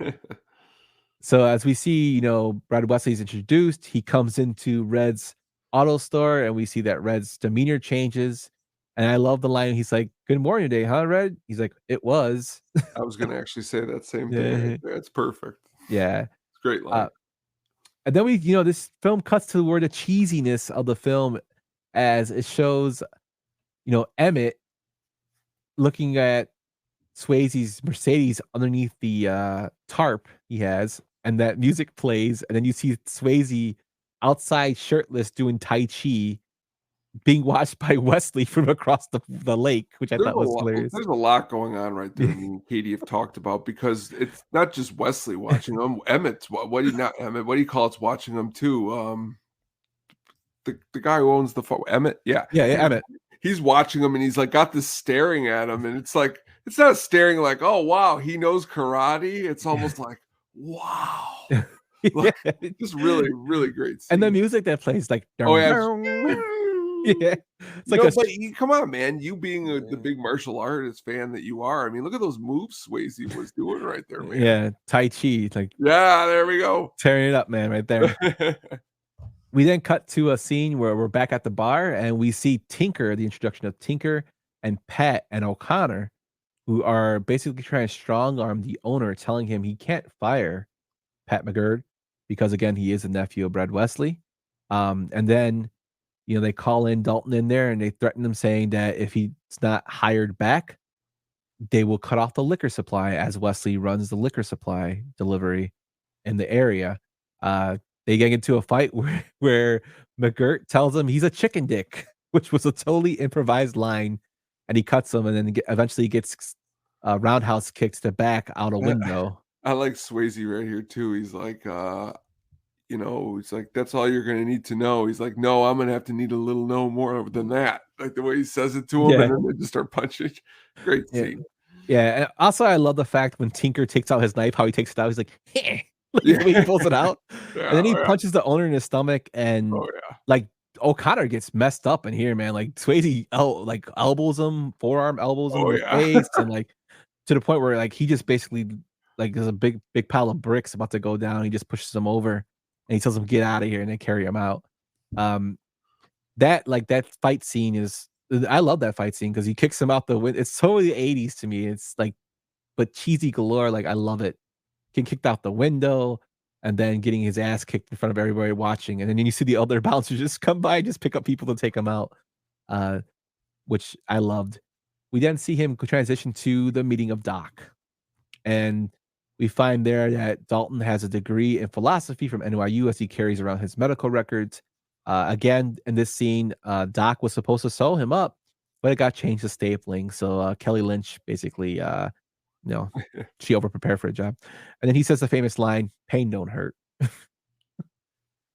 [SPEAKER 4] So as we see, Brad Wesley's introduced. He comes into Red's auto store, and we see that Red's demeanor changes. And I love the line. He's like, "Good morning today, huh, Red?" He's like, "It was."
[SPEAKER 5] I was going to actually say that same thing. Right there. It's perfect.
[SPEAKER 4] Yeah.
[SPEAKER 5] It's a great line.
[SPEAKER 4] And then this film cuts to where the cheesiness of the film, as it shows, Emmett looking at Swayze's Mercedes underneath the tarp he has, and that music plays, and then you see Swayze outside shirtless doing Tai Chi, being watched by Wesley from across the lake, which I thought was hilarious.
[SPEAKER 5] There's a lot going on right there. Me and Katie have talked about, because it's not just Wesley watching them. Emmett's what do you call it's watching them too? The guy who owns the Emmett, yeah,
[SPEAKER 4] Emmett.
[SPEAKER 5] He's watching them, and he's like got this staring at him, and it's like it's not staring like, oh wow, he knows karate. It's almost like, wow. Like, just really, really great scene.
[SPEAKER 4] And the music that plays like
[SPEAKER 5] Oh yeah.
[SPEAKER 4] yeah. It's like
[SPEAKER 5] But come on, man. You being the big martial artist fan that you are, I mean, look at those moves Swayze was doing right there, man.
[SPEAKER 4] Yeah, Tai Chi, like
[SPEAKER 5] yeah, there we go.
[SPEAKER 4] Tearing it up, man, right there. We then cut to a scene where we're back at the bar and we see Tinker, the introduction of Tinker and Pat and O'Connor, who are basically trying to strong arm the owner, telling him he can't fire Pat McGurk because, again, he is a nephew of Brad Wesley. And then, they call in Dalton in there and they threaten him, saying that if he's not hired back, they will cut off the liquor supply as Wesley runs the liquor supply delivery in the area. They get into a fight where McGurk tells him he's a chicken dick, which was a totally improvised line, and he cuts him and then eventually gets roundhouse kicked to back out a window.
[SPEAKER 5] I like Swayze right here too. He's like, it's like, that's all you're going to need to know. He's like, no, I'm going to have to need a little no more than that. Like the way he says it to him, and then they just start punching. Great scene.
[SPEAKER 4] Yeah. And also, I love the fact when Tinker takes out his knife, how he takes it out. He's like, hey. The way he pulls it out. And then he punches the owner in his stomach, and like O'Connor gets messed up in here, man. Like Swayze elbows him, forearm elbows him in the face, and like to the point where like he just basically like there's a big pile of bricks about to go down. He just pushes him over and he tells him get out of here, and they carry him out. That fight scene I love that fight scene because he kicks him out the window. It's totally 80s to me. It's like, but cheesy galore. Like I love it. Getting kicked out the window and then getting his ass kicked in front of everybody watching. And then you see the other bouncers just come by and just pick up people to take them out, which I loved. We then see him transition to the meeting of Doc. And we find there that Dalton has a degree in philosophy from NYU as he carries around his medical records. Again, in this scene, Doc was supposed to sew him up, but it got changed to stapling. So Kelly Lynch basically she overprepared for a job. And then he says the famous line, pain don't hurt.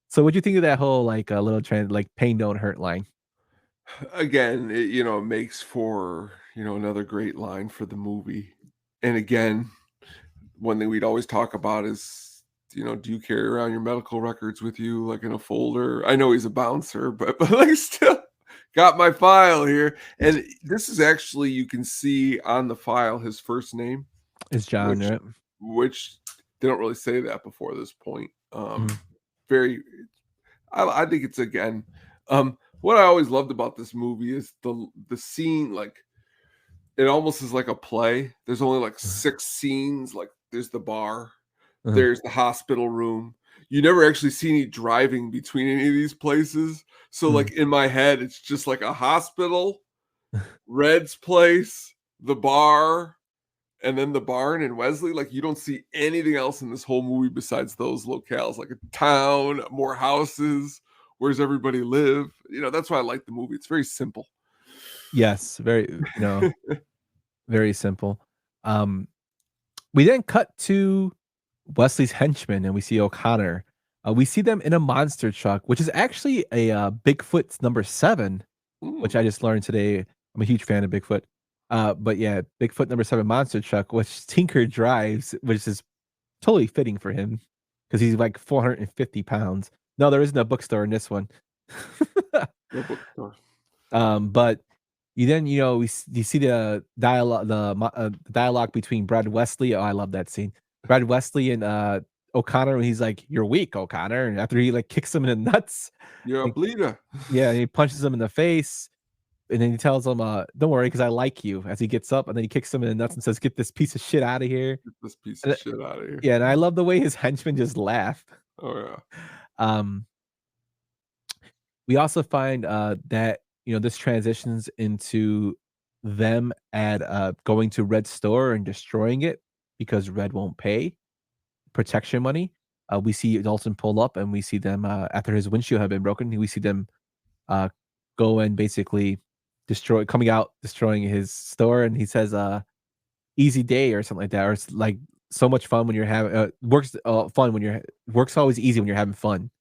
[SPEAKER 4] So what'd you think of that whole little trend, like pain don't hurt line?
[SPEAKER 5] Again, it makes for, another great line for the movie. And again, one thing we'd always talk about is, do you carry around your medical records with you like in a folder? I know he's a bouncer, but like still got my file here. And this is actually, you can see on the file his first name
[SPEAKER 4] is John, right?
[SPEAKER 5] Which they don't really say that before this point. Very, I think it's again, what I always loved about this movie is the scene, like it almost is like a play. There's only like 6 scenes. Like there's the bar, there's the hospital room. You never actually see any driving between any of these places. So like in my head, it's just like a hospital, Red's place, the bar, and then the barn and Wesley. Like you don't see anything else in this whole movie besides those locales, like a town, more houses. Where's everybody live? That's why I like the movie. It's very simple.
[SPEAKER 4] Yes, very, very simple. We then cut to Wesley's henchmen and we see O'Connor. We see them in a monster truck, which is actually a Bigfoot's number 7, which I just learned today. I'm a huge fan of Bigfoot. But yeah, Bigfoot number 7 monster truck, which Tinker drives, which is totally fitting for him because he's like 450 pounds. No, there isn't a bookstore in this one.
[SPEAKER 5] No bookstore.
[SPEAKER 4] But you see the dialogue between Brad Wesley. Oh, I love that scene. Brad Wesley and O'Connor, and he's like, "You're weak, O'Connor." And after he like kicks him in the nuts,
[SPEAKER 5] you're a bleeder.
[SPEAKER 4] Yeah, and he punches him in the face, and then he tells him, "Don't worry, because I like you." As he gets up, and then he kicks him in the nuts and says, "Get this piece of shit out of here."
[SPEAKER 5] Get this piece of shit out of here.
[SPEAKER 4] Yeah, and I love the way his henchmen just laugh.
[SPEAKER 5] Oh yeah.
[SPEAKER 4] We also find that this transitions into them at going to Red's store and destroying it because Red won't pay protection money. We see Dalton pull up and we see them after his windshield had been broken. We see them go and basically destroying his store. And he says, "Easy day" or something like that, or it's like so much fun when you're having work's always easy when you're having fun.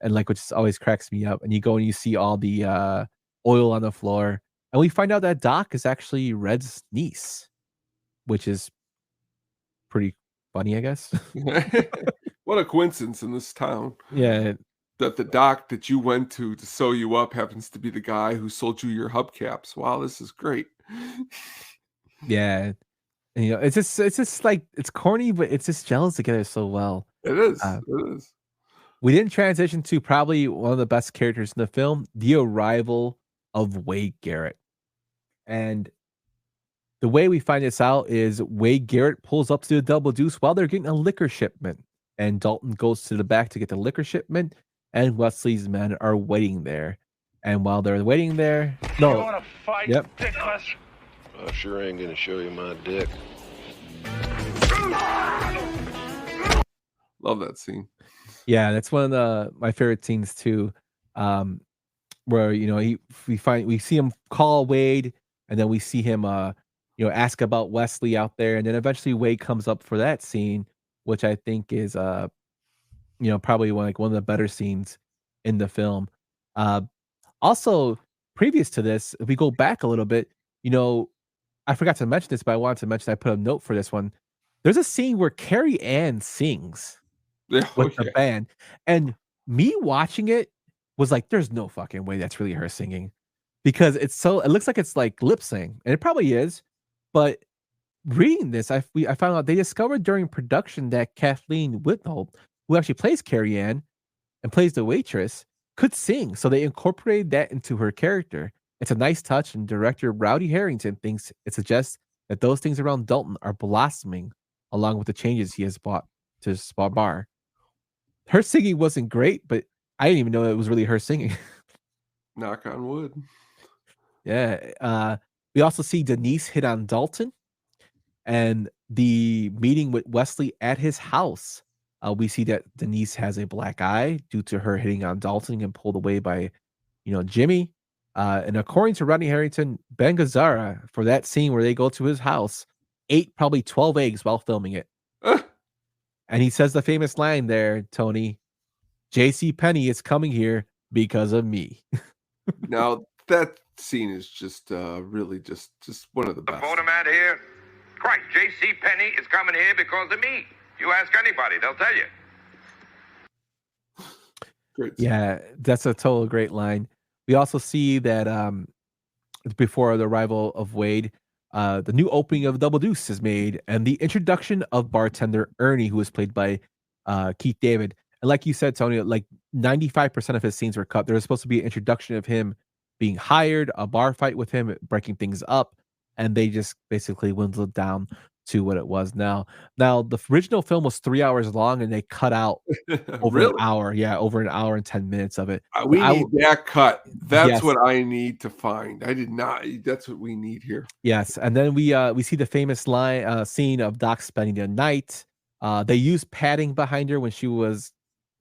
[SPEAKER 4] And like, which always cracks me up. And you go and you see all the oil on the floor, and we find out that Doc is actually Red's niece. which is pretty funny, I guess.
[SPEAKER 5] What a coincidence in this town.
[SPEAKER 4] Yeah.
[SPEAKER 5] That the doc that you went to sew you up happens to be the guy who sold you your hubcaps. Wow, this is great.
[SPEAKER 4] Yeah. And, it's just like, it's corny, but it's just gels together so well.
[SPEAKER 5] It is.
[SPEAKER 4] Uh,
[SPEAKER 5] It is.
[SPEAKER 4] We didn't transition to probably one of the best characters in the film, the arrival of Wade Garrett. And the way we find this out is Wade Garrett pulls up to the Double Deuce while they're getting a liquor shipment. And Dalton goes to the back to get the liquor shipment, and Wesley's men are waiting there. And while they're waiting there,
[SPEAKER 7] You want to fight,
[SPEAKER 4] Yep.
[SPEAKER 7] dickless?
[SPEAKER 9] I sure ain't gonna show you my dick.
[SPEAKER 5] Love that scene.
[SPEAKER 4] Yeah, that's one of my favorite scenes too. Where we see him call Wade, and then we see him ask about Wesley out there, and then eventually Wade comes up for that scene, which I think is probably one of the better scenes in the film. Also, previous to this, if we go back a little bit, I forgot to mention this, but I wanted to mention I put a note for this one. There's a scene where Carrie Ann sings with the band, and me watching it was like, there's no fucking way that's really her singing, because it looks like it's like lip sync, and it probably is, but reading this, I found out they discovered during production that Kathleen Whitnell, who actually plays Carrie Ann and plays the waitress, could sing, so they incorporated that into her character. It's a nice touch, and director Rowdy Harrington thinks it suggests that those things around Dalton are blossoming along with the changes he has brought to his bar. Her singing wasn't great, but I didn't even know it was really her singing.
[SPEAKER 5] Knock on wood.
[SPEAKER 4] Yeah. We also see Denise hit on Dalton, and the meeting with Wesley at his house. We see that Denise has a black eye due to her hitting on Dalton and pulled away by, Jimmy. And according to Rodney Harrington, Ben Gazzara, for that scene where they go to his house, ate probably 12 eggs while filming it. And he says the famous line there, Tony, J.C. Penney is coming here because of me.
[SPEAKER 5] Now, that scene is just really just one of the best.
[SPEAKER 11] Photomat here. Christ, J.C. Penney is coming here because of me. You ask anybody, they'll tell you.
[SPEAKER 5] Great.
[SPEAKER 4] Yeah, that's a total great line. We also see that before the arrival of Wade, the new opening of Double Deuce is made, and the introduction of bartender Ernie, who was played by Keith David. And like you said, Tony, like 95% of his scenes were cut. There was supposed to be an introduction of him being hired, a bar fight with him, breaking things up, and they just basically dwindled down to what it was now. Now, the original film was 3 hours long, and they cut out over an hour. Yeah, over an hour and 10 minutes of it.
[SPEAKER 5] We need that cut. That's
[SPEAKER 4] Yes.
[SPEAKER 5] what I need to find. I did not. That's what we need here.
[SPEAKER 4] Yes, and then we see the famous scene of Doc spending the night. They used padding behind her when she was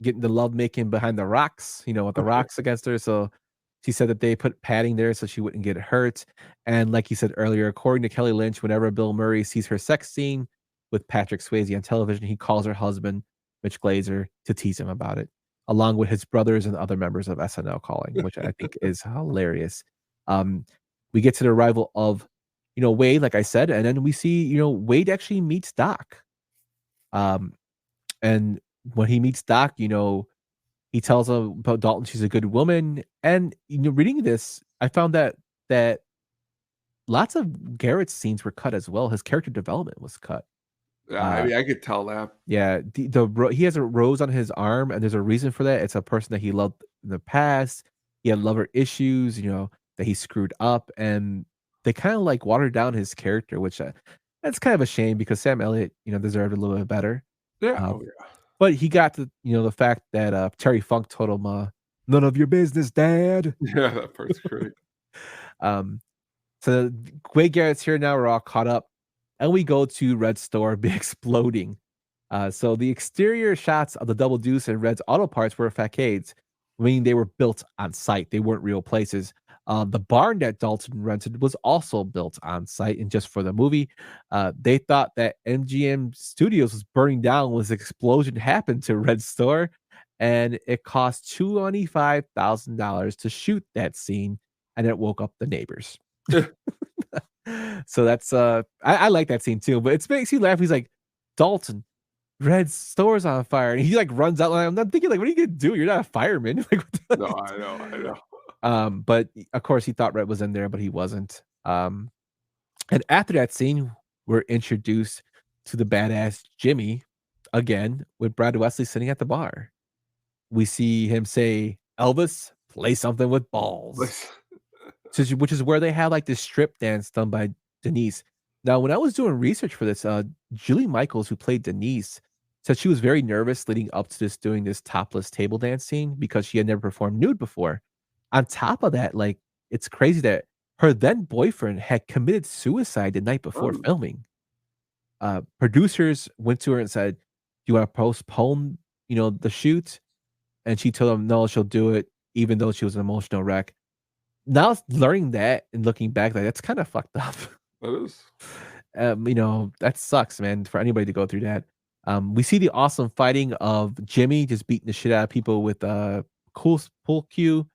[SPEAKER 4] getting the love making behind the rocks, with the rocks against her. So she said that they put padding there so she wouldn't get hurt. And like you said earlier, according to Kelly Lynch, whenever Bill Murray sees her sex scene with Patrick Swayze on television, he calls her husband, Mitch Glazer, to tease him about it, along with his brothers and other members of SNL calling, which I think is hilarious. We get to the arrival of, Wade, like I said, and then we see, Wade actually meets Doc. And when he meets Doc, he tells him about Dalton, she's a good woman. And reading this, I found that lots of Garrett's scenes were cut as well. His character development was cut.
[SPEAKER 5] Yeah, I could tell that.
[SPEAKER 4] Yeah, he has a rose on his arm, and there's a reason for that. It's a person that he loved in the past. He had lover issues, that he screwed up, and they kind of like watered down his character, which that's kind of a shame because Sam Elliott, deserved a little bit better.
[SPEAKER 5] Yeah.
[SPEAKER 4] But he got the fact that Terry Funk told him, "None of your business, Dad."
[SPEAKER 5] Yeah, that part's great.
[SPEAKER 4] So Wade Garrett's here now. We're all caught up, and we go to Red's store, be exploding. So the exterior shots of the Double Deuce and Red's auto parts were facades, meaning they were built on site. They weren't real places. The barn that Dalton rented was also built on site, and just for the movie, they thought that MGM Studios was burning down when this explosion happened to Red's store, and it cost $25,000 to shoot that scene, and it woke up the neighbors. So that's I like that scene too, but it makes you laugh. He's like, Dalton, Red's store's on fire, and he like runs out. Like, I'm not thinking like, what are you gonna do? You're not a fireman. Like,
[SPEAKER 5] No, I know.
[SPEAKER 4] But of course he thought Red was in there, but he wasn't. And after that scene, we're introduced to the badass Jimmy again with Brad Wesley sitting at the bar. We see him say, Elvis, play something with balls. Which is where they had like this strip dance done by Denise. Now, when I was doing research for this, Julie Michaels, who played Denise, said she was very nervous leading up to this doing this topless table dance scene because she had never performed nude before. On top of that, like it's crazy that her then boyfriend had committed suicide the night before filming. Producers went to her and said, "Do you want to postpone, the shoot?" And she told them, "No, she'll do it," even though she was an emotional wreck. Now learning that and looking back, like that's kind of fucked up.
[SPEAKER 5] That is.
[SPEAKER 4] That sucks, man, for anybody to go through that. We see the awesome fighting of Jimmy just beating the shit out of people with a cool pull cue.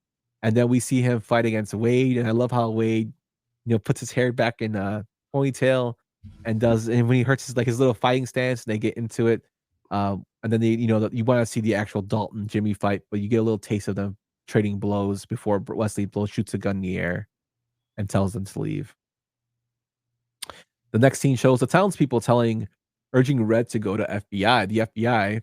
[SPEAKER 4] And then we see him fight against Wade. And I love how Wade, puts his hair back in a ponytail and when he hurts his little fighting stance and they get into it. And then you want to see the actual Dalton Jimmy fight, but you get a little taste of them trading blows before Wesley shoots a gun in the air and tells them to leave. The next scene shows the townspeople urging Red to go to the FBI.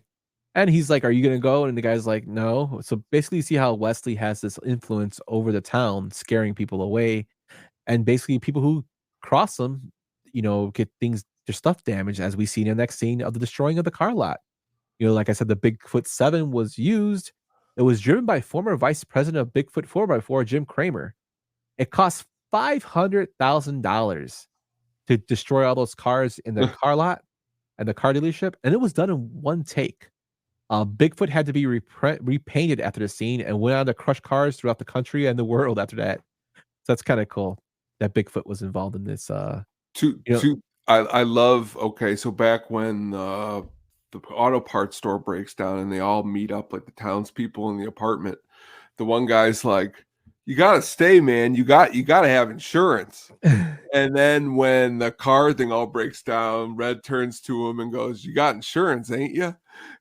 [SPEAKER 4] And he's like, "Are you going to go?" And the guy's like, "No." So basically you see how Wesley has this influence over the town, scaring people away. And basically people who cross them, get their stuff damaged, as we see in the next scene of the destroying of the car lot. Like I said, the Bigfoot 7 was used. It was driven by former vice president of Bigfoot 4x4, Jim Kramer. It cost $500,000 to destroy all those cars in the car lot and the car dealership. And it was done in one take. Bigfoot had to be repainted after the scene and went on to crush cars throughout the country and the world after that. So that's kind of cool that Bigfoot was involved in this.
[SPEAKER 5] I love, so back when the auto parts store breaks down and they all meet up, like the townspeople in the apartment, the one guy's like, "You gotta stay, man. You gotta have insurance." And then when the car thing all breaks down, Red turns to him and goes, "You got insurance, ain't you?"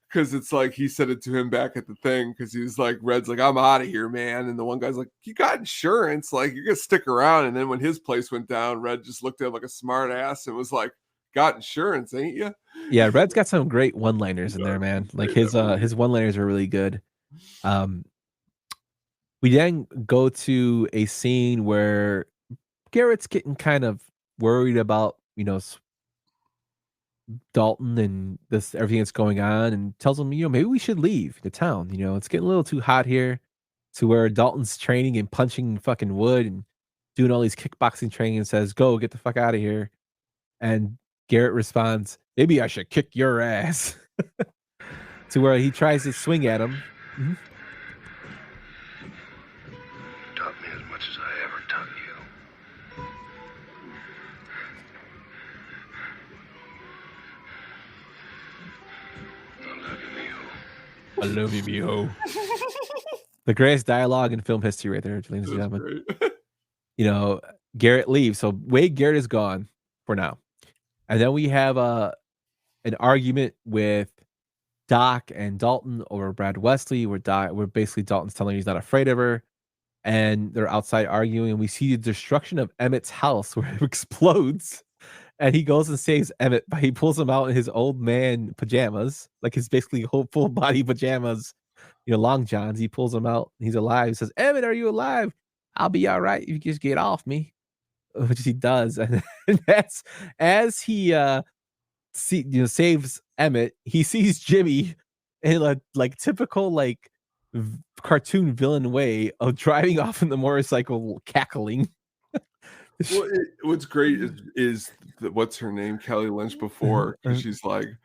[SPEAKER 5] Because it's like he said it to him back at the thing, because he was like, Red's like, "I'm out of here, man." And the one guy's like, "You got insurance, like you're gonna stick around." And then when his place went down, Red just looked at him like a smart ass and was like, "Got insurance, ain't you?"
[SPEAKER 4] Yeah, Red's got some great one-liners in there, man. Like his one-liners are really good. We then go to a scene where Garrett's getting kind of worried about, Dalton and everything that's going on, and tells him, maybe we should leave the town. It's getting a little too hot here, to where Dalton's training and punching fucking wood and doing all these kickboxing training and says, "Go, get the fuck out of here." And Garrett responds, "Maybe I should kick your ass." To where he tries to swing at him. Mm-hmm.
[SPEAKER 9] Taught me as much as I ever taught you.
[SPEAKER 4] I love you, mijo. The greatest dialogue in film history right there, ladies and gentlemen. Garrett leaves. So Wade Garrett is gone for now. And then we have an argument with Doc and Dalton over Brad Wesley, where basically Dalton's telling her he's not afraid of her. And they're outside arguing. And we see the destruction of Emmett's house where it explodes. And he goes and saves Emmett, but he pulls him out in his old man pajamas, like his basically whole full body pajamas, long johns. He pulls him out. And he's alive. He says, "Emmett, are you alive? I'll be all right if you just get off me," which he does. And that's as he saves Emmett. He sees Jimmy in a typical cartoon villain way of driving off in the motorcycle, cackling.
[SPEAKER 5] What's great is what's her name, Kelly Lynch, before, because she's like, "You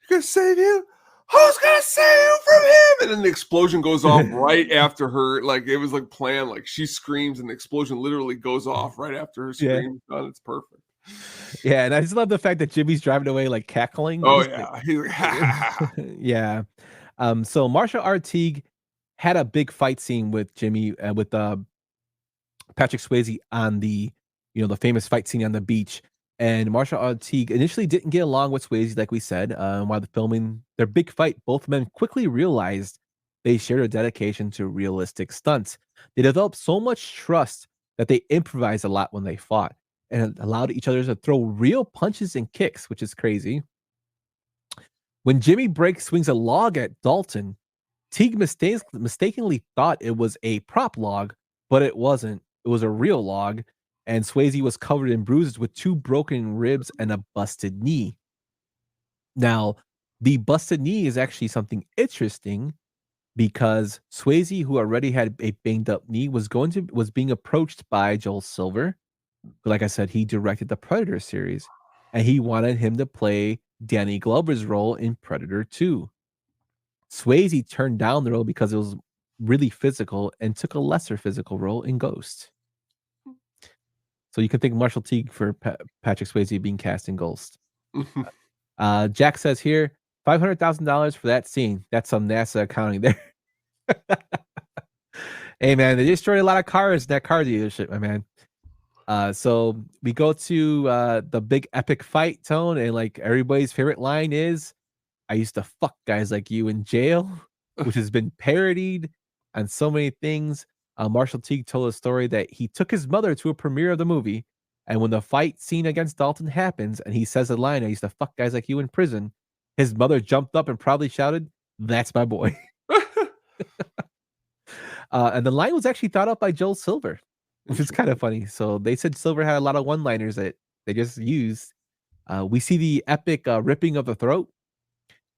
[SPEAKER 5] gonna save him? Who's gonna save you from him?" And then the explosion goes off right after her. Like it was like planned. Like she screams and the explosion literally goes off right after her scream. Yeah. It's perfect.
[SPEAKER 4] Yeah, and I just love the fact that Jimmy's driving away cackling.
[SPEAKER 5] Oh yeah, he's like,
[SPEAKER 4] yeah. So Marsha R. Teague had a big fight scene with Jimmy with Patrick Swayze on the the famous fight scene on the beach. And Marshall and Teague initially didn't get along with Swayze, like we said. While filming their big fight, both men quickly realized they shared a dedication to realistic stunts. They developed so much trust that they improvised a lot when they fought and allowed each other to throw real punches and kicks, which is crazy. When Jimmy Brake swings a log at Dalton, Teague mistakenly thought it was a prop log, but it wasn't. It was a real log, and Swayze was covered in bruises with 2 broken ribs and a busted knee. Now, the busted knee is actually something interesting because Swayze, who already had a banged up knee, was being approached by Joel Silver. Like I said, he directed the Predator series, and he wanted him to play Danny Glover's role in Predator 2. Swayze turned down the role because it was really physical and took a lesser physical role in Ghost. So you can thank Marshall Teague for Patrick Swayze being cast in Ghost. Jack says here, $500,000 for that scene. That's some NASA accounting there. Hey, man, they destroyed a lot of cars in that car dealership, my man. So we go to the big epic fight, Tone, and like everybody's favorite line is, "I used to fuck guys like you in jail," which has been parodied on so many things. Marshall Teague told a story that he took his mother to a premiere of the movie, and when the fight scene against Dalton happens and he says the line, "I used to fuck guys like you in prison," his mother jumped up and proudly shouted, "That's my boy." And the line was actually thought up by Joel Silver, which is kind of funny. So they said Silver had a lot of one-liners that they just used. We see the epic ripping of the throat,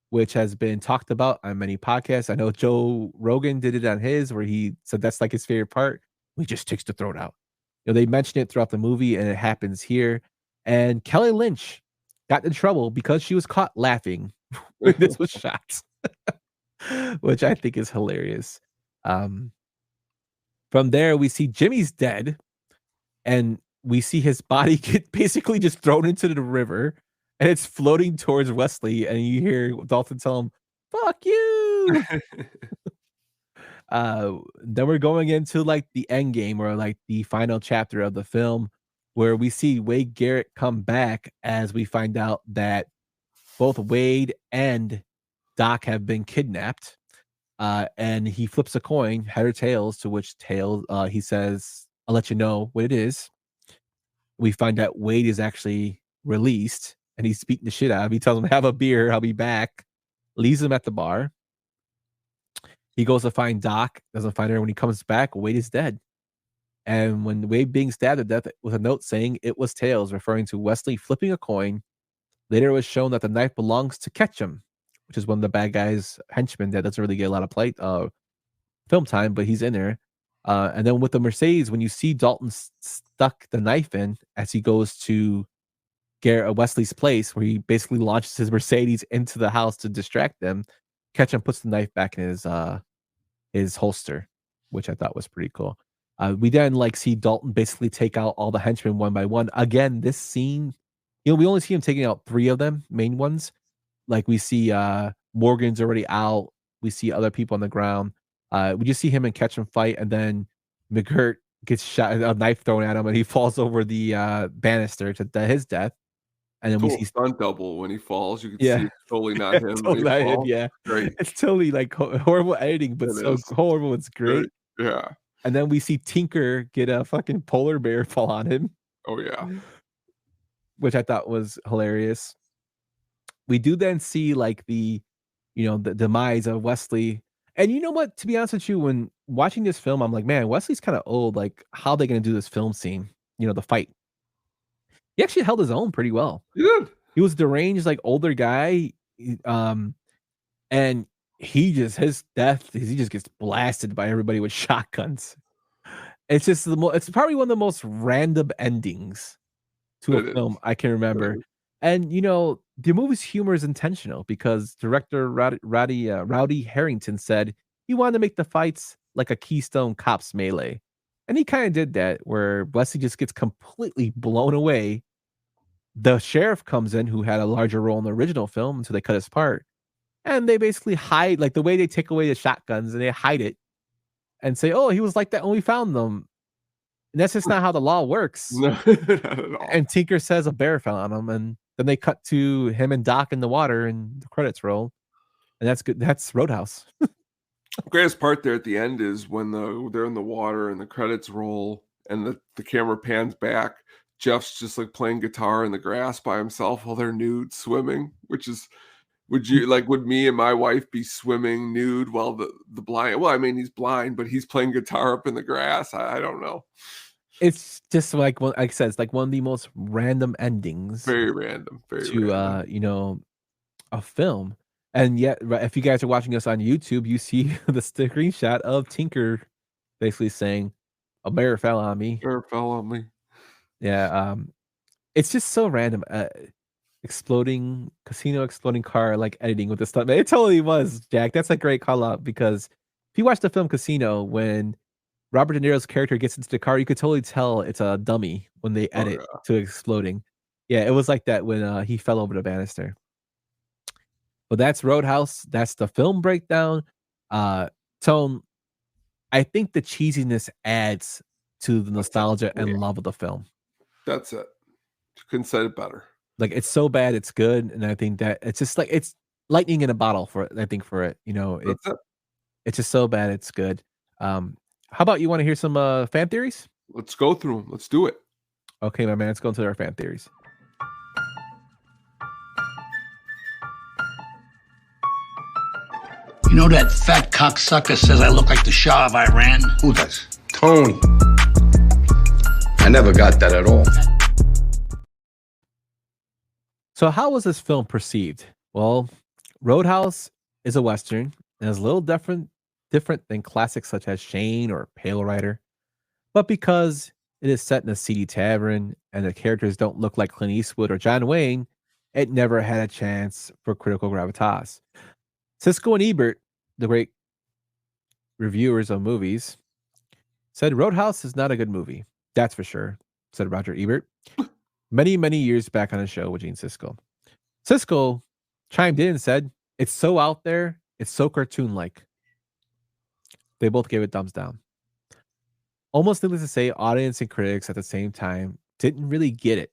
[SPEAKER 4] which has been talked about on many podcasts. I know Joe Rogan did it on his, where he said that's like his favorite part. He just takes the throat out. They mention it throughout the movie, and it happens here. And Kelly Lynch got in trouble because she was caught laughing when this was shot, which I think is hilarious. From there, we see Jimmy's dead, and we see his body get basically just thrown into the river, and it's floating towards Wesley, and you hear Dalton tell him, "Fuck you." Then we're going into like the end game, or like the final chapter of the film, where we see Wade Garrett come back as we find out that both Wade and Doc have been kidnapped. And he flips a coin, head or tails, to which tails, he says, "I'll let you know what it is." We find out Wade is actually released, and he's beating the shit out of him. He tells him, "Have a beer, I'll be back." Leaves him at the bar. He goes to find Doc, doesn't find her. When he comes back, Wade is dead. And when Wade being stabbed to death with a note saying it was tails, referring to Wesley flipping a coin, later it was shown that the knife belongs to Ketchum, which is one of the bad guys' henchmen that doesn't really get a lot of film time, but he's in there. And then with the Mercedes, when you see Dalton stuck the knife in as he goes to Wesley's place, where he basically launches his Mercedes into the house to distract them, Ketchum puts the knife back in his holster, which I thought was pretty cool. We then see Dalton basically take out all the henchmen one by one. Again, this scene, we only see him taking out 3 of them, main ones. Like we see Morgan's already out. We see other people on the ground. We just see him and Ketchum fight, and then McGirt gets shot, a knife thrown at him, and he falls over the banister to his death. And then we see
[SPEAKER 5] stunt double when he falls. You can see it's totally not him.
[SPEAKER 4] Totally not him, yeah.
[SPEAKER 5] Great.
[SPEAKER 4] It's totally horrible editing, but so horrible. It's great.
[SPEAKER 5] Yeah.
[SPEAKER 4] And then we see Tinker get a fucking polar bear fall on him.
[SPEAKER 5] Oh yeah.
[SPEAKER 4] Which I thought was hilarious. We do then see the demise of Wesley. And you know what? To be honest with you, when watching this film, I'm like, man, Wesley's kind of old. Like, how are they going to do this film scene? The fight. He actually held his own pretty well.
[SPEAKER 5] Yeah.
[SPEAKER 4] He was deranged, older guy. And his death, he just gets blasted by everybody with shotguns. It's just it's probably one of the most random endings to a film I can remember. And the movie's humor is intentional because director Rowdy Harrington said he wanted to make the fights like a Keystone Cops melee. And he kind of did that, where Wesley just gets completely blown away. The sheriff comes in, who had a larger role in the original film, until they cut his part. And they basically hide, the way they take away the shotguns, and they hide it and say, "Oh, he was like that when we found them." And that's just not how the law works.
[SPEAKER 5] No, not at all.
[SPEAKER 4] And Tinker says a bear fell on him, and then they cut to him and Doc in the water, and the credits roll. And that's good. That's Roadhouse.
[SPEAKER 5] Greatest part there at the end is when they're in the water and the credits roll and the camera pans back. Jeff's just like playing guitar in the grass by himself while they're nude swimming, which is, would me and my wife be swimming nude while the blind, well, I mean, he's blind, but he's playing guitar up in the grass. I don't know.
[SPEAKER 4] It's just like I said, it's like one of the most random endings.
[SPEAKER 5] Very random.
[SPEAKER 4] To a film. And yet, if you guys are watching us on YouTube, you see the screenshot of Tinker basically saying, "A bear fell on me."
[SPEAKER 5] Bear fell on me.
[SPEAKER 4] Yeah. It's just so random. Exploding car, like editing with the stuff. It totally was, Jack. That's a great call out, because if you watch the film Casino, when Robert De Niro's character gets into the car, you could totally tell it's a dummy when they edit to exploding. Yeah, it was like that when he fell over the banister. But that's Roadhouse. That's the film breakdown. Tone, I think the cheesiness adds to the nostalgia and love of the film.
[SPEAKER 5] That's it. Couldn't say it better.
[SPEAKER 4] Like, it's so bad it's good, and I think that it's just like it's lightning in a bottle for it. I think for it, it's just so bad it's good. How about you want to hear some fan theories?
[SPEAKER 5] Let's go through them. Let's do it.
[SPEAKER 4] Okay, my man. Let's go into our fan theories.
[SPEAKER 12] You know that fat cocksucker says I look like the Shah of Iran?
[SPEAKER 2] Who does? Tony. I never got that at all.
[SPEAKER 4] So how was this film perceived? Well, Roadhouse is a Western and is a little different than classics such as Shane or Pale Rider. But because it is set in a seedy tavern and the characters don't look like Clint Eastwood or John Wayne, it never had a chance for critical gravitas. Siskel and Ebert, the great reviewers of movies, said Roadhouse is not a good movie. That's for sure, said Roger Ebert. Many, many years back on a show with Gene Siskel. Siskel chimed in and said, "It's so out there, it's so cartoon-like." They both gave it thumbs down. Almost needless to say, audience and critics at the same time didn't really get it,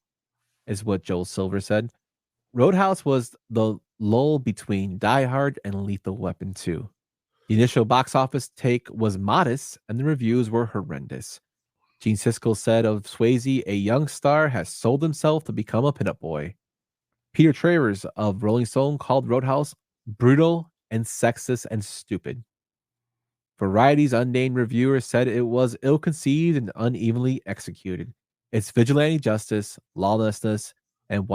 [SPEAKER 4] is what Joel Silver said. Roadhouse was the lull between Die Hard and Lethal Weapon 2. The initial box office take was modest, and the reviews were horrendous. Gene Siskel said of Swayze, "A young star has sold himself to become a pinup boy." Peter Travers of Rolling Stone called Roadhouse brutal and sexist and stupid. Variety's unnamed reviewer said it was ill-conceived and unevenly executed. Its vigilante justice, lawlessness, and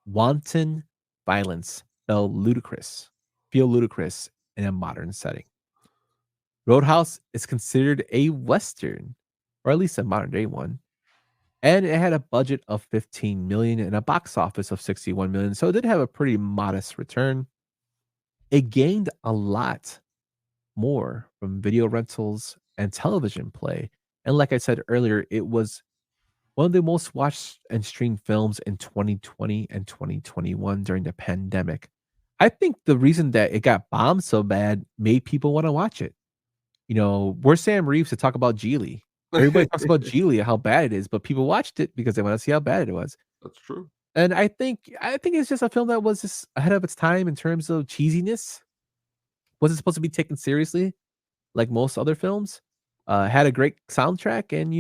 [SPEAKER 4] wanton violence feel ludicrous in a modern setting. Roadhouse is considered a Western, or at least a modern day one, and it had a budget of $15 million and a box office of $61 million, so it did have a pretty modest return. It gained a lot more from video rentals and television play, and like I said earlier, it was one of the most watched and streamed films in 2020 and 2021 during the pandemic. I think the reason that it got bombed so bad made people want to watch it. You know, where's Sam Reeves to talk about Geely? Everybody talks about Geely, how bad it is, but people watched it because they want to see how bad it was.
[SPEAKER 5] That's true.
[SPEAKER 4] And I think it's just a film that was just ahead of its time in terms of cheesiness. Wasn't supposed to be taken seriously like most other films. Had a great soundtrack, and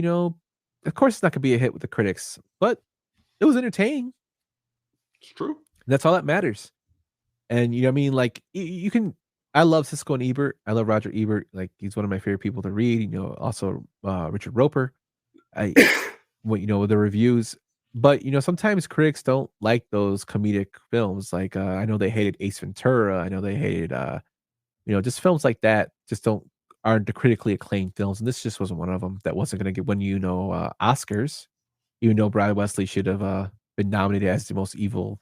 [SPEAKER 4] of course it's not gonna be a hit with the critics, but it was entertaining.
[SPEAKER 5] It's true.
[SPEAKER 4] That's all that matters. And you know what I mean? Like you can. I love Siskel and Ebert. I love Roger Ebert. Like, he's one of my favorite people to read. Also Richard Roper. With the reviews. But sometimes critics don't like those comedic films. Like I know they hated Ace Ventura. I know they hated just films like that. Just aren't the critically acclaimed films. And this just wasn't one of them. That wasn't going to get Oscars. Even though Brad Wesley should have been nominated as the most evil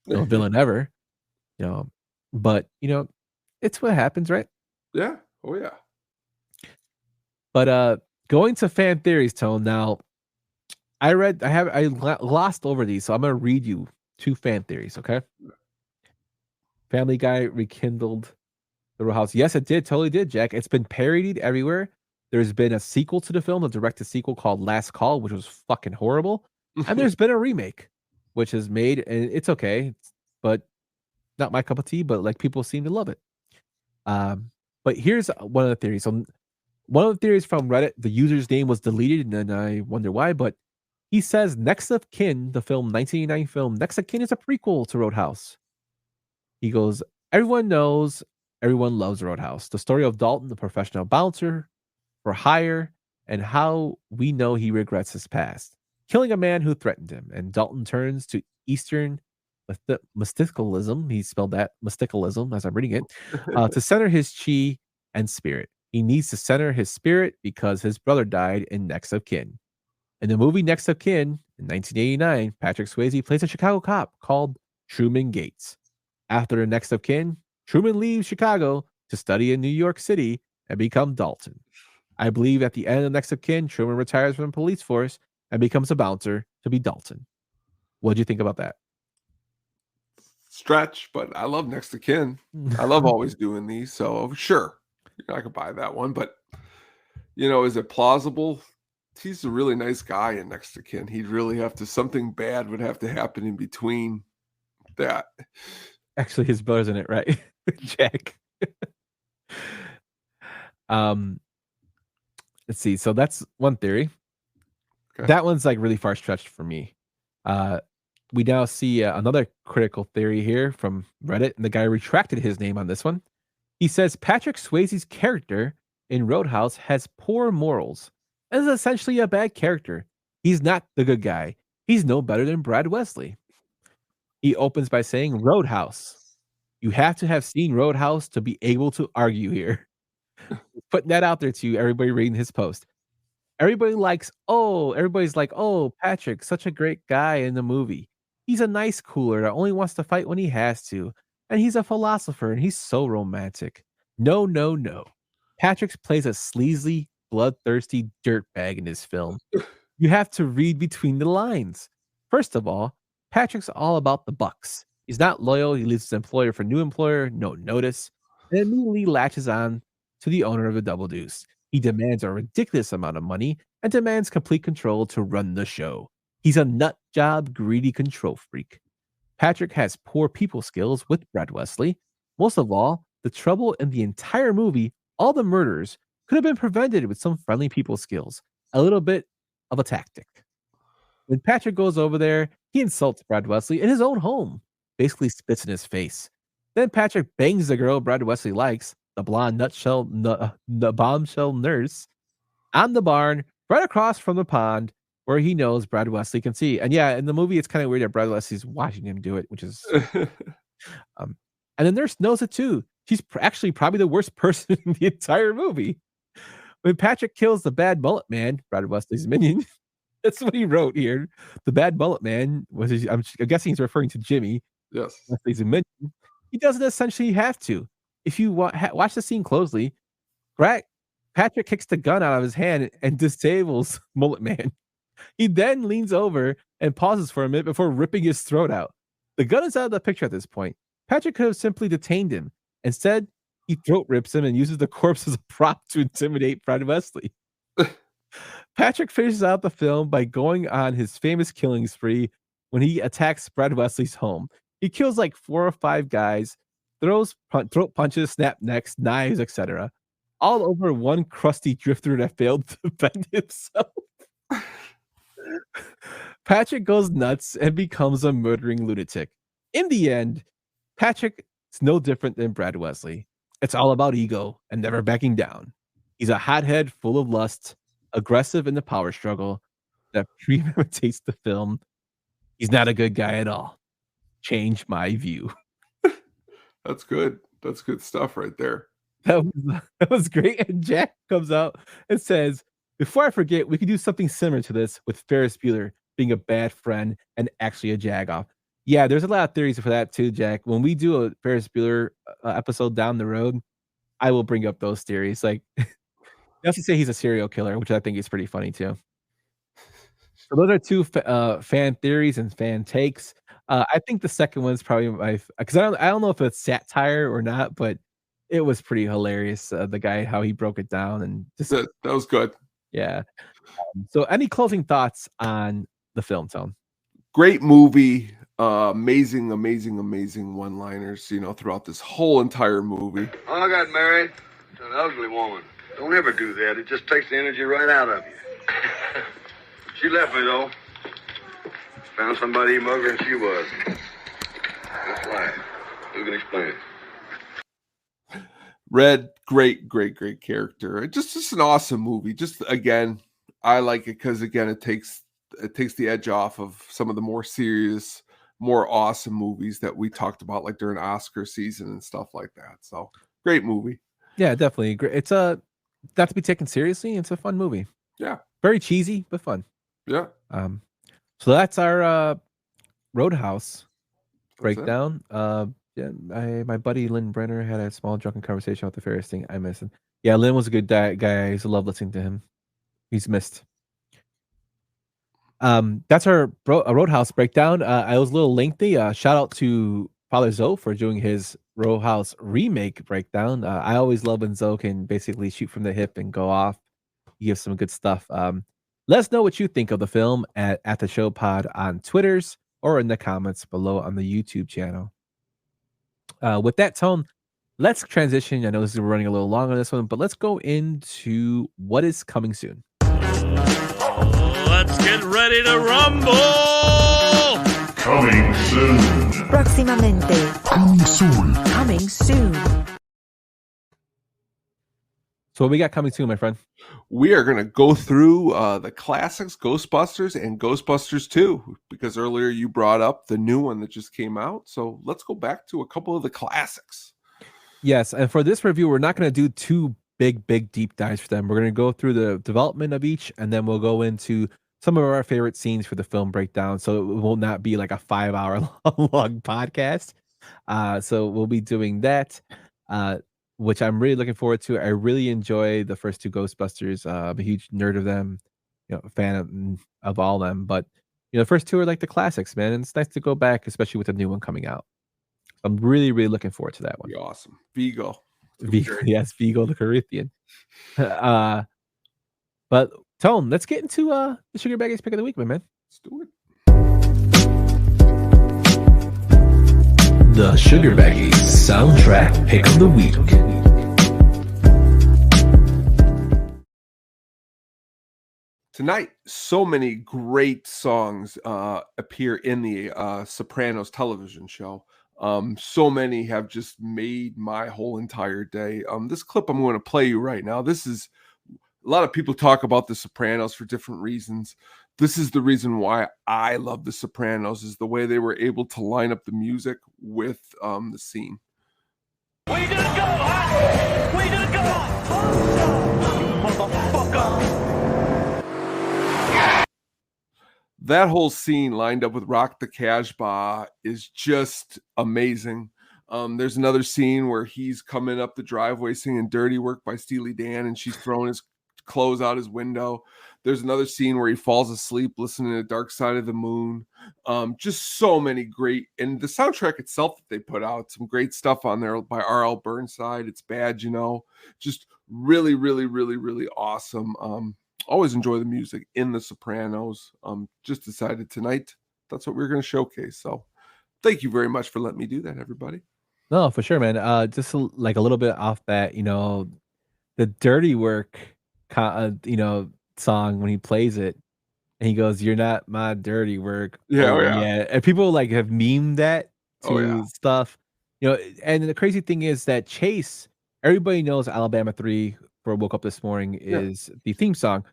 [SPEAKER 4] villain ever. But it's what happens, right?
[SPEAKER 5] Yeah. Oh yeah.
[SPEAKER 4] But going to fan theories, Tone. Now, I glossed over these, so I'm gonna read you 2 fan theories, okay? Family Guy rekindled the Roadhouse. Yes, it did, totally did, Jack. It's been parodied everywhere. There's been a sequel to the film, a directed sequel called Last Call, which was fucking horrible. And there's been a remake, which is made, and it's okay, but not my cup of tea, but like people seem to love it. But here's one of the theories. So one of the theories from Reddit, the user's name was deleted, and then I wonder why, but he says Next of Kin, the film 1989 film, Next of Kin is a prequel to Roadhouse. He goes, everyone knows, everyone loves Roadhouse. The story of Dalton, the professional bouncer for hire, and how we know he regrets his past, killing a man who threatened him. And Dalton turns to Eastern mysticalism. He spelled that mysticalism as I'm reading it, to center his chi and spirit. He needs to center his spirit because his brother died in Next of Kin. In the movie Next of Kin in 1989, Patrick Swayze plays a Chicago cop called Truman Gates. After the Next of Kin, Truman leaves Chicago to study in New York City and become Dalton. I believe at the end of Next of Kin, Truman retires from the police force and becomes a bouncer to be Dalton. What do you think about that?
[SPEAKER 5] Stretch, but I love Next of Kin. I love always doing these, so sure, I could buy that one. But is it plausible? He's a really nice guy in Next of Kin. He'd really have to, something bad would have to happen in between that.
[SPEAKER 4] Actually, his brother's in it, right? Jack. Let's see. So that's one theory. Okay. That one's like really far stretched for me. We now see another critical theory here from Reddit, and the guy retracted his name on this one. He says Patrick Swayze's character in Roadhouse has poor morals and is essentially a bad character. He's not the good guy. He's no better than Brad Wesley. He opens by saying Roadhouse. You have to have seen Roadhouse to be able to argue here. Putting that out there to everybody reading his post. Everybody's like, oh, Patrick, such a great guy in the movie. He's a nice cooler that only wants to fight when he has to. And he's a philosopher, and he's so romantic. No, no, no. Patrick plays a sleazy, bloodthirsty dirtbag in this film. You have to read between the lines. First of all, Patrick's all about the bucks. He's not loyal. He leaves his employer for new employer, no notice, and immediately latches on to the owner of the Double Deuce. He demands a ridiculous amount of money and demands complete control to run the show. He's a nut job, greedy control freak. Patrick has poor people skills with Brad Wesley. Most of all, the trouble in the entire movie, all the murders, could have been prevented with some friendly people skills. A little bit of a tactic. When Patrick goes over there, he insults Brad Wesley in his own home, basically spits in his face. Then Patrick bangs the girl Brad Wesley likes, the blonde the bombshell nurse, on the barn right across from the pond where he knows Brad Wesley can see. And yeah, in the movie, it's kind of weird that Brad Wesley's watching him do it, which is... and the nurse knows it too. She's actually probably the worst person in the entire movie. When Patrick kills the bad mullet man, Brad Wesley's minion, that's what he wrote here. The bad mullet man, I'm guessing he's referring to Jimmy.
[SPEAKER 5] Yes.
[SPEAKER 4] Wesley's a minion. He doesn't essentially have to. If you watch the scene closely, Patrick kicks the gun out of his hand and disables Mullet Man. He then leans over and pauses for a minute before ripping his throat out. The gun is out of the picture at this point. Patrick could have simply detained him. Instead, he throat rips him and uses the corpse as a prop to intimidate Brad Wesley. Patrick finishes out the film by going on his famous killing spree when he attacks Brad Wesley's home. He kills like 4 or 5 guys, throws throat punches, snap necks, knives, etc. All over one crusty drifter that failed to defend himself. Patrick goes nuts and becomes a murdering lunatic. In the end, Patrick is no different than Brad Wesley. It's all about ego and never backing down. He's a hothead full of lust, aggressive in the power struggle that premeditates the film. He's not a good guy at all. Change my view.
[SPEAKER 5] That's good. That's good stuff right there.
[SPEAKER 4] That was great. And Jack comes out and says, before I forget, we could do something similar to this with Ferris Bueller being a bad friend and actually a jagoff. Yeah, there's a lot of theories for that too, Jack. When we do a Ferris Bueller episode down the road, I will bring up those theories. Like, you have to say he's a serial killer, which I think is pretty funny too. So those are two fan theories and fan takes. I think the second one's probably because I don't know if it's satire or not, but It was pretty hilarious. The guy, how he broke it down and just
[SPEAKER 5] That was good.
[SPEAKER 4] yeah. So any closing thoughts on the film, Tone?
[SPEAKER 5] Great movie. Amazing one-liners, throughout this whole entire movie.
[SPEAKER 9] I got married to an ugly woman. Don't ever do that. It just takes the energy right out of you. She left me, though. Found somebody even uglier than she was. That's life. Who can explain it?
[SPEAKER 5] Red, great character. Just an awesome movie. Just again, I like it because again, it takes the edge off of some of the more serious, more awesome movies that we talked about, like during Oscar season and stuff like that. So great movie.
[SPEAKER 4] Yeah, definitely. It's not to be taken seriously. It's a fun movie.
[SPEAKER 5] Yeah,
[SPEAKER 4] very cheesy but fun.
[SPEAKER 5] Yeah.
[SPEAKER 4] So that's our Roadhouse breakdown. Yeah, my buddy Lynn Brenner had a small drunken conversation with the Ferris thing. I miss him. Yeah, Lynn was a good guy. I used to love listening to him. He's missed. That's our Roadhouse breakdown. I was a little lengthy. Shout out to Father Zoe for doing his Roadhouse remake breakdown. I always love when Zoe can basically shoot from the hip and go off. He gives some good stuff. Let us know what you think of the film at the show pod on Twitters or in the comments below on the YouTube channel. With that, Tone, let's transition. I know we're running a little long on this one, but let's go into what is coming soon.
[SPEAKER 13] Let's get ready to rumble!
[SPEAKER 14] Coming soon.
[SPEAKER 15] Próximamente.
[SPEAKER 14] Coming soon.
[SPEAKER 15] Coming soon.
[SPEAKER 4] So what we got coming soon, my friend?
[SPEAKER 5] We are going to go through the classics, Ghostbusters and Ghostbusters 2, because earlier you brought up the new one that just came out. So let's go back to a couple of the classics.
[SPEAKER 4] Yes, and for this review, we're not going to do two big deep dives for them. We're going to go through the development of each, and then we'll go into some of our favorite scenes for the film breakdown. So it will not be like a 5-hour long podcast. So we'll be doing that. Which I'm really looking forward to. I really enjoy the first two Ghostbusters. I'm a huge nerd of them, fan of all of them. But the first two are like the classics, man. And it's nice to go back, especially with the new one coming out. I'm really looking forward to that one.
[SPEAKER 5] Be awesome. Vigo,
[SPEAKER 4] yes, Vigo the Corinthian. But Tone, let's get into the Sugar Baggies pick of the week, my man.
[SPEAKER 5] Let's do it.
[SPEAKER 1] The Sugar Baggies soundtrack pick of the week.
[SPEAKER 5] Tonight, so many great songs appear in the Sopranos television show. So many have just made my whole entire day. This clip I'm going to play you right now. This is a lot of people talk about the Sopranos for different reasons. This is the reason why I love the Sopranos, is the way they were able to line up the music with the scene.
[SPEAKER 13] Where you gonna go, huh? Where you gonna go? You motherfucker!
[SPEAKER 5] That whole scene lined up with Rock the Casbah is just amazing. There's another scene where he's coming up the driveway singing Dirty Work by Steely Dan, and she's throwing his clothes out his window. There's another scene where he falls asleep listening to Dark Side of the Moon. Just so many great, and the soundtrack itself that they put out, some great stuff on there by R.L. Burnside. It's bad, just really awesome. Always enjoy the music in the Sopranos. Just decided tonight that's what we're going to showcase. So thank you very much for letting me do that, everybody.
[SPEAKER 4] No, for sure, man. Just like a little bit off that, the Dirty Work, song when he plays it, and he goes, "You're not my dirty work."
[SPEAKER 5] Yeah.
[SPEAKER 4] And people like have memed that to stuff, And the crazy thing is that Chase, everybody knows Alabama 3 for Woke Up This Morning is the theme song.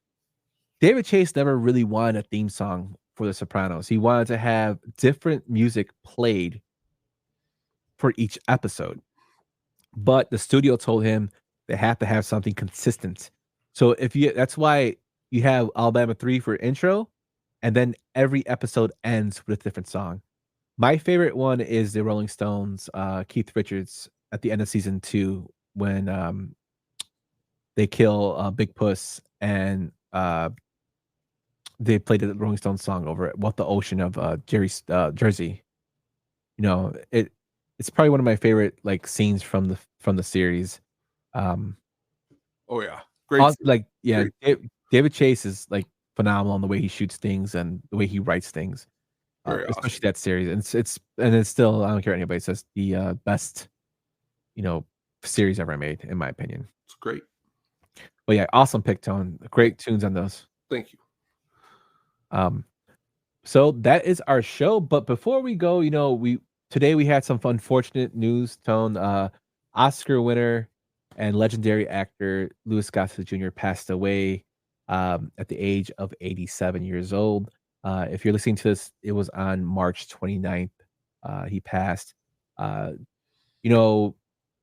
[SPEAKER 4] David Chase never really wanted a theme song for The Sopranos. He wanted to have different music played for each episode, but the studio told him they have to have something consistent. So that's why you have Alabama 3 for intro, and then every episode ends with a different song. My favorite one is the Rolling Stones, Keith Richards at the end of season 2 when they kill Big Puss and they played the Rolling Stones song over it, "What the Ocean" of Jersey. It it's probably one of my favorite like scenes from the series.
[SPEAKER 5] Oh yeah, great.
[SPEAKER 4] David Chase is like phenomenal in the way he shoots things and the way he writes things, especially that series. And it's still, I don't care what anybody says, the best series ever made in my opinion.
[SPEAKER 5] It's great.
[SPEAKER 4] But yeah, awesome pick, Tone. Great tunes on those.
[SPEAKER 5] Thank you.
[SPEAKER 4] So that is our show. But before we go, today we had some unfortunate news, Tone. Oscar winner and legendary actor Louis Gossett Jr. passed away at the age of 87 years old. If you're listening to this, it was on March 29th. He passed.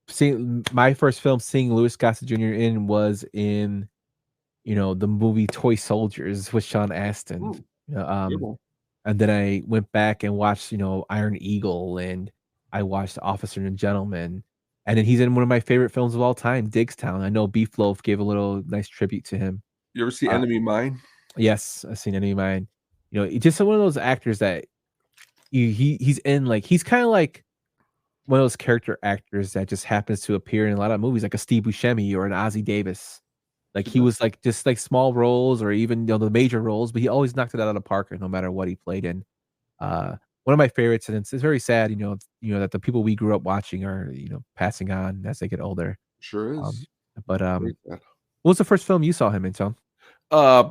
[SPEAKER 4] Seeing my first film seeing Louis Gossett Jr. in was in the movie Toy Soldiers with Sean Astin. And then I went back and watched Iron Eagle, and I watched Officer and Gentleman, and then he's in one of my favorite films of all time, Digstown. I know Beef Loaf gave a little nice tribute to him.
[SPEAKER 5] You ever see Enemy Mine?
[SPEAKER 4] Yes, I've seen Enemy Mine. Just one of those actors that he's in, like, he's kind of like one of those character actors that just happens to appear in a lot of movies, like a Steve Buscemi or an Ozzie Davis. Like he was like just like small roles or even the major roles, but he always knocked it out of the park no matter what he played in. One of my favorites, and it's very sad, that the people we grew up watching are passing on as they get older.
[SPEAKER 5] Sure is.
[SPEAKER 4] What was the first film you saw him in, Tom?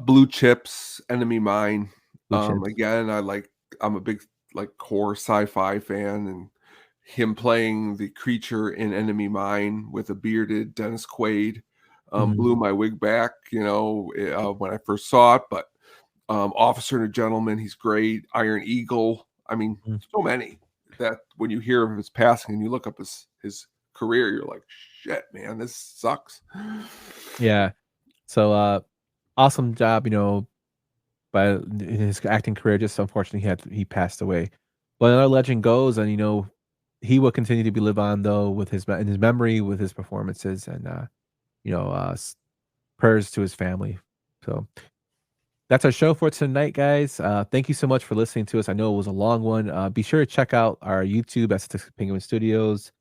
[SPEAKER 5] Blue Chips, Enemy Mine. Again, I'm a big horror sci-fi fan, and him playing the creature in Enemy Mine with a bearded Dennis Quaid blew my wig back, when I first saw it. But Officer and a Gentleman, he's great. Iron Eagle. I mean, so many that when you hear of his passing and you look up his career, you're like, shit, man, this sucks.
[SPEAKER 4] Yeah. So awesome job, but in his acting career, just unfortunately he passed away. But another legend goes, and he will continue to be live on though with his memory, with his performances, and prayers to his family. So that's our show for tonight, guys. Thank you so much for listening to us. I know it was a long one. Be sure to check out our YouTube at Statistic Penguin Studios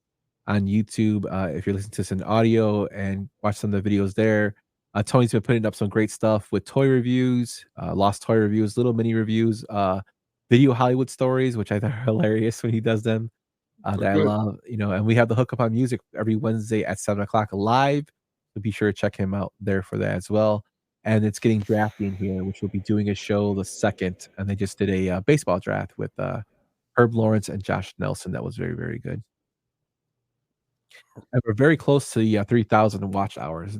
[SPEAKER 4] on YouTube. If you're listening to this in audio, and watch some of the videos there. Tony's been putting up some great stuff with toy reviews, lost toy reviews, little mini reviews, video Hollywood stories, which I thought are hilarious when he does them. That I love, and we have the Hookup on Music every Wednesday at 7:00 live. So be sure to check him out there for that as well. And it's getting drafty in here, which we'll be doing a show the 2nd, and they just did a baseball draft with Herb Lawrence and Josh Nelson. That was very, very good. And we're very close to the 3,000 watch hours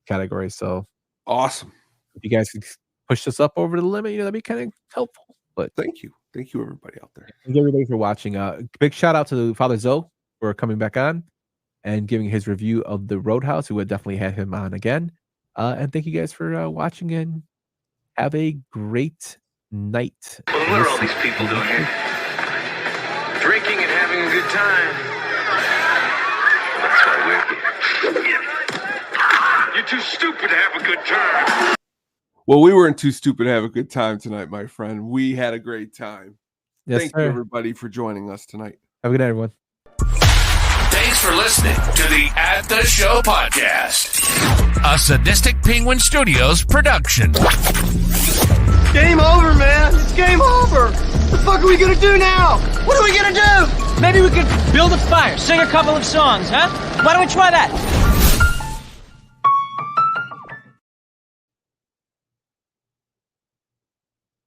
[SPEAKER 4] category. So
[SPEAKER 5] awesome!
[SPEAKER 4] If you guys can push this up over the limit, that'd be kind of helpful. But
[SPEAKER 5] thank you everybody out there.
[SPEAKER 4] Thank you everybody for watching. Big shout out to Father Zoe for coming back on and giving his review of The Roadhouse. We would definitely have him on again. And thank you guys for watching, and have a great night.
[SPEAKER 11] Well, what are all these people doing here? Drinking and having a good time. That's why we're here. You're too stupid to have a good time.
[SPEAKER 5] Well, we weren't too stupid to have a good time tonight, my friend. We had a great time.
[SPEAKER 4] Yes,
[SPEAKER 5] Thank
[SPEAKER 4] sir.
[SPEAKER 5] you, everybody, for joining us tonight.
[SPEAKER 4] Have a good night, everyone.
[SPEAKER 1] Thanks for listening to the At the Show podcast, a Sadistic Penguin Studios production.
[SPEAKER 13] Game over, man. It's game over. What the fuck are we gonna do now? What are we gonna do? Maybe we could build a fire, sing a couple of songs, huh? Why don't we try that?